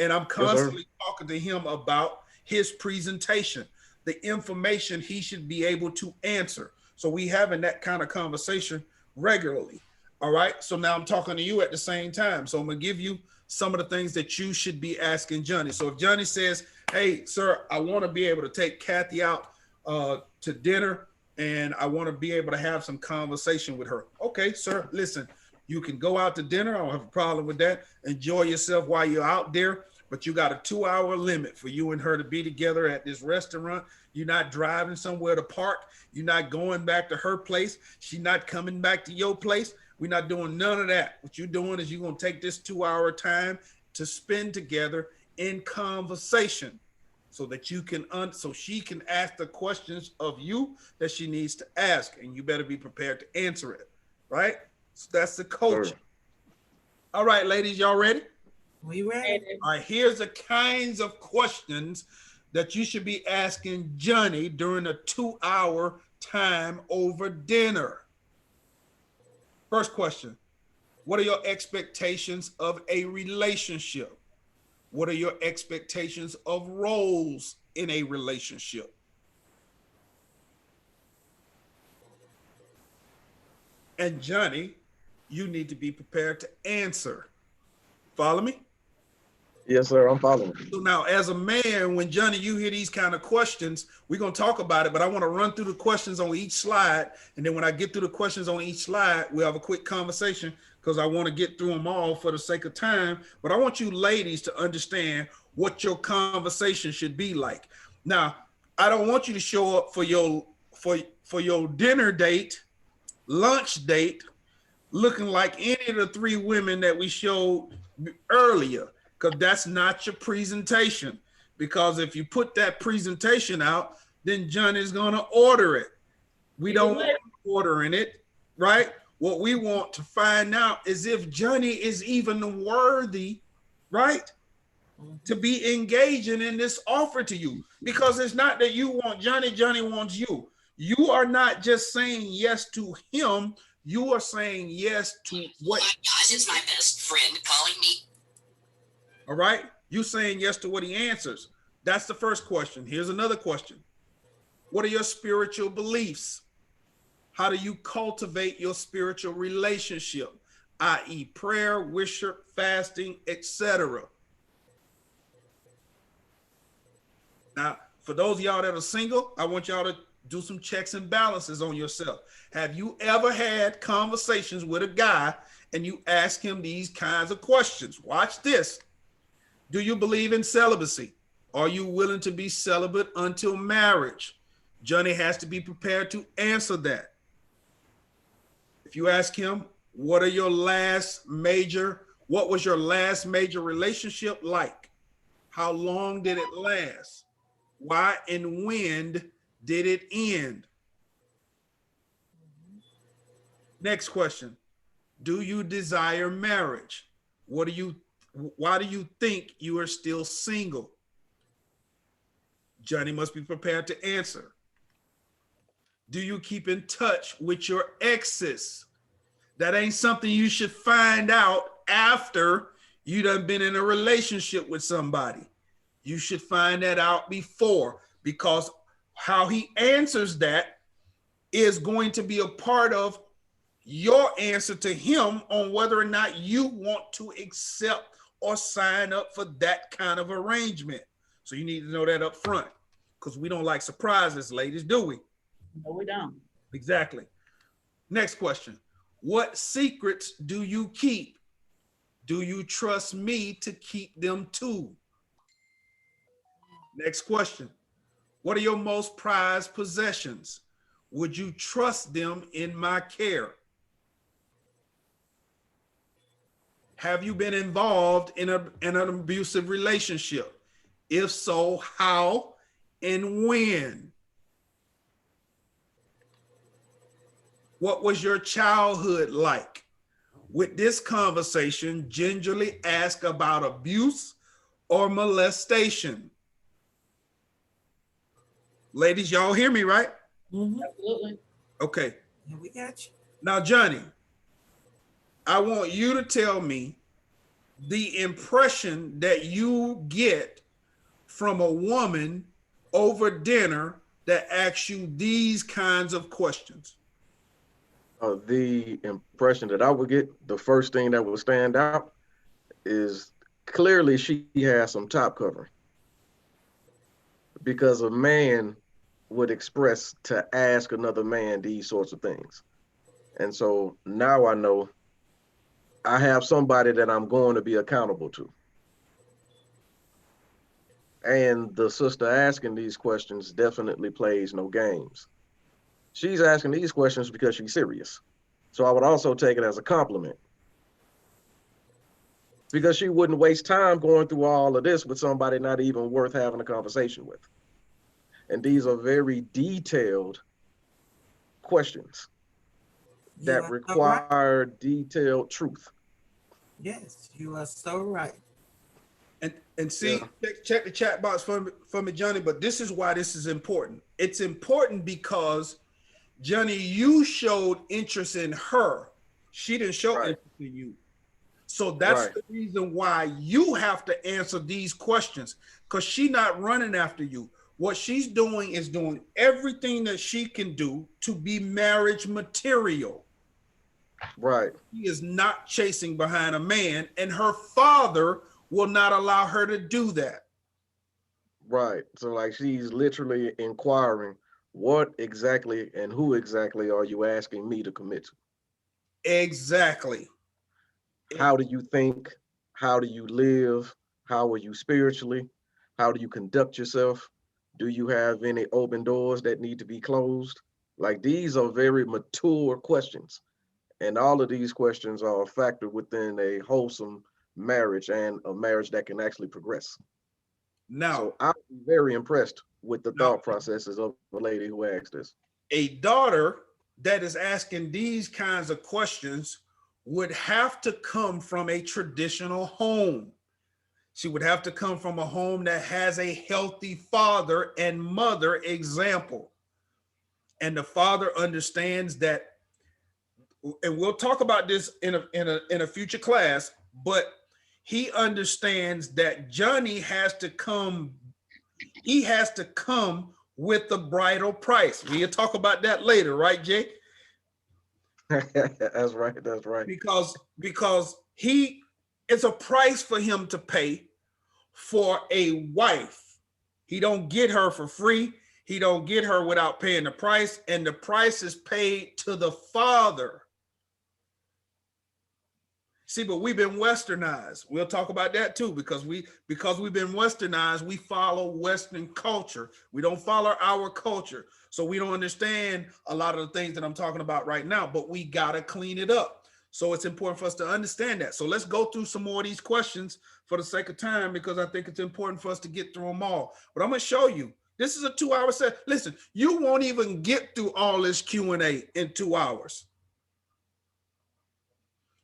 Speaker 4: And I'm constantly talking to him about his presentation, the information he should be able to answer. So we having that kind of conversation regularly. All right. So now I'm talking to you at the same time. So I'm going to give you some of the things that you should be asking Johnny. So if Johnny says, hey, sir, I want to be able to take Kathy out to dinner, and I want to be able to have some conversation with her. Okay, sir, listen, you can go out to dinner. I don't have a problem with that. Enjoy yourself while you're out there. But you got a 2-hour limit for you and her to be together at this restaurant. You're not driving somewhere to park. You're not going back to her place. She's not coming back to your place. We're not doing none of that. What you're doing is you're going to take this 2-hour time to spend together in conversation so that you can, so she can ask the questions of you that she needs to ask, and you better be prepared to answer it, right? So that's the coaching.
Speaker 5: Sure.
Speaker 4: All right, ladies, y'all ready?
Speaker 6: We ready?
Speaker 4: All right, here's the kinds of questions that you should be asking Johnny during a 2-hour time over dinner. First question, what are your expectations of a relationship? What are your expectations of roles in a relationship? And Johnny, you need to be prepared to answer. Follow me?
Speaker 5: Yes, sir. I'm following.
Speaker 4: So now, as a man, when Johnny, you hear these kind of questions, we're going to talk about it, but I want to run through the questions on each slide. And then when I get through the questions on each slide, we'll have a quick conversation because I want to get through them all for the sake of time. But I want you ladies to understand what your conversation should be like. Now, I don't want you to show up for your dinner date, lunch date, looking like any of the 3 women that we showed earlier. Because that's not your presentation. Because if you put that presentation out, then Johnny's going to order it. We don't want ordering it, right? What we want to find out is if Johnny is even worthy, right, to be engaging in this offer to you. Because it's not that you want Johnny, Johnny wants you. You are not just saying yes to him. You are saying yes to what?
Speaker 7: Oh my gosh, it's my best friend calling me.
Speaker 4: All right. You saying yes to what he answers. That's the first question. Here's another question. What are your spiritual beliefs? How do you cultivate your spiritual relationship, i.e. prayer, worship, fasting, etc.? Now, for those of y'all that are single, I want y'all to do some checks and balances on yourself. Have you ever had conversations with a guy and you ask him these kinds of questions? Watch this. Do you believe in celibacy? Are you willing to be celibate until marriage? Johnny has to be prepared to answer that. If you ask him, what was your last major relationship like? How long did it last? Why and when did it end? Next question. Do you desire marriage? Why do you think you are still single? Johnny must be prepared to answer. Do you keep in touch with your exes? That ain't something you should find out after you done been in a relationship with somebody. You should find that out before, because how he answers that is going to be a part of your answer to him on whether or not you want to accept or sign up for that kind of arrangement. So you need to know that up front, because we don't like surprises, ladies, do we?
Speaker 3: No, we don't.
Speaker 4: Exactly. Next question. What secrets do you keep? Do you trust me to keep them too? Next question. What are your most prized possessions? Would you trust them in my care? Have you been involved in an abusive relationship? If so, how and when? What was your childhood like? With this conversation, gingerly ask about abuse or molestation. Ladies, y'all hear me, right?
Speaker 3: Absolutely.
Speaker 4: Okay.
Speaker 6: Yeah, we got you.
Speaker 4: Now, Johnny, I want you to tell me the impression that you get from a woman over dinner that asks you these kinds of questions.
Speaker 5: The impression that I would get, the first thing that would stand out is clearly she has some top covering, because a man would express to ask another man these sorts of things. And so now I know I have somebody that I'm going to be accountable to. And the sister asking these questions definitely plays no games. She's asking these questions because she's serious. So I would also take it as a compliment, because she wouldn't waste time going through all of this with somebody not even worth having a conversation with. And these are very detailed questions that require detailed truth.
Speaker 6: Yes, you are so right.
Speaker 4: And see, check the chat box for me, Johnny, but this is why this is important. It's important because, Johnny, you showed interest in her. She didn't show interest in you. So that's the reason why you have to answer these questions, because she's not running after you. What she's doing is doing everything that she can do to be marriage material.
Speaker 5: Right.
Speaker 4: She is not chasing behind a man, and her father will not allow her to do that.
Speaker 5: Right. So like she's literally inquiring, what exactly and who exactly are you asking me to commit to?
Speaker 4: Exactly.
Speaker 5: How do you think? How do you live? How are you spiritually? How do you conduct yourself? Do you have any open doors that need to be closed? Like, these are very mature questions. And all of these questions are a factor within a wholesome marriage and a marriage that can actually progress.
Speaker 4: Now,
Speaker 5: so I'm very impressed with the thought processes of a lady who asked this.
Speaker 4: A daughter that is asking these kinds of questions would have to come from a traditional home. She would have to come from a home that has a healthy father and mother example. And the father understands that, and we'll talk about this in a future class, but he understands that Johnny has to come, he has to come with the bridal price. We'll talk about that later, right, Jay?
Speaker 5: That's right. That's right.
Speaker 4: Because he, it's a price for him to pay for a wife. He don't get her for free. He don't get her without paying the price, and the price is paid to the father. See, but we've been westernized. We'll talk about that too, because we've been westernized, we follow Western culture. We don't follow our culture. So we don't understand a lot of the things that I'm talking about right now, but we gotta clean it up. So it's important for us to understand that. So let's go through some more of these questions for the sake of time, because I think it's important for us to get through them all. But I'm gonna show you, this is a 2-hour set. Listen, you won't even get through all this Q&A in 2 hours.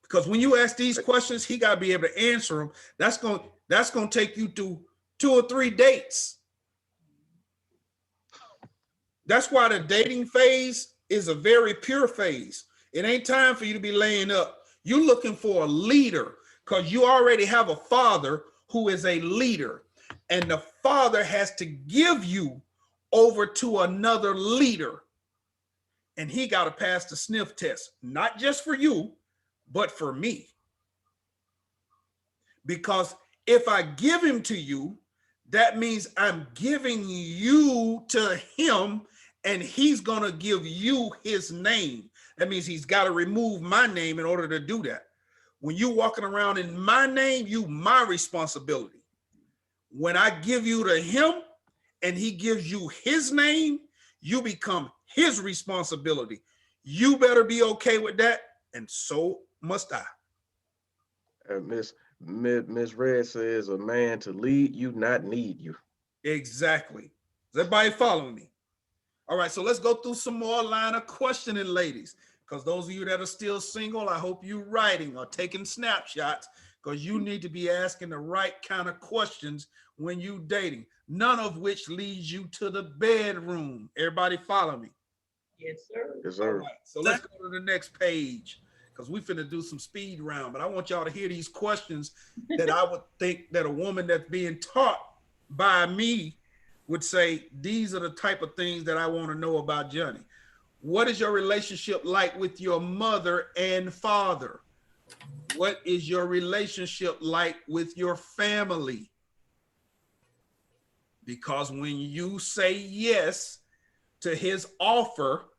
Speaker 4: Because when you ask these questions, he got to be able to answer them. That's going to take you through 2 or 3 dates. That's why the dating phase is a very pure phase. It ain't time for you to be laying up. You're looking for a leader because you already have a father who is a leader, and the father has to give you over to another leader, and he got to pass the sniff test, not just for you, but for me. Because if I give him to you, that means I'm giving you to him, and he's going to give you his name. That means he's got to remove my name in order to do that. When you're walking around in my name, you my responsibility. When I give you to him and he gives you his name, you become his responsibility. You better be okay with that, and so must I.
Speaker 5: Miss Red says, a man to lead you, not need you.
Speaker 4: Exactly. Is everybody following me? All right, so let's go through some more line of questioning, ladies. Because those of you that are still single, I hope you're writing or taking snapshots, because you need to be asking the right kind of questions when you dating, none of which leads you to the bedroom. Everybody follow me?
Speaker 3: Yes, sir.
Speaker 5: Yes,
Speaker 4: All
Speaker 5: sir.
Speaker 4: right, so let's go to the next page, because we finna do some speed round, but I want y'all to hear these questions that I would think that a woman that's being taught by me would say, these are the type of things that I want to know about Johnny. What is your relationship like with your mother and father? What is your relationship like with your family? Because when you say yes to his offer,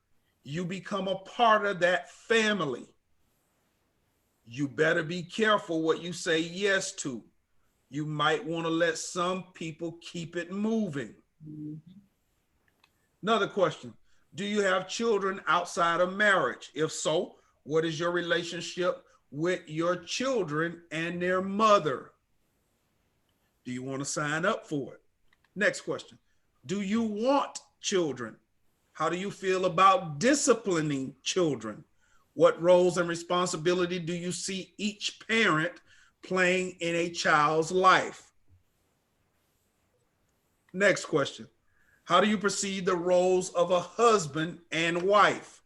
Speaker 4: you become a part of that family. You better be careful what you say yes to. You might want to let some people keep it moving. Another question. Do you have children outside of marriage? If so, what is your relationship with your children and their mother? Do you want to sign up for it? Next question. Do you want children? How do you feel about disciplining children? What roles and responsibility do you see each parent playing in a child's life? Next question. How do you perceive the roles of a husband and wife?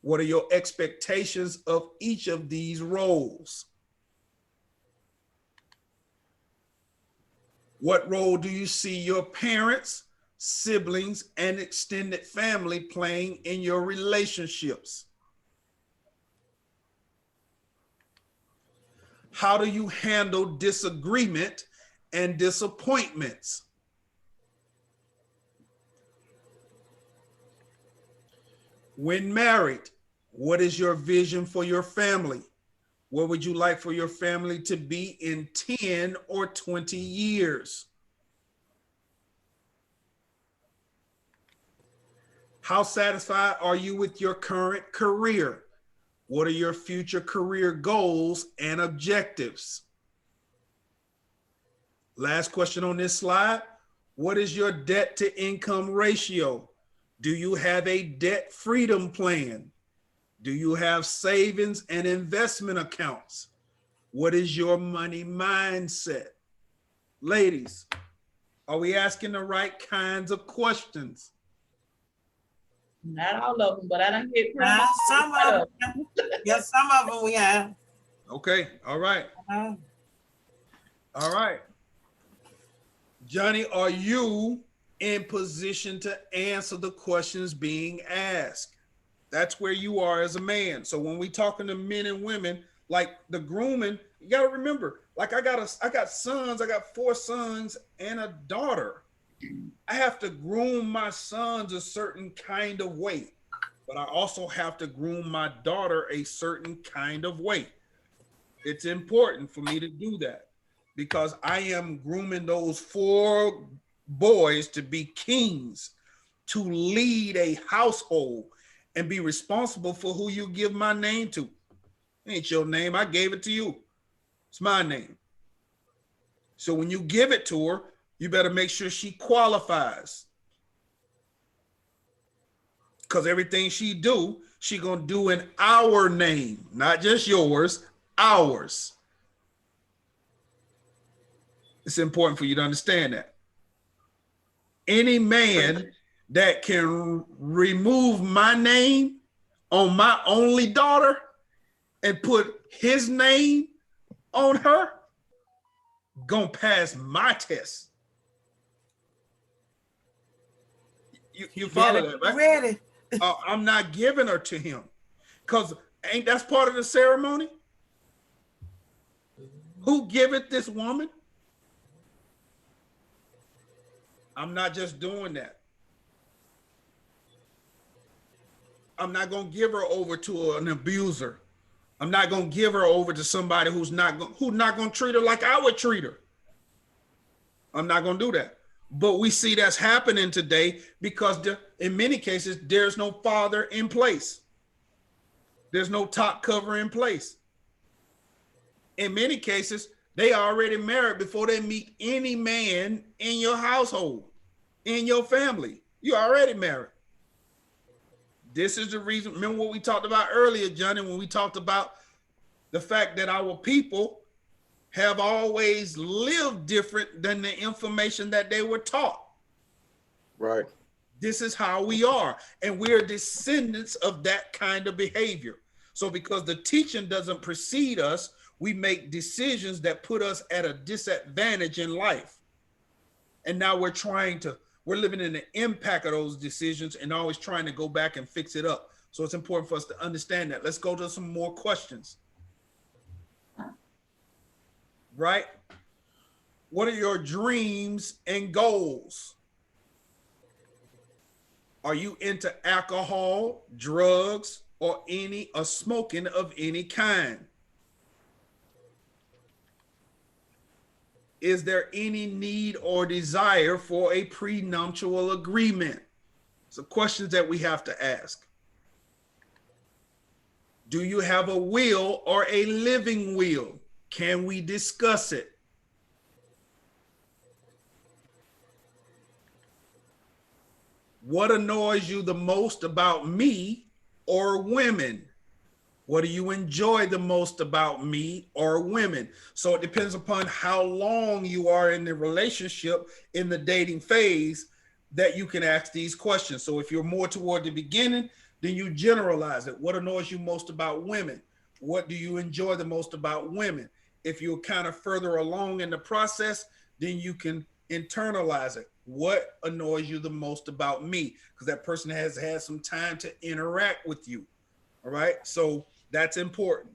Speaker 4: What are your expectations of each of these roles? What role do you see your parents, siblings, and extended family playing in your relationships? How do you handle disagreement and disappointments? When married, what is your vision for your family? What would you like for your family to be in 10 or 20 years? How satisfied are you with your current career? What are your future career goals and objectives? Last question on this slide. What is your debt to income ratio? Do you have a debt freedom plan? Do you have savings and investment accounts? What is your money mindset? Ladies, are we asking the right kinds of questions?
Speaker 3: Not all of them, but I don't get pretty much
Speaker 6: Some of them. Yes, some of them we have.
Speaker 4: Okay, all right. All right. Johnny, are you in position to answer the questions being asked? That's where you are as a man. So when we talking to men and women, like the grooming, you got to remember, like I got sons, I got 4 sons and a daughter. I have to groom my sons a certain kind of way, but I also have to groom my daughter a certain kind of way. It's important for me to do that because I am grooming those 4 boys to be kings, to lead a household and be responsible for who you give my name to. It ain't your name, I gave it to you. It's my name. So when you give it to her, you better make sure she qualifies. Because everything she gonna do in our name, not just yours, ours. It's important for you to understand that. Any man that can remove my name on my only daughter and put his name on her gonna pass my test. You follow that, right?
Speaker 6: Ready.
Speaker 4: I'm not giving her to him, because ain't that's part of the ceremony? Who giveth this woman? I'm not just doing that. I'm not gonna give her over to an abuser. I'm not gonna give her over to somebody who's not gonna treat her like I would treat her. I'm not gonna do that. But we see that's happening today because in many cases there's no father in place. There's no top cover in place. In many cases, they are already married before they meet any man in your household, in your family. You're already married. This is the reason. Remember what we talked about earlier, Johnny, when we talked about the fact that our people have always lived different than the information that they were taught.
Speaker 5: Right.
Speaker 4: This is how we are. And we're descendants of that kind of behavior. So because the teaching doesn't precede us, we make decisions that put us at a disadvantage in life. And now we're living in the impact of those decisions and always trying to go back and fix it up. So it's important for us to understand that. Let's go to some more questions. Right? What are your dreams and goals? Are you into alcohol, drugs, or smoking of any kind? Is there any need or desire for a prenuptial agreement? So questions that we have to ask. Do you have a will or a living will? Can we discuss it? What annoys you the most about me or women? What do you enjoy the most about me or women? So it depends upon how long you are in the relationship, in the dating phase, that you can ask these questions. So if you're more toward the beginning, then you generalize it. What annoys you most about women? What do you enjoy the most about women? If you're kind of further along in the process, then you can internalize it. What annoys you the most about me? Because that person has had some time to interact with you. All right. So that's important.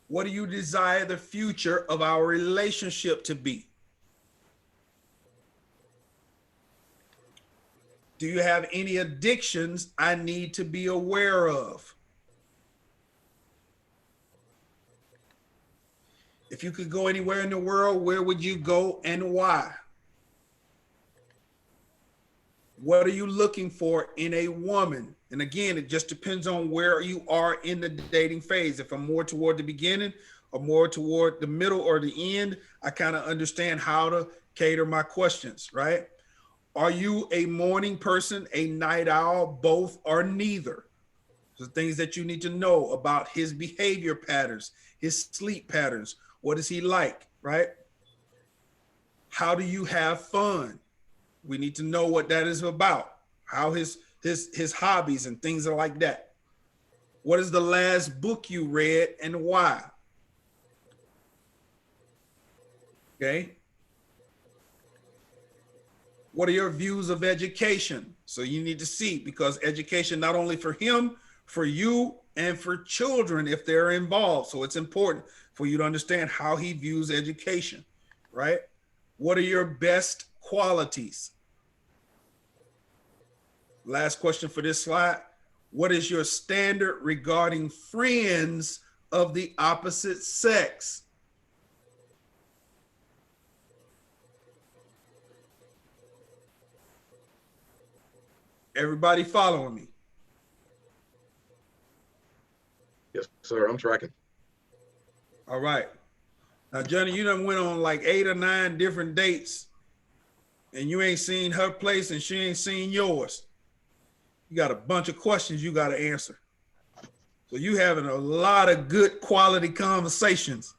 Speaker 4: What do you desire the future of our relationship to be? Do you have any addictions I need to be aware of? If you could go anywhere in the world, where would you go and why? What are you looking for in a woman? And again, it just depends on where you are in the dating phase. If I'm more toward the beginning or more toward the middle or the end, I kind of understand how to cater my questions, right? Are you a morning person, a night owl, both or neither? The things that you need to know about his behavior patterns, his sleep patterns. What is he like, right? How do you have fun? We need to know what that is about. How his hobbies and things are like that. What is the last book you read and why? Okay. What are your views of education? So you need to see, because education, not only for him, for you, and for children if they're involved. So it's important for you to understand how he views education, right? What are your best qualities? Last question for this slide. What is your standard regarding friends of the opposite sex? Everybody following me?
Speaker 5: Yes, sir. I'm tracking.
Speaker 4: All right. Now, Johnny, you done went on like 8 or 9 different dates and you ain't seen her place and she ain't seen yours. You got a bunch of questions you got to answer. So you having a lot of good quality conversations,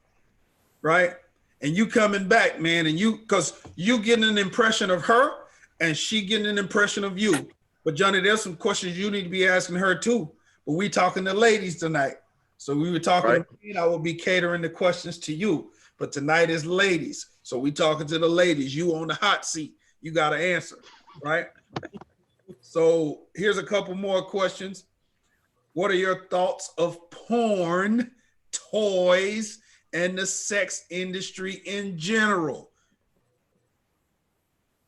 Speaker 4: right? And you coming back, man, and because you getting an impression of her and she getting an impression of you. But Johnny, there's some questions you need to be asking her too. But we talking to ladies tonight. So we were talking,
Speaker 5: Right.
Speaker 4: to me, I will be catering the questions to you, but tonight is ladies. So we talking to the ladies. You on the hot seat. You got to answer, right? So here's a couple more questions. What are your thoughts of porn, toys, and the sex industry in general?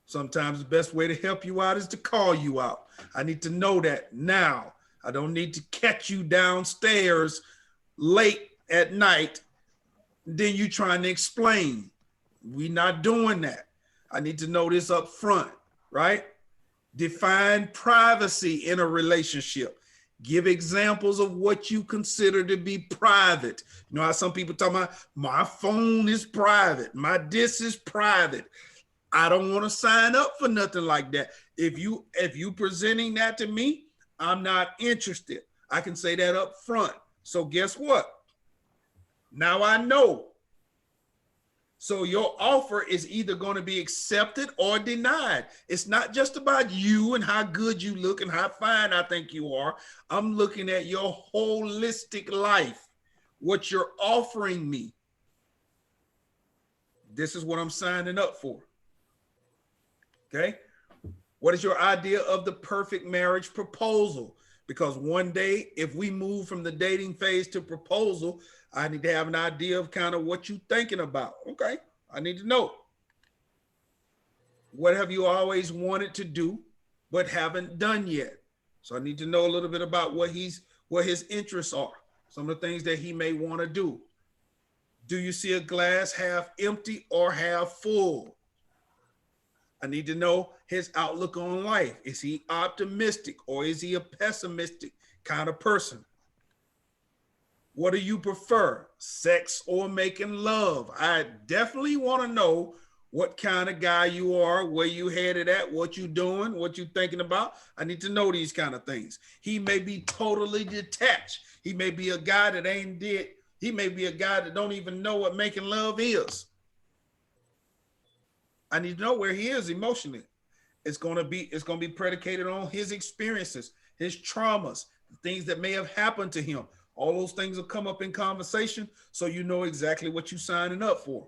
Speaker 4: Sometimes the best way to help you out is to call you out. I need to know that now. I don't need to catch you downstairs late at night, then you trying to explain. We not doing that. I need to know this up front, right? Define privacy in a relationship. Give examples of what you consider to be private. You know how some people talk about my phone is private, my this is private. I don't want to sign up for nothing like that. If you presenting that to me, I'm not interested. I can say that up front. So guess what? Now I know. So your offer is either going to be accepted or denied. It's not just about you and how good you look and how fine I think you are. I'm looking at your holistic life, what you're offering me. This is what I'm signing up for. Okay. What is your idea of the perfect marriage proposal? Because one day, if we move from the dating phase to proposal, I need to have an idea of kind of what you're thinking about. Okay, I need to know. What have you always wanted to do, but haven't done yet? So I need to know a little bit about what his interests are, some of the things that he may want to do. Do you see a glass half empty or half full? I need to know his outlook on life. Is he optimistic or is he a pessimistic kind of person? What do you prefer, sex or making love? I definitely want to know what kind of guy you are, where you headed at, what you doing, what you thinking about. I need to know these kind of things. He may be totally detached. He may be a guy that ain't did. He may be a guy that don't even know what making love is. I need to know where he is emotionally. It's going to be predicated on his experiences, his traumas, things that may have happened to him. All those things will come up in conversation, so you know exactly what you're signing up for.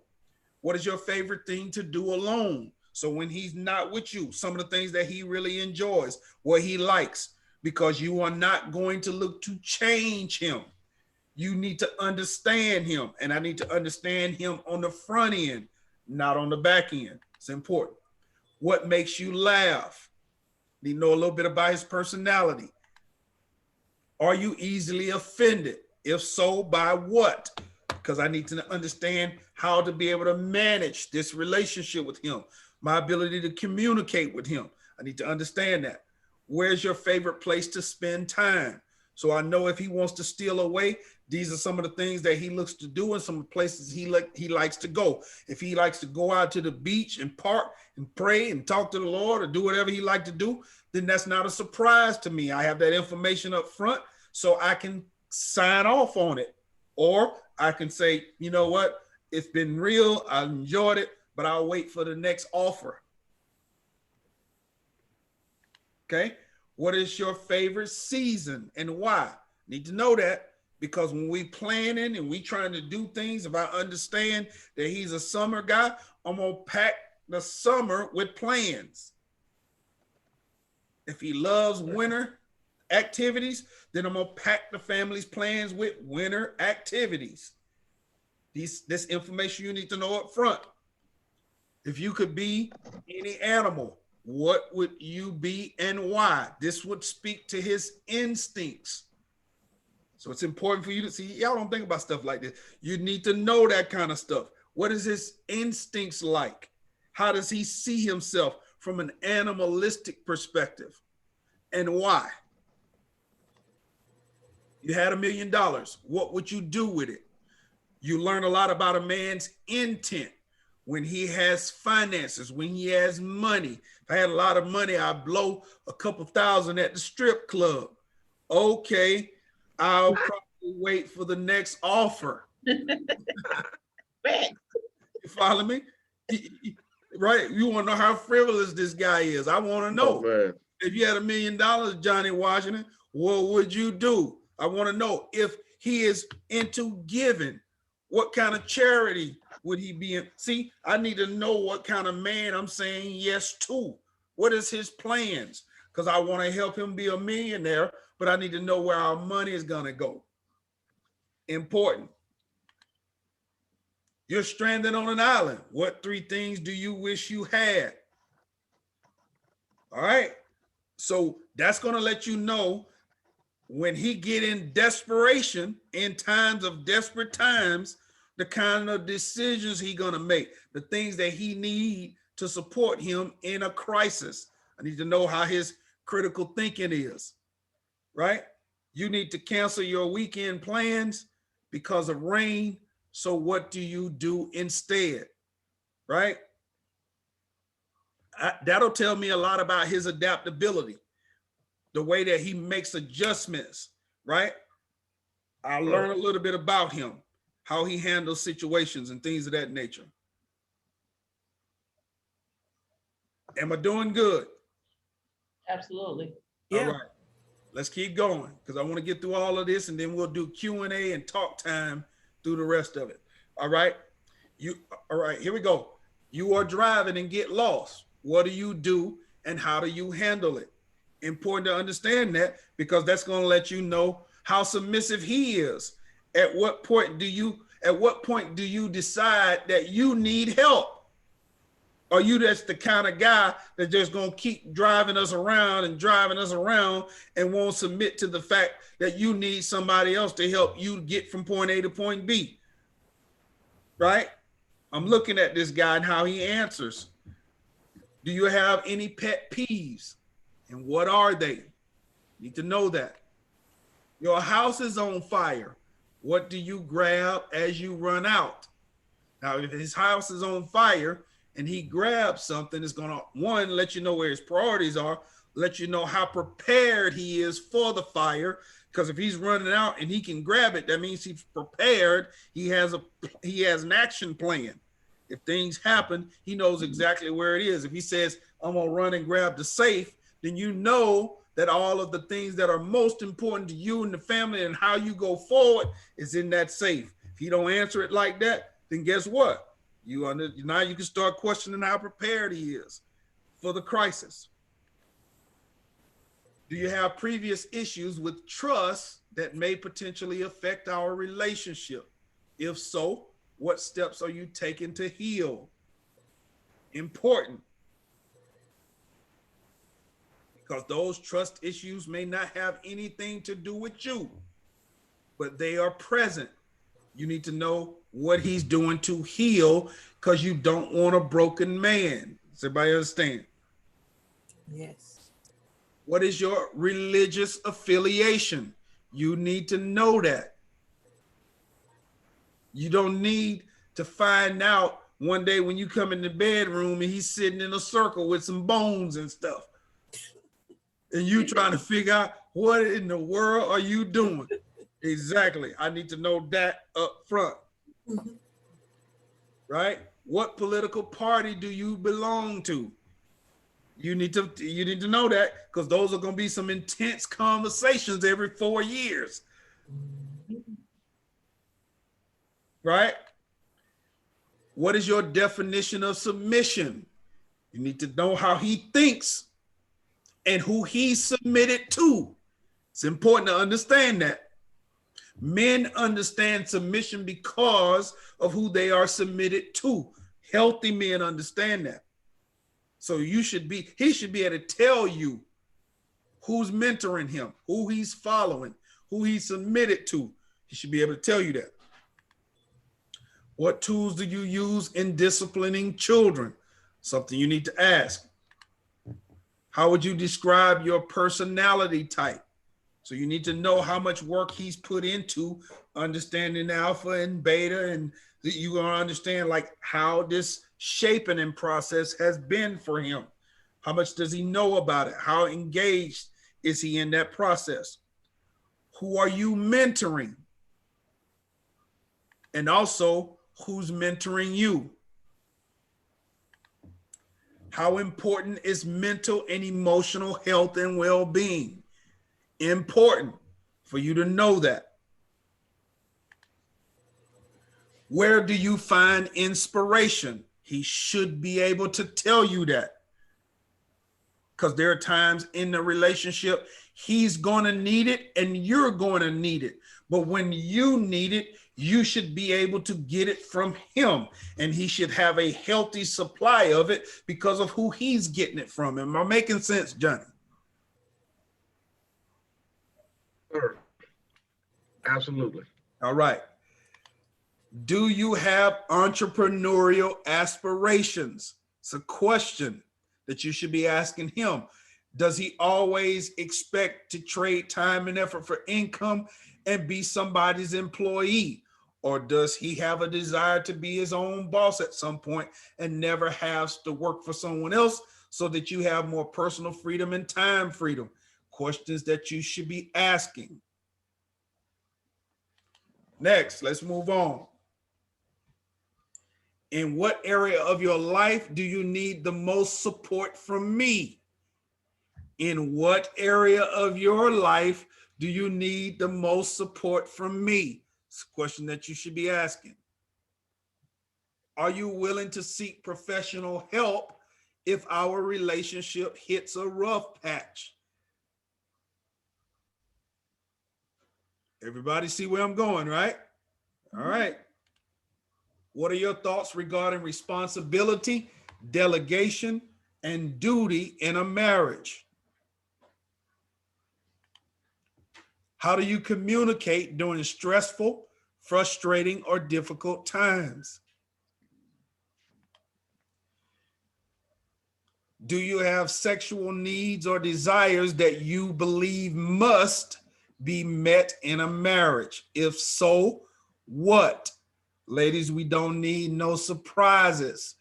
Speaker 4: What is your favorite thing to do alone? So when he's not with you, some of the things that he really enjoys, what he likes, because you are not going to look to change him. You need to understand him, and I need to understand him on the front end, not on the back end. It's important. What makes you laugh? Need to know a little bit about his personality. Are you easily offended? If so, by what? Because I need to understand how to be able to manage this relationship with him, my ability to communicate with him. I need to understand that. Where's your favorite place to spend time? So I know if he wants to steal away, these are some of the things that he looks to do and some of the places he likes to go. If he likes to go out to the beach and park and pray and talk to the Lord or do whatever he likes to do, then that's not a surprise to me. I have that information up front so I can sign off on it. Or I can say, you know what, it's been real, I enjoyed it, but I'll wait for the next offer. Okay. What is your favorite season and why? Need to know that, because when we planning and we trying to do things, if I understand that he's a summer guy, I'm gonna pack the summer with plans. If he loves winter activities, then I'm gonna pack the family's plans with winter activities. This information you need to know up front. If you could be any animal, what would you be and why? This would speak to his instincts. So it's important for you to see, y'all don't think about stuff like this. You need to know that kind of stuff. What is his instincts like? How does he see himself from an animalistic perspective? And why? You had $1 million. What would you do with it? You learn a lot about a man's intent. When he has finances, when he has money. If I had a lot of money, I'd blow a couple thousand at the strip club. Okay, I'll probably wait for the next offer. You follow me? Right? You want to know how frivolous this guy is. I want to know. If you had $1 million, Johnny Washington, what would you do? I want to know if he is into giving. What kind of charity would he be in? See, I need to know what kind of man I'm saying yes to. What is his plans? Because I want to help him be a millionaire, but I need to know where our money is going to go. Important. You're stranded on an island. What 3 things do you wish you had? All right. So that's going to let you know when he get in desperation, in times of desperate times, the kind of decisions he going to make, the things that he need to support him in a crisis. I need to know how his critical thinking is, right? You need to cancel your weekend plans because of rain. So what do you do instead, right? That'll tell me a lot about his adaptability, the way that he makes adjustments, right? I'll learn a little bit about him, how he handles situations and things of that nature. Am I doing good?
Speaker 3: Absolutely.
Speaker 6: Yeah.
Speaker 4: All right, let's keep going because I want to get through all of this and then we'll do Q&A and talk time through the rest of it. All right, all right, here we go. You are driving and get lost. What do you do and how do you handle it? Important to understand that because that's going to let you know how submissive he is. At what point do you decide that you need help? Are you that's the kind of guy that's just going to keep driving us around and won't submit to the fact that you need somebody else to help you get from point A to point B? Right? I'm looking at this guy and how he answers. Do you have any pet peeves? And what are they? You need to know that. Your house is on fire. What do you grab as you run out? Now, if his house is on fire and he grabs something, it's going to, one, let you know where his priorities are, let you know how prepared he is for the fire. Because if he's running out and he can grab it, that means he's prepared. He has an action plan. If things happen, he knows exactly where it is. If he says, I'm going to run and grab the safe, then you know that all of the things that are most important to you and the family and how you go forward is in that safe. If you don't answer it like that, then guess what? Now you can start questioning how prepared he is for the crisis. Do you have previous issues with trust that may potentially affect our relationship? If so, what steps are you taking to heal? Important. Because those trust issues may not have anything to do with you, but they are present. You need to know what he's doing to heal because you don't want a broken man. Does everybody understand?
Speaker 6: Yes.
Speaker 4: What is your religious affiliation? You need to know that. You don't need to find out one day when you come in the bedroom and he's sitting in a circle with some bones and stuff. And you trying to figure out what in the world are you doing? Exactly. I need to know that up front. Right? What political party do you belong to? You need to know that because those are going to be some intense conversations every 4 years. Right? What is your definition of submission? You need to know how he thinks and who he's submitted to. It's important to understand that. Men understand submission because of who they are submitted to. Healthy men understand that. So he should be able to tell you who's mentoring him, who he's following, who he's submitted to. He should be able to tell you that. What tools do you use in disciplining children? Something you need to ask. How would you describe your personality type? So you need to know how much work he's put into understanding alpha and beta, and you're going to understand like how this shaping and process has been for him. How much does he know about it? How engaged is he in that process? Who are you mentoring? And also, who's mentoring you? How important is mental and emotional health and well-being? Important for you to know that. Where do you find inspiration? He should be able to tell you that. Because there are times in the relationship, he's going to need it and you're going to need it. But when you need it, you should be able to get it from him. And he should have a healthy supply of it because of who he's getting it from. Am I making sense, Johnny?
Speaker 5: Sir, absolutely.
Speaker 4: All right. Do you have entrepreneurial aspirations? It's a question that you should be asking him. Does he always expect to trade time and effort for income and be somebody's employee? Or does he have a desire to be his own boss at some point and never has to work for someone else so that you have more personal freedom and time freedom? Questions that you should be asking. Next, let's move on. In what area of your life do you need the most support from me? In what area of your life do you need the most support from me? It's a question that you should be asking. Are you willing to seek professional help if our relationship hits a rough patch? Everybody see where I'm going, right? All right. What are your thoughts regarding responsibility, delegation, and duty in a marriage? How do you communicate during stressful, frustrating, or difficult times? Do you have sexual needs or desires that you believe must be met in a marriage? If so, what? Ladies, we don't need no surprises.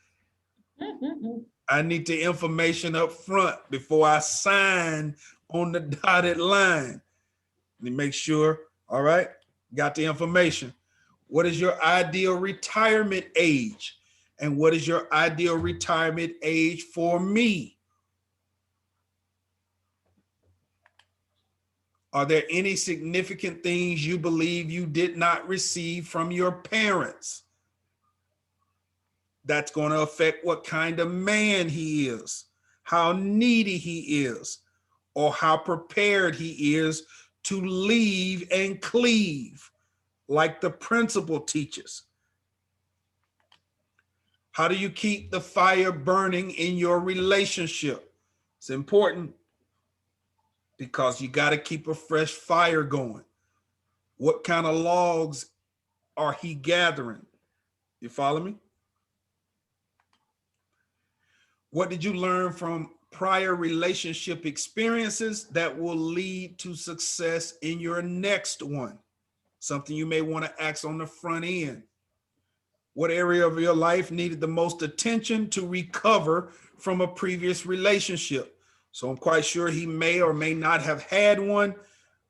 Speaker 4: I need the information up front before I sign on the dotted line. Let me make sure. All right, got the information. What is your ideal retirement age? And what is your ideal retirement age for me? Are there any significant things you believe you did not receive from your parents? That's going to affect what kind of man he is, how needy he is, or how prepared he is to leave and cleave, like the principle teaches. How do you keep the fire burning in your relationship? It's important because you got to keep a fresh fire going. What kind of logs are he gathering? You follow me? What did you learn from prior relationship experiences that will lead to success in your next one? Something you may want to ask on the front end. What area of your life needed the most attention to recover from a previous relationship? So I'm quite sure he may or may not have had one,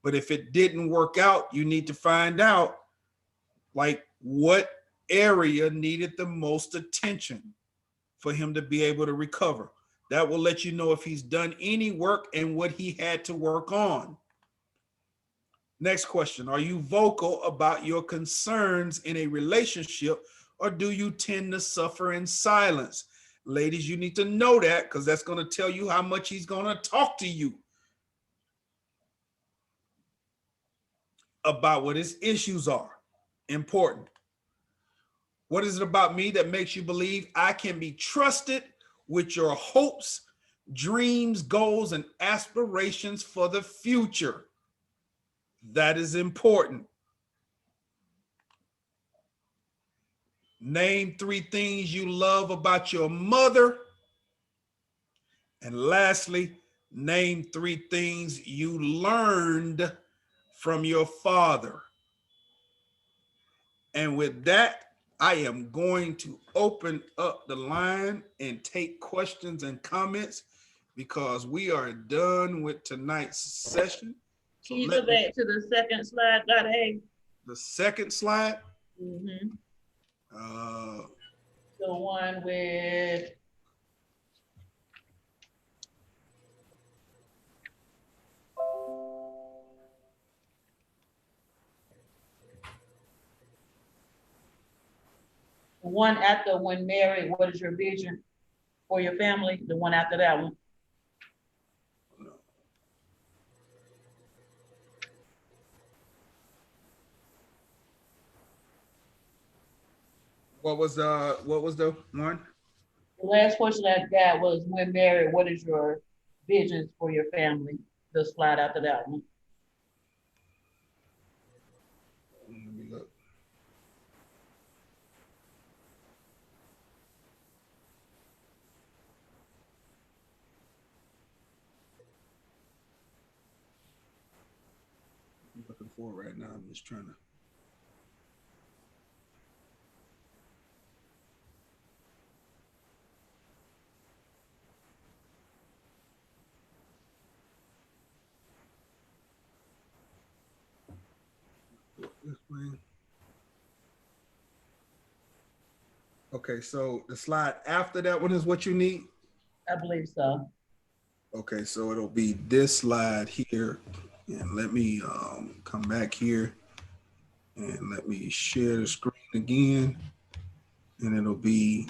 Speaker 4: but if it didn't work out, you need to find out like what area needed the most attention for him to be able to recover. That will let you know if he's done any work and what he had to work on. Next question. Are you vocal about your concerns in a relationship, or do you tend to suffer in silence? Ladies, you need to know that because that's going to tell you how much he's going to talk to you about what his issues are. Important. What is it about me that makes you believe I can be trusted with your hopes, dreams, goals, and aspirations for the future? That is important. Name 3 things you love about your mother. And lastly, name 3 things you learned from your father. And with that, I am going to open up the line and take questions and comments because we are done with tonight's session. So
Speaker 3: Can you go back to the second slide, Dr. A?
Speaker 4: The second slide.
Speaker 3: Mm-hmm. The one with one after when married, what is your vision for your family? The one after that one.
Speaker 4: What was the one?
Speaker 3: The last question I got was when married, what is your visions for your family? The slide after that one.
Speaker 4: Let me look. I'm looking for it right now. I'm just trying to. This way. Okay, so the slide after that one is what you need?
Speaker 3: I believe so.
Speaker 4: Okay, so it'll be this slide here. And let me come back here and let me share the screen again. And it'll be,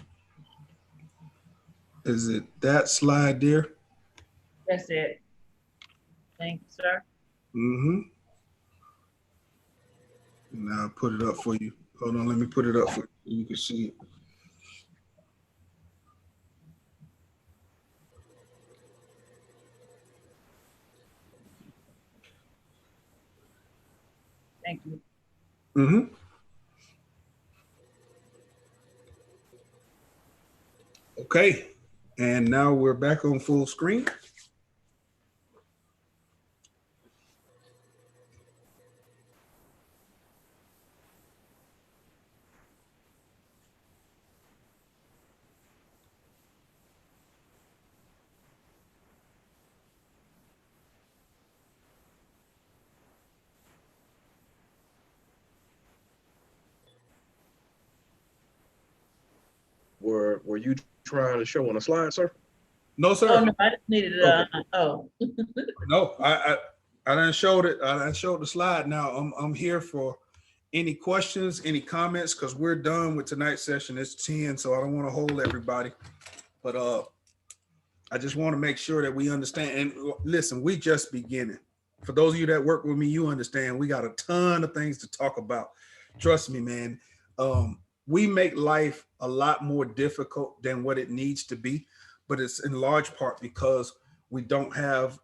Speaker 4: is it that slide there?
Speaker 3: That's it. Thank you, sir.
Speaker 4: Mm-hmm. And I'll put it up for you. Hold on, let me put it up for you so you can see it.
Speaker 3: Thank you.
Speaker 4: Mm-hmm. Okay, and now we're back on full screen.
Speaker 5: Were you trying to show on a slide, sir?
Speaker 4: No, sir.
Speaker 3: Oh, no, I just needed,
Speaker 4: Okay.
Speaker 3: oh,
Speaker 4: No, I done showed it. I done showed the slide. Now I'm here for any questions, any comments, because we're done with tonight's session. It's 10, so I don't want to hold everybody. But I just want to make sure that we understand. And listen, we just beginning. For those of you that work with me, you understand we got a ton of things to talk about. Trust me, man. We make life a lot more difficult than what it needs to be, but it's in large part because we don't have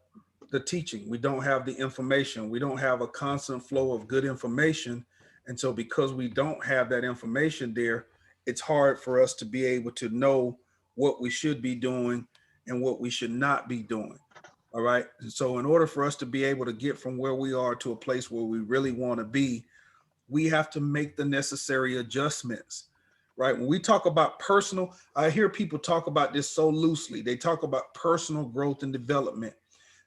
Speaker 4: the teaching, we don't have the information, we don't have a constant flow of good information. And so because we don't have that information there, it's hard for us to be able to know what we should be doing and what we should not be doing. All right. And so in order for us to be able to get from where we are to a place where we really want to be, we have to make the necessary adjustments. Right. When we talk about personal, I hear people talk about this so loosely. They talk about personal growth and development.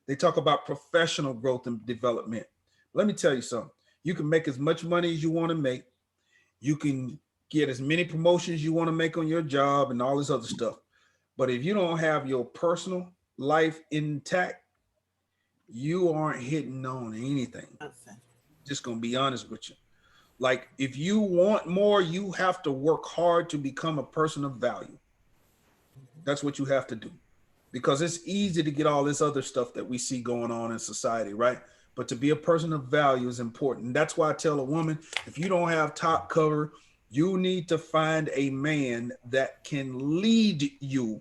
Speaker 4: They talk about professional growth and development. Let me tell you something. You can make as much money as you want to make. You can get as many promotions you want to make on your job and all this other stuff. But if you don't have your personal life intact, you aren't hitting on anything.
Speaker 6: Nothing.
Speaker 4: Just gonna be honest with you. Like if you want more, you have to work hard to become a person of value. That's what you have to do. Because it's easy to get all this other stuff that we see going on in society, right? But to be a person of value is important. And that's why I tell a woman, if you don't have top cover, you need to find a man that can lead you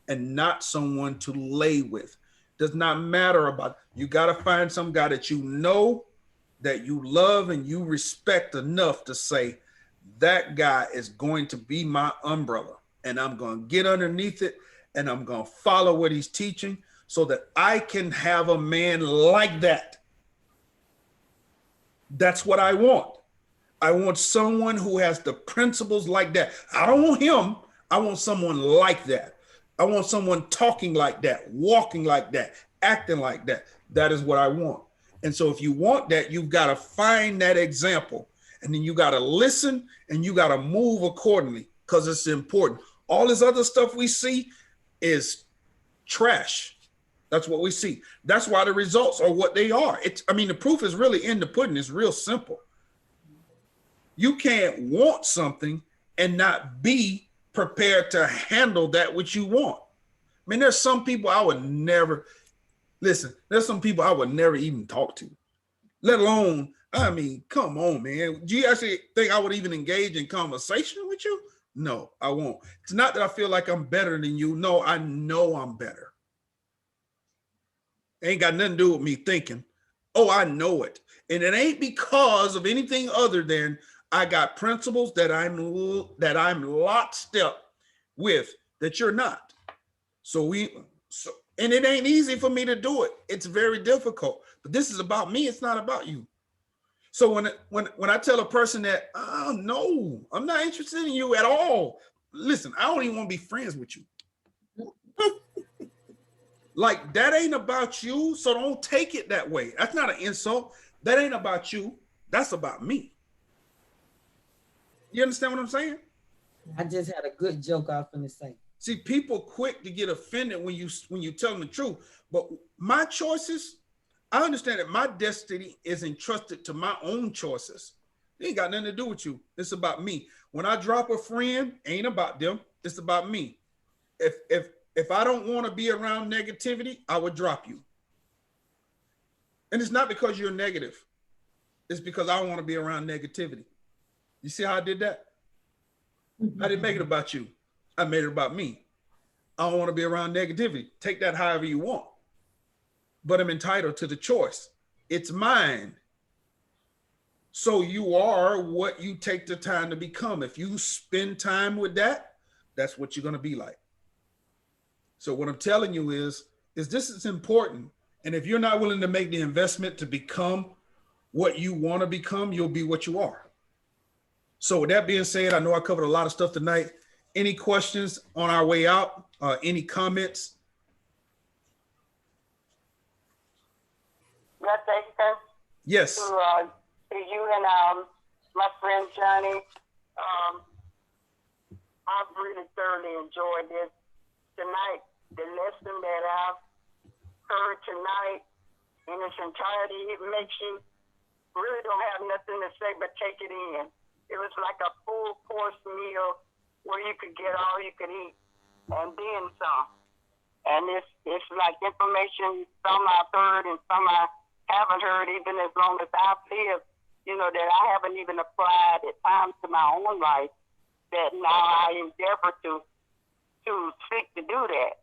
Speaker 4: and not someone to lay with. Does not matter about, you got to find some guy that you know, that you love and you respect enough to say, that guy is going to be my umbrella and I'm going to get underneath it and I'm going to follow what he's teaching so that I can have a man like that. That's what I want. I want someone who has the principles like that. I don't want him. I want someone like that. I want someone talking like that, walking like that, acting like that. That is what I want. And so if you want that, you've got to find that example. And then you got to listen and you got to move accordingly because it's important. All this other stuff we see is trash. That's what we see. That's why the results are what they are. The proof is really in the pudding. It's real simple. You can't want something and not be prepared to handle that which you want. I mean, there's some people I would never listen. There's some people I would never even talk to, let alone, I mean, come on, man. Do you actually think I would even engage in conversation with you? No, I won't. It's not that I feel like I'm better than you. No, I know I'm better. It ain't got nothing to do with me thinking. Oh, I know it. And it ain't because of anything other than I got principles that I'm lockstep with that you're not. And it ain't easy for me to do it. It's very difficult. But this is about me. It's not about you. So when I tell a person that, oh, no, I'm not interested in you at all. Listen, I don't even want to be friends with you. Like, that ain't about you. So don't take it that way. That's not an insult. That ain't about you. That's about me. You understand what I'm saying?
Speaker 1: I just had a good joke I was gonna say.
Speaker 4: See, people quick to get offended when you tell them the truth. But my choices, I understand that my destiny is entrusted to my own choices. It ain't got nothing to do with you. It's about me. When I drop a friend, ain't about them. It's about me. If I don't want to be around negativity, I would drop you. And it's not because you're negative. It's because I don't want to be around negativity. You see how I did that? I didn't make it about you. I made it about me. I don't want to be around negativity. Take that however you want. But I'm entitled to the choice. It's mine. So you are what you take the time to become. If you spend time with that, that's what you're going to be like. So what I'm telling you is this is important. And if you're not willing to make the investment to become what you want to become, you'll be what you are. So with that being said, I know I covered a lot of stuff tonight. Any questions on our way out? Any comments? Yes.
Speaker 8: To you and my friend Johnny, I've really thoroughly enjoyed this tonight. The lesson that I've heard tonight in its entirety, it makes you really don't have nothing to say but take it in. It was like a full course meal where you could get all you could eat and then some. And it's like information, some I've heard and some I haven't heard, even as long as I've lived, that I haven't even applied at times to my own life, that now I endeavor to seek to do that.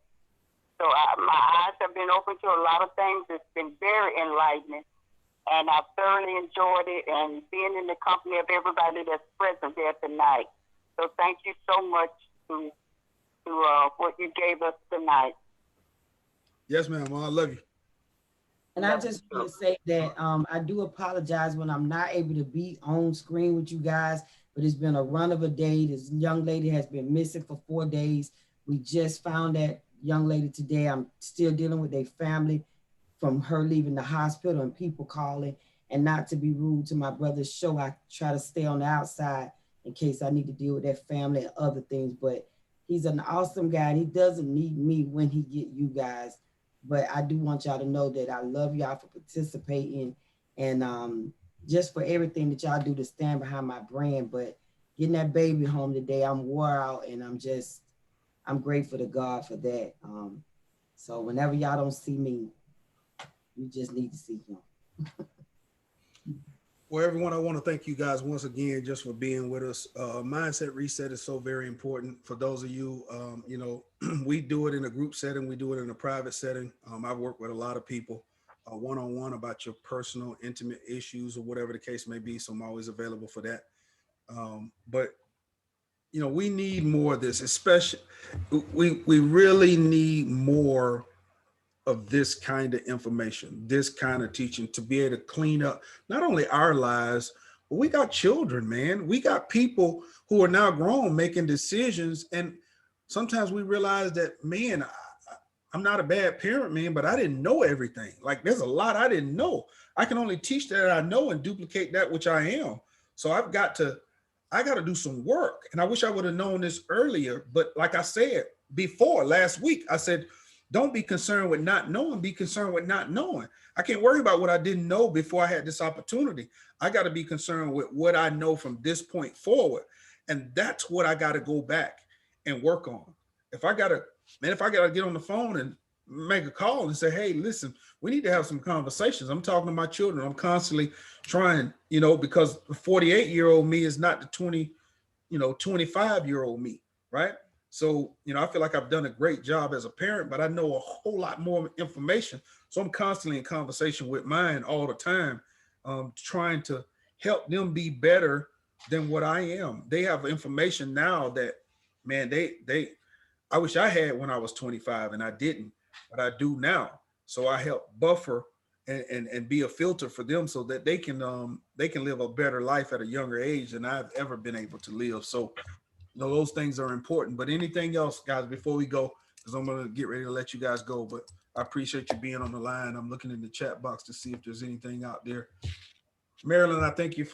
Speaker 8: So my eyes have been open to a lot of things. It's been very enlightening, and I've thoroughly enjoyed it and being in the company of everybody that's present there tonight. So thank you so much to what you gave us tonight.
Speaker 4: Yes, ma'am. I love you.
Speaker 1: And I just want to say that I do apologize when I'm not able to be on screen with you guys, but it's been a run of a day. This young lady has been missing for 4 days. We just found that young lady today. I'm still dealing with their family from her leaving the hospital and people calling. And not to be rude to my brother's show, I try to stay on the outside in case I need to deal with that family and other things. But he's an awesome guy. And he doesn't need me when he get you guys. But I do want y'all to know that I love y'all for participating and just for everything that y'all do to stand behind my brand. But getting that baby home today, I'm wore out and I'm grateful to God for that. So whenever y'all don't see me, you just need to see him.
Speaker 4: Well, everyone, I want to thank you guys once again just for being with us. Mindset Reset is so very important for those of you, we do it in a group setting. We do it in a private setting. I've worked with a lot of people one-on-one about your personal, intimate issues or whatever the case may be. So I'm always available for that. But we need more of this, especially we really need more of this kind of information, this kind of teaching to be able to clean up not only our lives, but we got children, man. We got people who are now grown making decisions. And sometimes we realize that, man, I'm not a bad parent, man, but I didn't know everything. Like there's a lot I didn't know. I can only teach that I know and duplicate that which I am. So I got to do some work. And I wish I would have known this earlier. But like I said before last week, I said, don't be concerned with not knowing, be concerned with not knowing. I can't worry about what I didn't know before I had this opportunity. I got to be concerned with what I know from this point forward. And that's what I got to go back and work on. If I got to get on the phone and make a call and say, hey, listen, we need to have some conversations. I'm talking to my children. I'm constantly trying, because the 48-year-old me is not the 25-year-old me, right? So, I feel like I've done a great job as a parent, but I know a whole lot more information. So I'm constantly in conversation with mine all the time, trying to help them be better than what I am. They have information now that, man, I wish I had when I was 25 and I didn't, but I do now. So I help buffer and be a filter for them so that they can live a better life at a younger age than I've ever been able to live. So, those things are important. But anything else, guys, before we go, because I'm going to get ready to let you guys go, but I appreciate you being on the line. I'm looking in the chat box to see if there's anything out there. Marilyn, I thank you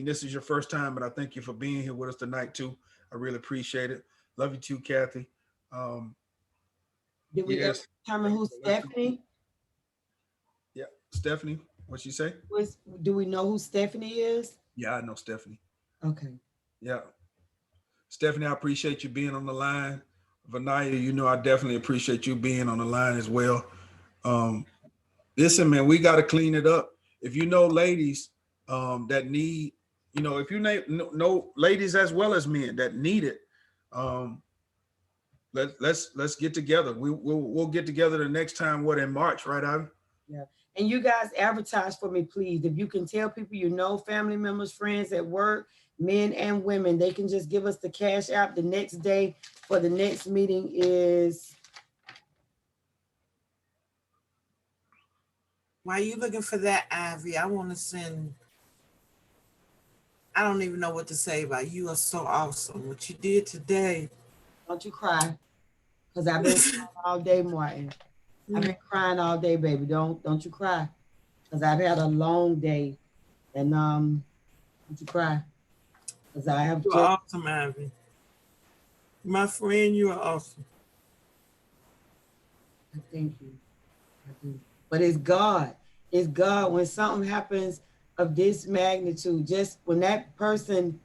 Speaker 4: this is your first time, but I thank you for being here with us tonight too. I really appreciate it. Love you too, Kathy.
Speaker 1: Did we ever determine who's Stephanie?
Speaker 4: Yeah, Stephanie, what'd she say?
Speaker 1: Do we know who Stephanie is?
Speaker 4: Yeah, I know Stephanie.
Speaker 1: Okay.
Speaker 4: Yeah. Stephanie, I appreciate you being on the line. Vanaya, I definitely appreciate you being on the line as well. Listen, man, we got to clean it up. If ladies that need, if you know ladies as well as men that need it, let's get together. We'll get together the next time. What, in March, right, Ivy?
Speaker 1: Yeah. And you guys advertise for me, please. If you can tell people, family members, friends at work, men and women, they can just give us the cash app. The next day for the next meeting is.
Speaker 6: While you looking for that, Ivy, I want to send. I don't even know what to say about you. Are so awesome. What you did today.
Speaker 1: Don't you cry, because I've been crying all day, Martin. I've been crying all day, baby. Don't you cry, because I've had a long day, and don't you cry, because I have.
Speaker 6: You're awesome, Ivy. My friend, you are awesome.
Speaker 1: Thank you. I do. But it's God. It's God. When something happens of this magnitude, just when that person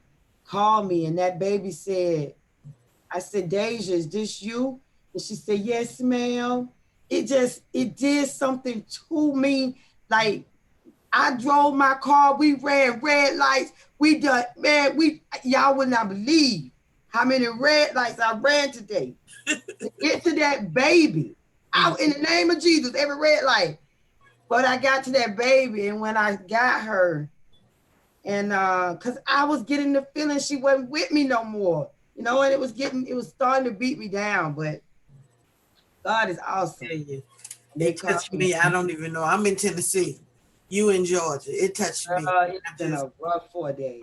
Speaker 1: called me and that baby said, I said, Deja, is this you? And she said, yes, ma'am. It did something to me. Like, I drove my car, we ran red lights, y'all would not believe how many red lights I ran today to get to that baby. Out in the name of Jesus, every red light. But I got to that baby, and when I got her, and because I was getting the feeling she wasn't with me no more, and it was starting to beat me down, but God is awesome.
Speaker 6: It touched me. I don't even know. I'm in Tennessee. You in Georgia. It touched me.
Speaker 1: It's been a rough 4 days.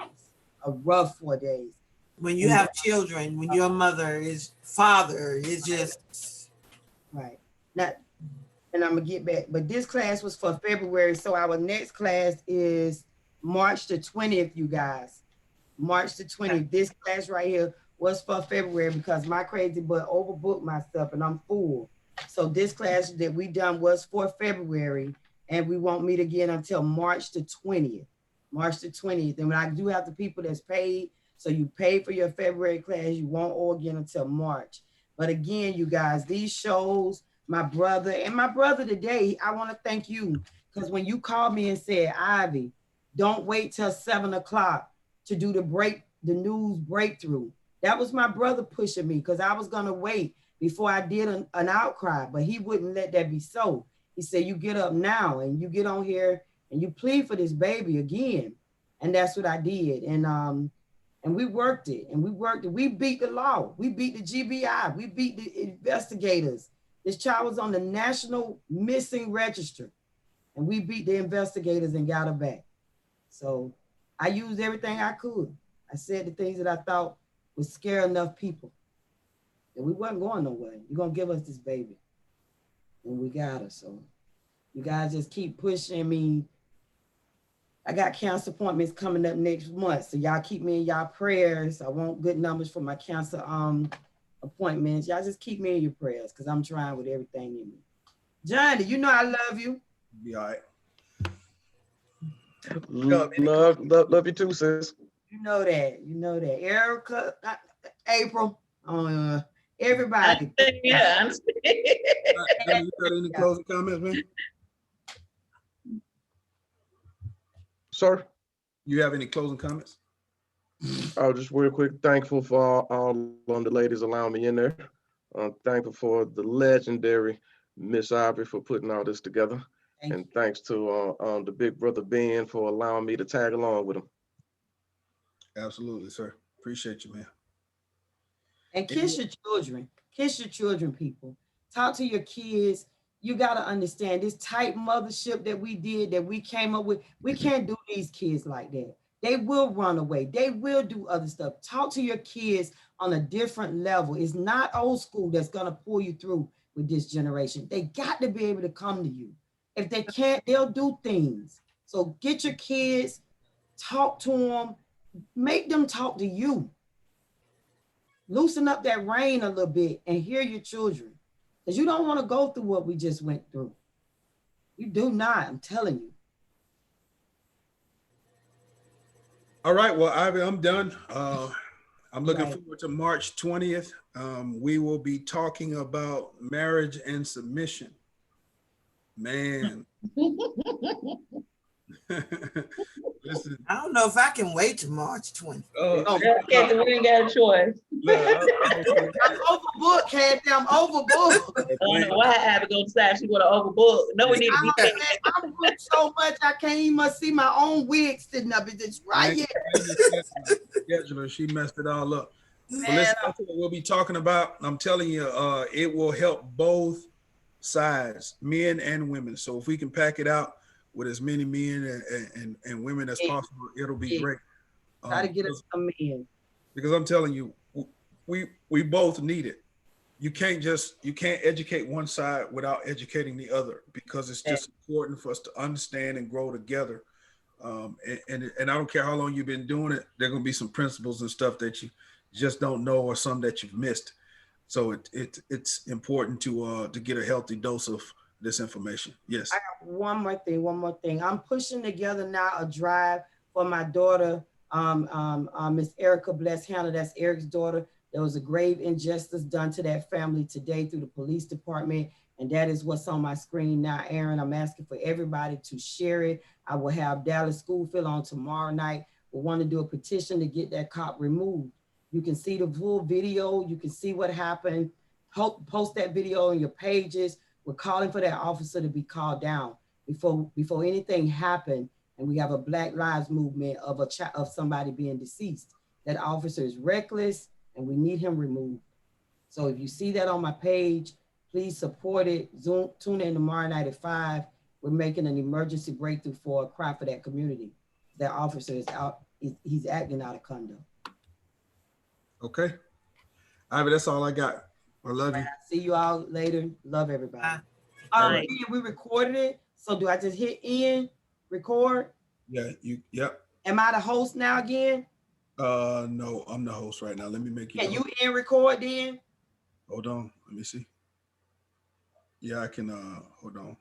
Speaker 1: A rough 4 days.
Speaker 6: When you have children, when your mother is father, it's just
Speaker 1: right. Now, and I'm gonna get back, but this class was for February, so our next class is March the 20th, you guys. March the 20th. This class right here was for February because my crazy butt overbooked myself and I'm full. So this class that we done was for February, and we won't meet again until March the 20th. March the 20th. And when I do have the people that's paid, so you pay for your February class, you won't all again until March. But again, you guys, these shows, my brother today, I want to thank you, because when you called me and said, Ivy, don't wait till 7 o'clock to do the news breakthrough. That was my brother pushing me, because I was going to wait before I did an outcry, but he wouldn't let that be so. He said, you get up now and you get on here and you plead for this baby again. And that's what I did. And we worked it, and we beat the law. We beat the GBI. We beat the investigators. This child was on the National Missing Register, and we beat the investigators and got her back. So I used everything I could. I said the things that I thought would scare enough people. And we wasn't going nowhere. You're going to give us this baby. And we got her. So you guys just keep pushing me. I got cancer appointments coming up next month. So y'all keep me in y'all prayers. I want good numbers for my cancer appointments. Y'all just keep me in your prayers, because I'm trying with everything in me. Johnny, you know I love you.
Speaker 4: Be all right.
Speaker 5: Love you too, sis.
Speaker 1: You know that. You know that. Erica, April, everybody.
Speaker 3: Yeah, I'm
Speaker 4: Danny, you got any closing comments, man?
Speaker 5: Sir,
Speaker 4: You have any closing comments?
Speaker 5: I was just real quick thankful for all the ladies allowing me in there. I'm thankful for the legendary Miss Ivory for putting all this together.
Speaker 1: Thank
Speaker 5: And thanks to the big brother Ben for allowing me to tag along with him.
Speaker 4: Absolutely, sir. Appreciate you, man.
Speaker 1: And kiss your children. Kiss your children, people. Talk to your kids. You got to understand this tight mothership that we did, that we came up with. We can't do these kids like that. They will run away. They will do other stuff. Talk to your kids on a different level. It's not old school that's going to pull you through with this generation. They got to be able to come to you. If they can't, they'll do things. So get your kids, talk to them, make them talk to you. Loosen up that rein a little bit and hear your children. Because you don't want to go through what we just went through. You do not, I'm telling you.
Speaker 4: All right, well, Ivy, I'm done. I'm looking
Speaker 1: Right.
Speaker 4: forward to March 20th. We will be talking about marriage and submission. Man. Listen.
Speaker 6: I don't know if I can wait till March 20th.
Speaker 3: Okay, we ain't got a choice.
Speaker 1: I'm overbooked, Kathy. I'm overbooked.
Speaker 3: I don't know why Abby gonna decide she want to overbook. No, we need to be
Speaker 1: I'm booked so much I can't even see my own wig sitting up. It's right here.
Speaker 4: Scheduler, she messed it all up. But
Speaker 1: Man,
Speaker 4: listen, that's what we'll be talking about. I'm telling you, it will help both sides, men and women. So if we can pack it out with as many men and women as possible, it'll be great.
Speaker 1: Try to get us some men.
Speaker 4: Because I'm telling you, we both need it. You can't educate one side without educating the other, because it's just important for us to understand and grow together. And I don't care how long you've been doing it, there are going to be some principles and stuff that you just don't know, or some that you've missed. So it's important to get a healthy dose of this information. Yes.
Speaker 1: I got one more thing. I'm pushing together now a drive for my daughter, Miss Erica Bless Hannah. That's Eric's daughter. There was a grave injustice done to that family today through the police department. And that is what's on my screen now, Aaron. I'm asking for everybody to share it. I will have Dallas Schoolfield on tomorrow night. We want to do a petition to get that cop removed. You can see the full video. You can see what happened. Post that video on your pages. We're calling for that officer to be called down before anything happened. And we have a Black Lives Movement of somebody being deceased. That officer is reckless, and we need him removed. So if you see that on my page, please support it. Tune in tomorrow night at 5. We're making an emergency breakthrough for a cry for that community. That officer is out. He's acting out of conduct.
Speaker 4: Okay. Ivy, that's all I got. I love you.
Speaker 1: See you all later. Love everybody.
Speaker 3: Bye.
Speaker 1: We recorded it. So do I just hit end, record?
Speaker 4: Yeah, yep.
Speaker 1: Am I the host now again?
Speaker 4: No, I'm the host right now. Let me make you.
Speaker 1: Can you end record then?
Speaker 4: Hold on. Let me see. Yeah, I can. Hold on.